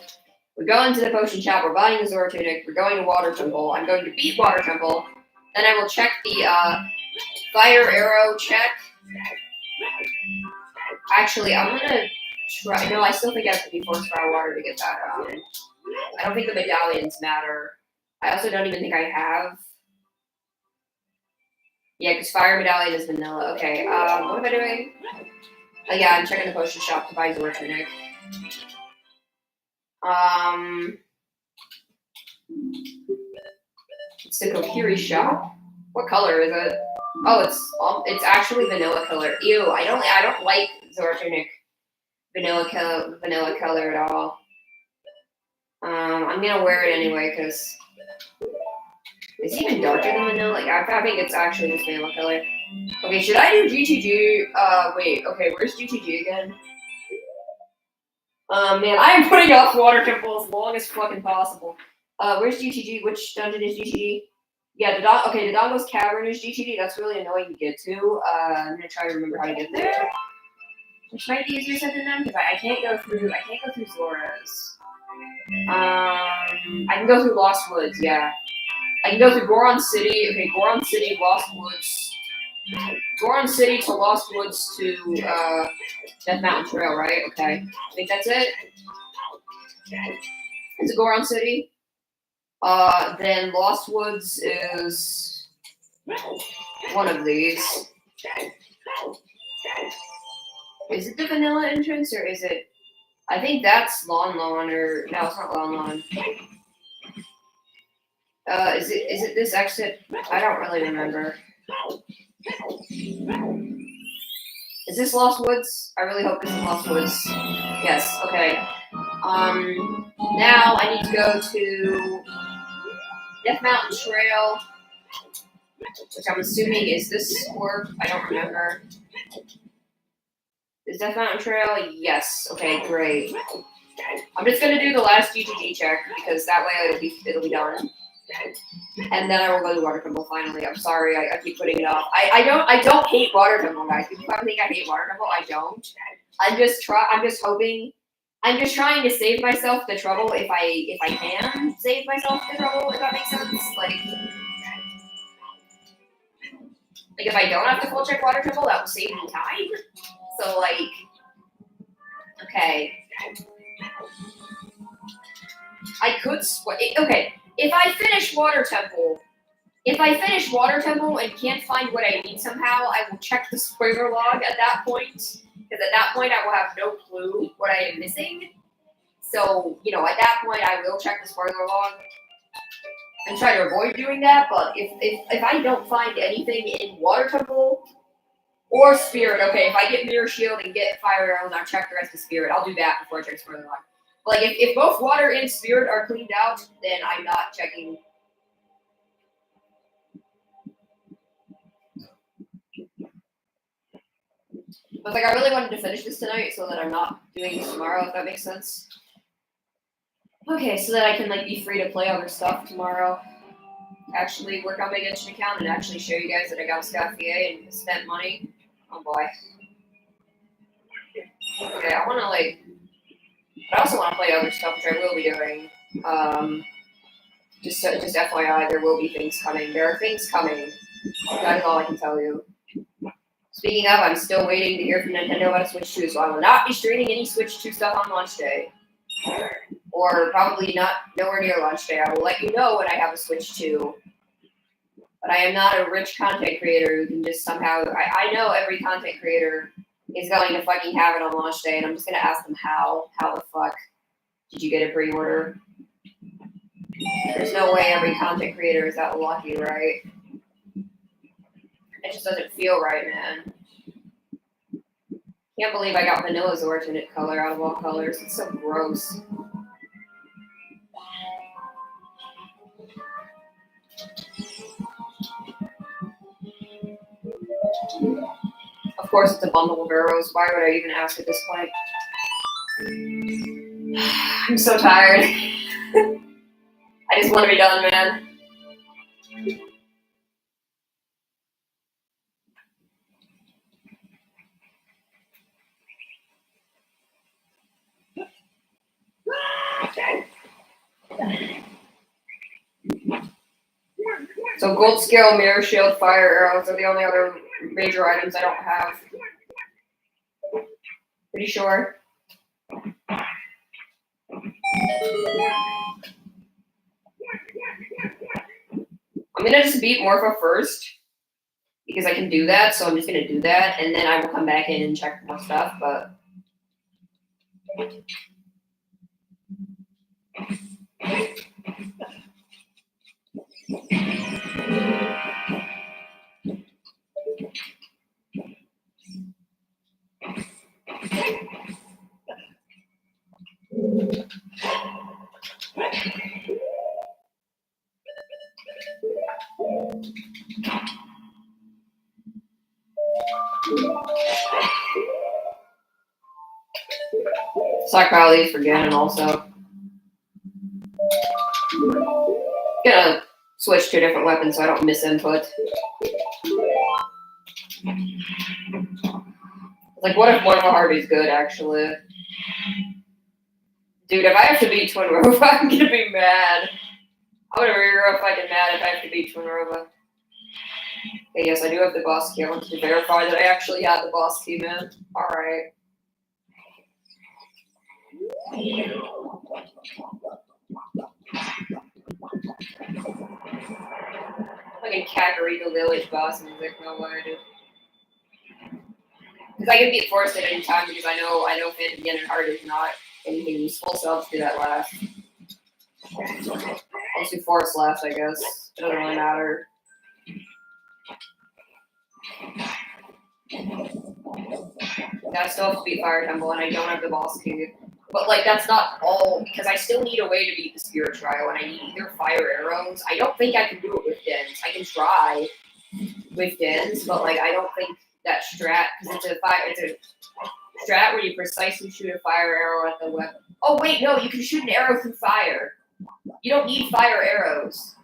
We're going to the Potion shop. We're buying the Zora Tunic. We're going to Water Temple. I'm going to beat Water Temple. Then I will check the Fire Arrow check. Actually, I'm gonna try. No, I still think I have to be Forest Fire Water to get that. I don't think the medallions matter. I also don't even think I have. Yeah, because Fire Medallion is vanilla. Okay, what am I doing? Oh yeah, I'm checking the potion shop to buy Zora Tunic. It's the Kokiri shop. What color is it? Oh, it's actually vanilla color. Ew, I don't like Zora Tunic vanilla color at all. I'm gonna wear it anyway because it's even darker than vanilla. Like I think it's actually just vanilla color. Okay, should I do GTG? Wait. Okay, where's GTG again? Man, I am putting off Water Temple as long as fucking possible. Where's GTG? Which dungeon is GTG? Yeah, Dodongo's Cavern is GTG. That's really annoying to get to. I'm gonna try to remember how to get there. Which might be easier said than done because I can't go through Zora's. I can go through Lost Woods, yeah. I can go through Goron City. Okay, Goron City, Lost Woods. Goron City to Lost Woods to Death Mountain Trail, right? Okay. I think that's it. It's Goron City. Then Lost Woods is one of these. Is it the vanilla entrance or is it? I think that's Lon or no, it's not Lon. Is it this exit? I don't really remember. Is this Lost Woods? I really hope this is Lost Woods. Yes. Okay. Now I need to go to Death Mountain Trail, which I'm assuming is this orb. I don't remember. Is Death Mountain Trail? Yes. Okay, great. I'm just gonna do the last GGG check because that way it'll be done. And then I will go to water temple finally. I'm sorry, I keep putting it off. I don't hate water temple, guys. People probably think I hate water temple. I don't. I'm just hoping. I'm just trying to save myself the trouble if I can save myself the trouble, if that makes sense. Like if I don't have to full check water temple, that will save me time. So like, okay. I could okay. If I finish water temple and can't find what I need somehow, I will check the spoiler log at that point. Because at that point, I will have no clue what I am missing. So, at that point, I will check the spoiler log and try to avoid doing that. But if I don't find anything in water temple or spirit, okay, if I get mirror shield and get fire arrow and I'll check the rest of spirit, I'll do that before I check spoiler log. But like, if both water and spirit are cleaned out, then I'm not checking. But like, I really wanted to finish this tonight so that I'm not doing this tomorrow, if that makes sense. Okay, so that I can like be free to play other stuff tomorrow. Actually work on my Genshin account and actually show you guys that I got a Scott VA and spent money. Oh boy. Okay, I also want to play other stuff, which I will be doing. Just FYI, there will be things coming. There are things coming. That is all I can tell you. Speaking of, I'm still waiting to hear from Nintendo about a Switch 2, so I will not be streaming any Switch 2 stuff on launch day. Or probably not nowhere near launch day. I will let you know when I have a Switch 2. But I am not a rich content creator who can just somehow... I know every content creator is going to fucking have it on launch day, and I'm just going to ask them how. How the fuck did you get a pre-order? There's no way every content creator is that lucky, right? It just doesn't feel right, man. Can't believe I got Vanilla's alternate color out of all colors. It's so gross. Of course, it's a bundle of arrows. Why would I even ask at this point? I'm so tired. I just want to be done, man. So gold scale, mirror shield, fire arrows are the only other major items I don't have. Pretty sure. I'm gonna just beat Morpha first because I can do that, so I'm just gonna do that, and then I will come back in and check more stuff, but stockpile these for Ganon also. Gonna switch to a different weapon so I don't miss input. Like, what if Morpha Harvey's good, actually? Dude, if I have to beat Twin Rova, I'm gonna be mad. I'm gonna be real fucking mad if I have to beat Twin Rova. Okay, yes, I do have the boss key. I want to verify that I actually have the boss key, man. Alright. Fucking Kakariko Village boss music, no way, dude. Because I can beat Forest at any time because I know Phantom Yen and Heart is not anything useful, so I'll just do that last. I'll just do Forest last, I guess. It doesn't really matter. I still have to beat Fire Temple, and I don't have the boss key. But, like, that's not all, because I still need a way to beat the Spirit Trial, and I need either Fire Arrows. I don't think I can do it with Dens. I can try with Dens, but, like, I don't think that strat, because it's a strat where you precisely shoot a Fire Arrow at the weapon. Oh wait, no, you can shoot an arrow through fire. You don't need fire arrows.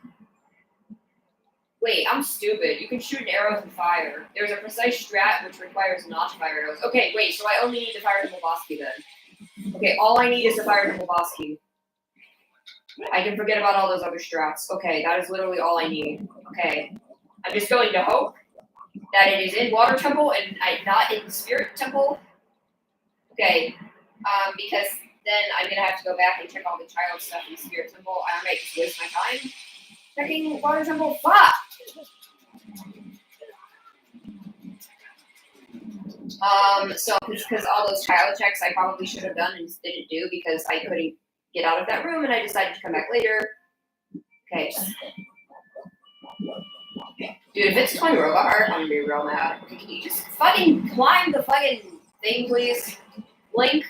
Wait, I'm stupid. You can shoot an arrow through fire. There's a precise strat which requires not to fire arrows. Okay, wait, so I only need the fire temple boss key then. Okay, all I need is the fire temple boss key. I can forget about all those other strats. Okay, that is literally all I need. Okay. I'm just going to hope that it is in Water Temple and not in Spirit Temple. Okay. Because then I'm gonna have to go back and check all the child stuff in Spirit Temple. I might just waste my time checking Water Temple. Fuck! So because all those child checks I probably should have done and just didn't do because I couldn't get out of that room and I decided to come back later. Okay. Dude, if it's Twin Robot Heart, I'm gonna be real mad. Okay, can you just fucking climb the fucking thing, please? Link,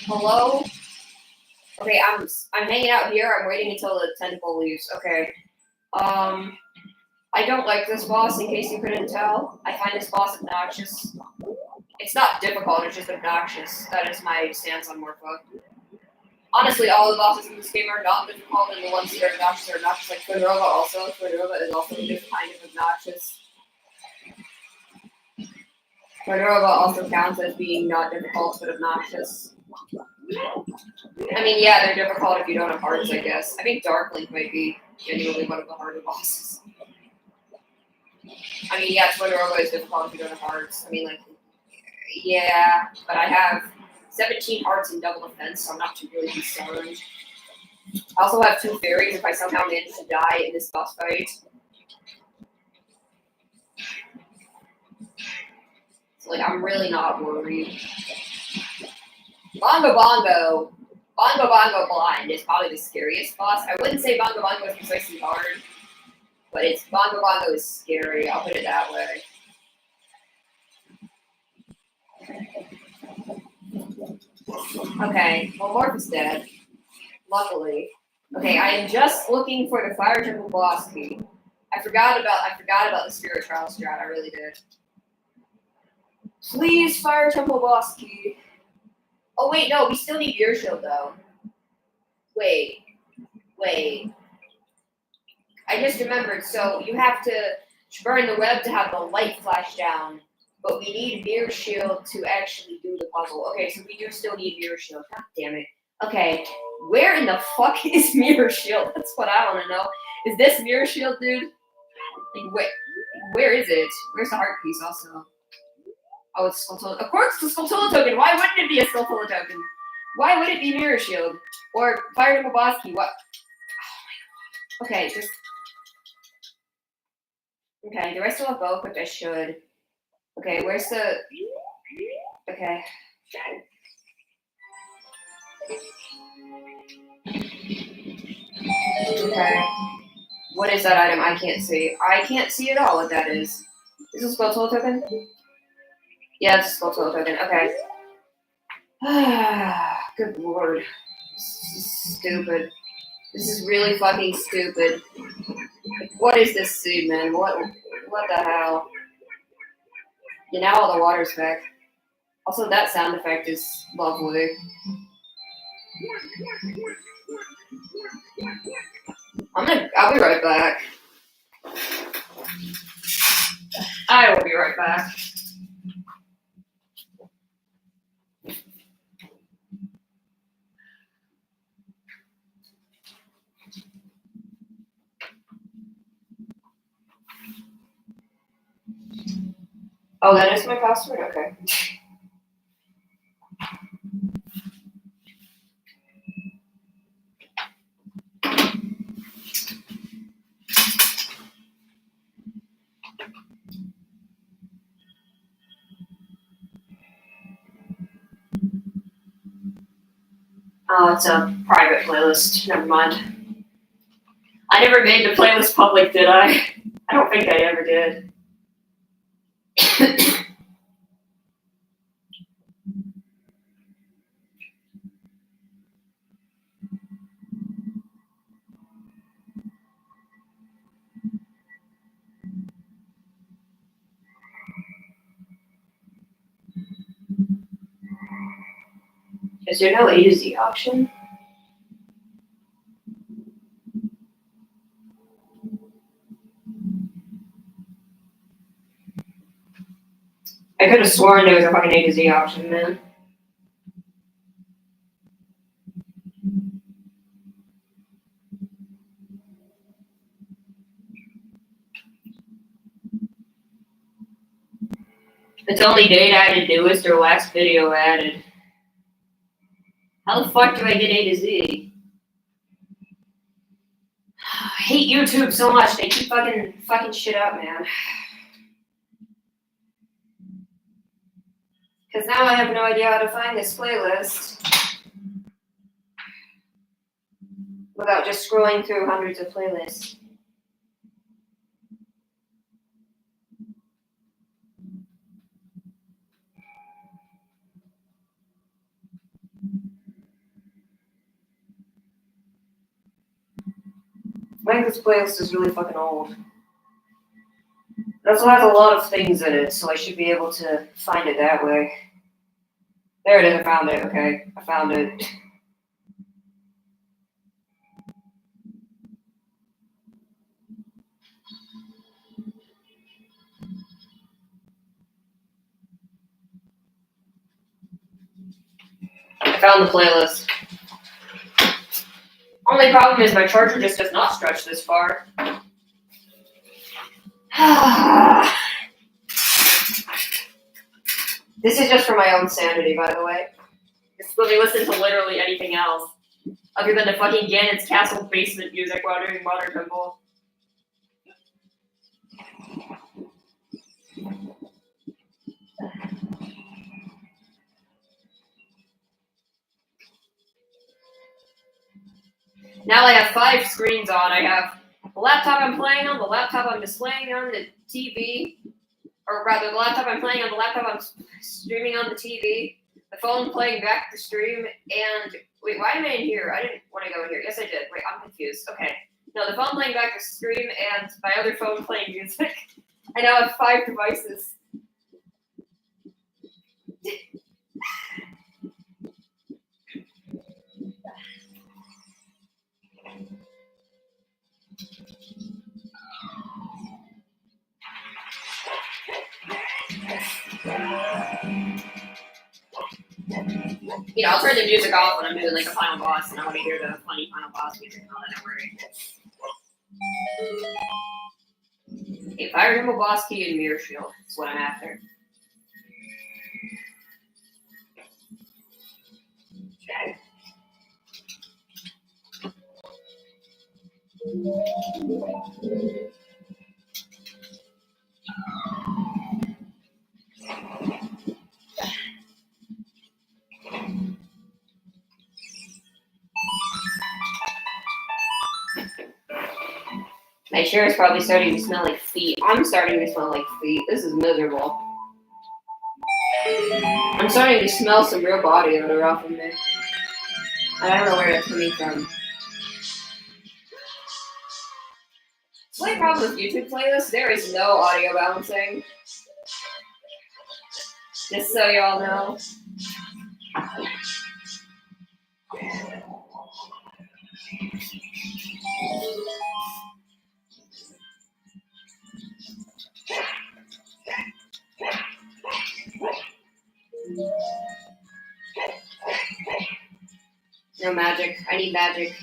hello? Okay, I'm hanging out here, I'm waiting until the tentacle leaves. Okay. I don't like this boss, in case you couldn't tell. I find this boss obnoxious. It's not difficult, it's just obnoxious. That is my stance on Morpho. Honestly, all the bosses in this game are not difficult, and the ones that are obnoxious, like Twin Robot also. Twin Robot is also a different kind of obnoxious. Twin Robot also counts as being not difficult, but obnoxious. I mean, yeah, they're difficult if you don't have hearts, I guess. I think Dark Link might be genuinely one of the harder bosses. I mean, yeah, Twin Robot is difficult if you don't have hearts. I mean, like, yeah, but I have 17 hearts in double defense, so I'm not too really concerned. I also have 2 fairies if I somehow manage to die in this boss fight. So, like, I'm really not worried. Bongo Bongo Blind is probably the scariest boss. I wouldn't say Bongo Bongo is precisely hard, but Bongo Bongo is scary, I'll put it that way. Okay, well, Morph is dead. Luckily. Okay, I am just looking for the Fire Temple boss key. I forgot about the Spirit Trial strat, I really did. Please, Fire Temple boss key. Oh wait, no, we still need Gear Shield though. Wait. I just remembered, so you have to burn the web to have the light flash down, but we need Mirror Shield to actually do the puzzle. Okay, so we do still need Mirror Shield. God damn it. Okay, where in the fuck is Mirror Shield? That's what I want to know. Is this Mirror Shield, dude? Like, where is it? Where's the heart piece also? Oh, it's Skulltula. Of course, it's a Skulltula token. Why wouldn't it be a Skulltula token? Why would it be Mirror Shield? Or Fire Temple Boss Key? What? Oh my god. Okay, just... Okay, do I still have bow equipped? I should. Okay, where's the... Okay. Okay. What is that item? I can't see. I can't see at all what that is. Is this a Skulltula token? Yeah, it's a Skulltula token. Okay. Good lord. This is stupid. This is really fucking stupid. What is this seed, man? What the hell? Yeah, now all the water's back. Also, that sound effect is lovely. I'll be right back. I will be right back. Oh, that is my password? Okay. Oh, it's a private playlist. Never mind. I never made the playlist public, did I? I don't think I ever did. Is there no A to Z option? I could have sworn there was a fucking A to Z option, man. It's only date added, newest or last video added. How the fuck do I get A to Z? I hate YouTube so much. They keep fucking shit up, man. Because now I have no idea how to find this playlist without just scrolling through hundreds of playlists. I think this playlist is really fucking old. It also has a lot of things in it, so I should be able to find it that way. There it is, I found it, okay. I found it. I found the playlist. Only problem is my charger just does not stretch this far. This is just for my own sanity, by the way. Just let me listen to literally anything else. Other than the fucking Ganon's Castle basement music while doing Water Temple. Now I have 5 screens on. I have the laptop I'm playing on, the laptop I'm displaying on the TV, or rather the laptop I'm playing on, the laptop I'm streaming on the TV, the phone playing back the stream, and wait, why am I in here? I didn't want to go in here. Yes, I did. Wait, I'm confused. Okay. No, the phone playing back the stream and my other phone playing music. I now have 5 devices. You know, I'll turn the music off when I'm doing like a final boss and I want to hear the funny final boss music and all that. Don't worry. A fire temple boss key and mirror shield is what I'm after. Okay. My chair is probably starting to smell like feet. I'm starting to smell like feet. This is miserable. I'm starting to smell some real body odor off of me. I don't know where it's coming from. The only problem with YouTube playlists, there is no audio balancing. Just so y'all know. No magic. I need magic.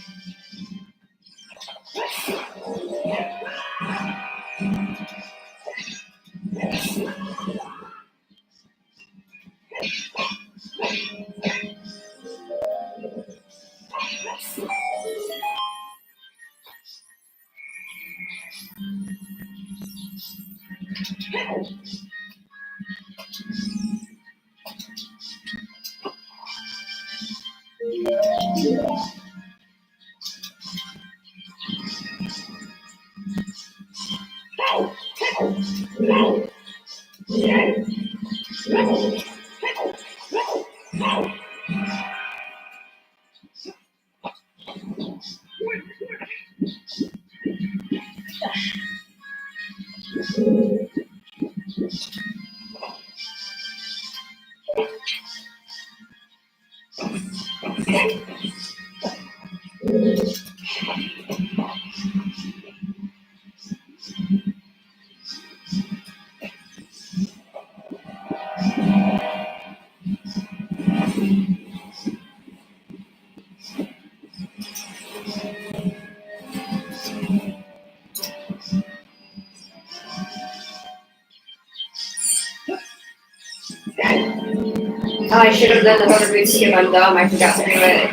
Oh, I should have done the hover boot skip. I'm dumb. I forgot to do it.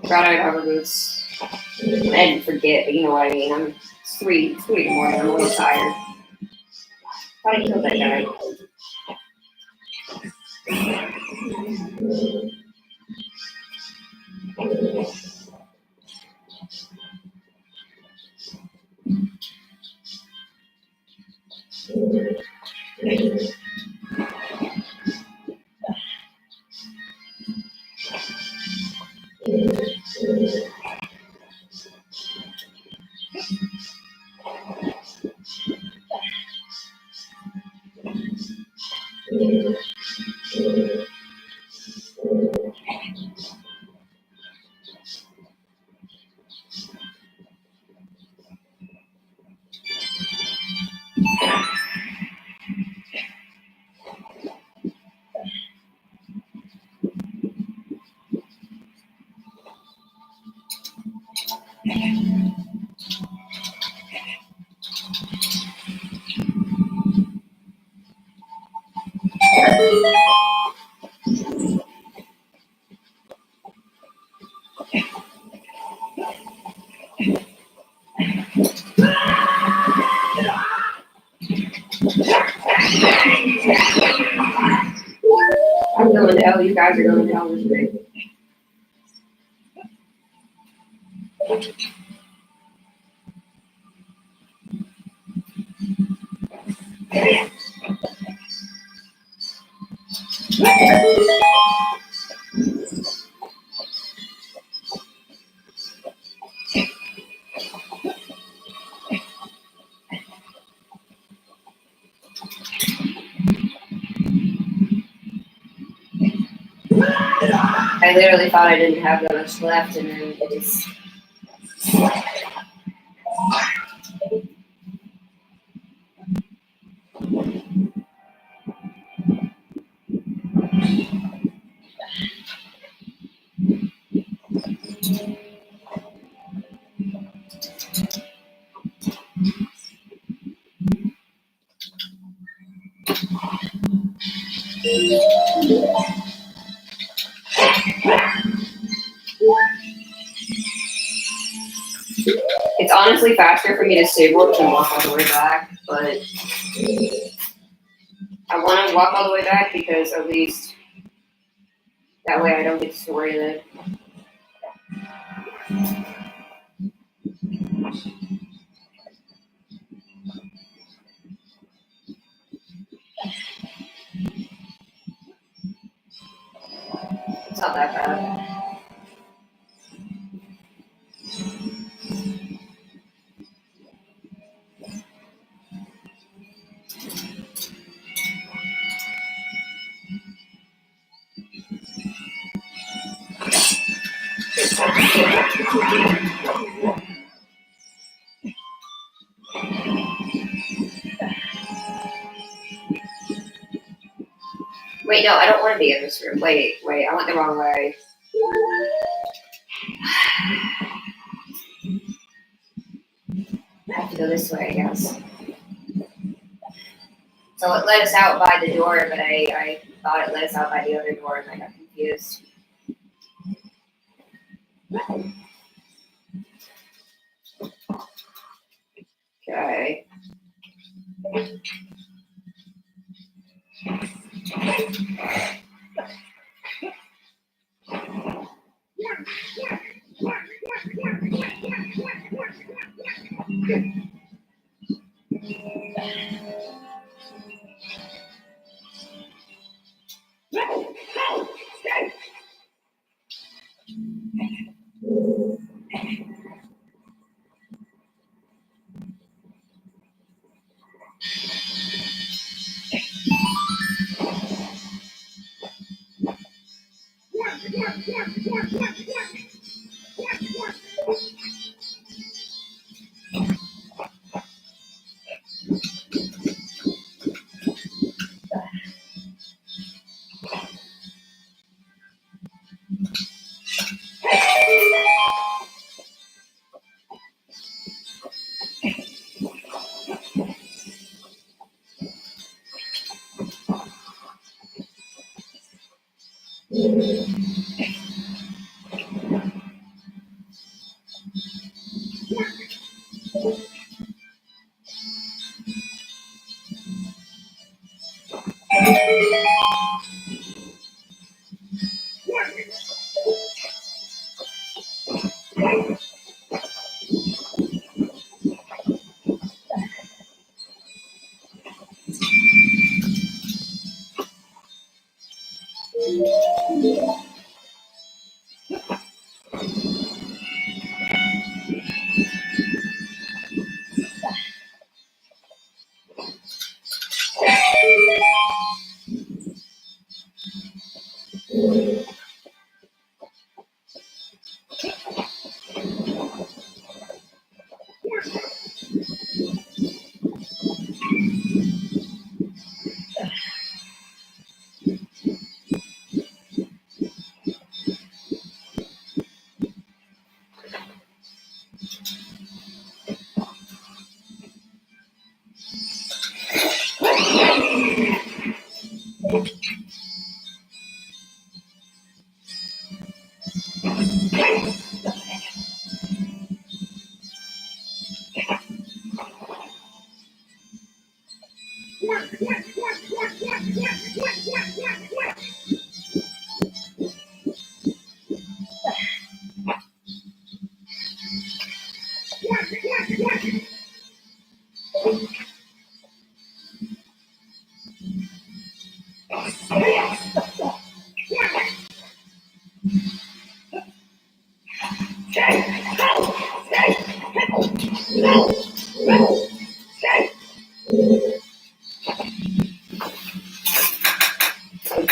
Forgot I had hover boots. I didn't forget, but you know what I mean. It's 3 in the morning. I'm a little tired. Thought I killed that guy. I'm going to hell. You guys are going to hell with me. I literally thought I didn't have that much left, and then it just. It's honestly faster for me to stay warp than walk all the way back, but I want to walk all the way back because at least that way I don't get to story it. It's not that bad. Wait, no, I don't want to be in this room. Wait, I went the wrong way. I have to go this way, I guess. So it led us out by the door, but I thought it led us out by the other door, and I got confused. Okay.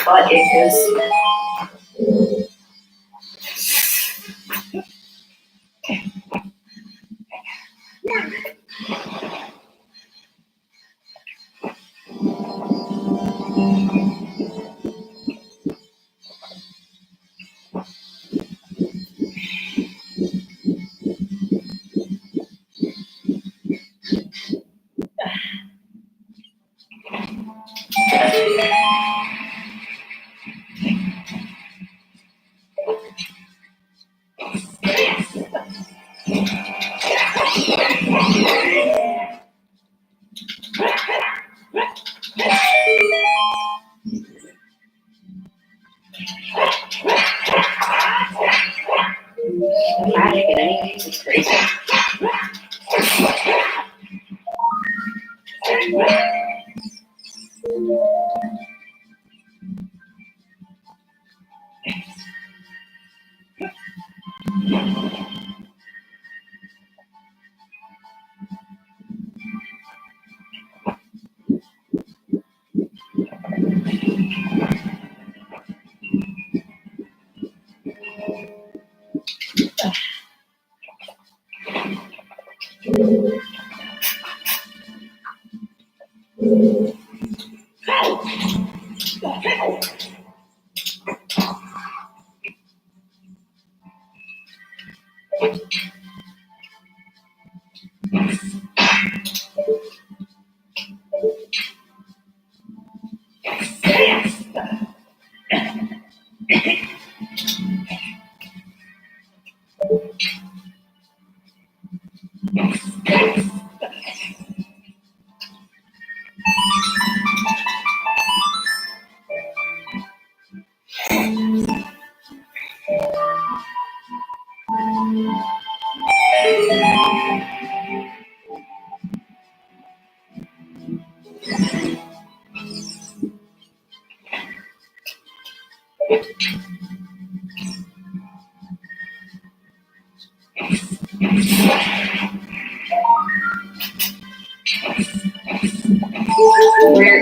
Butt itches. Magic in any case is crazy.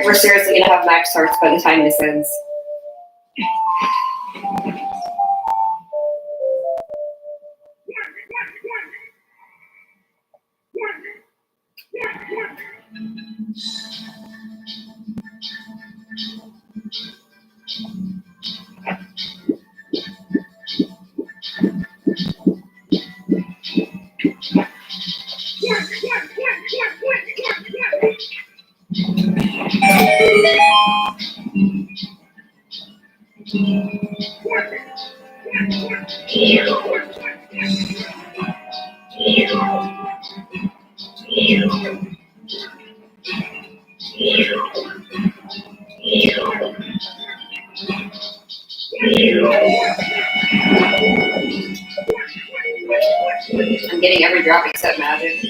We're seriously gonna have max starts by the time this ends. I'm getting every drop except magic.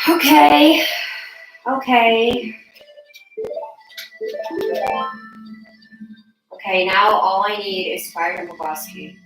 Okay. Okay. Okay, now all I need is Fire and Boboski.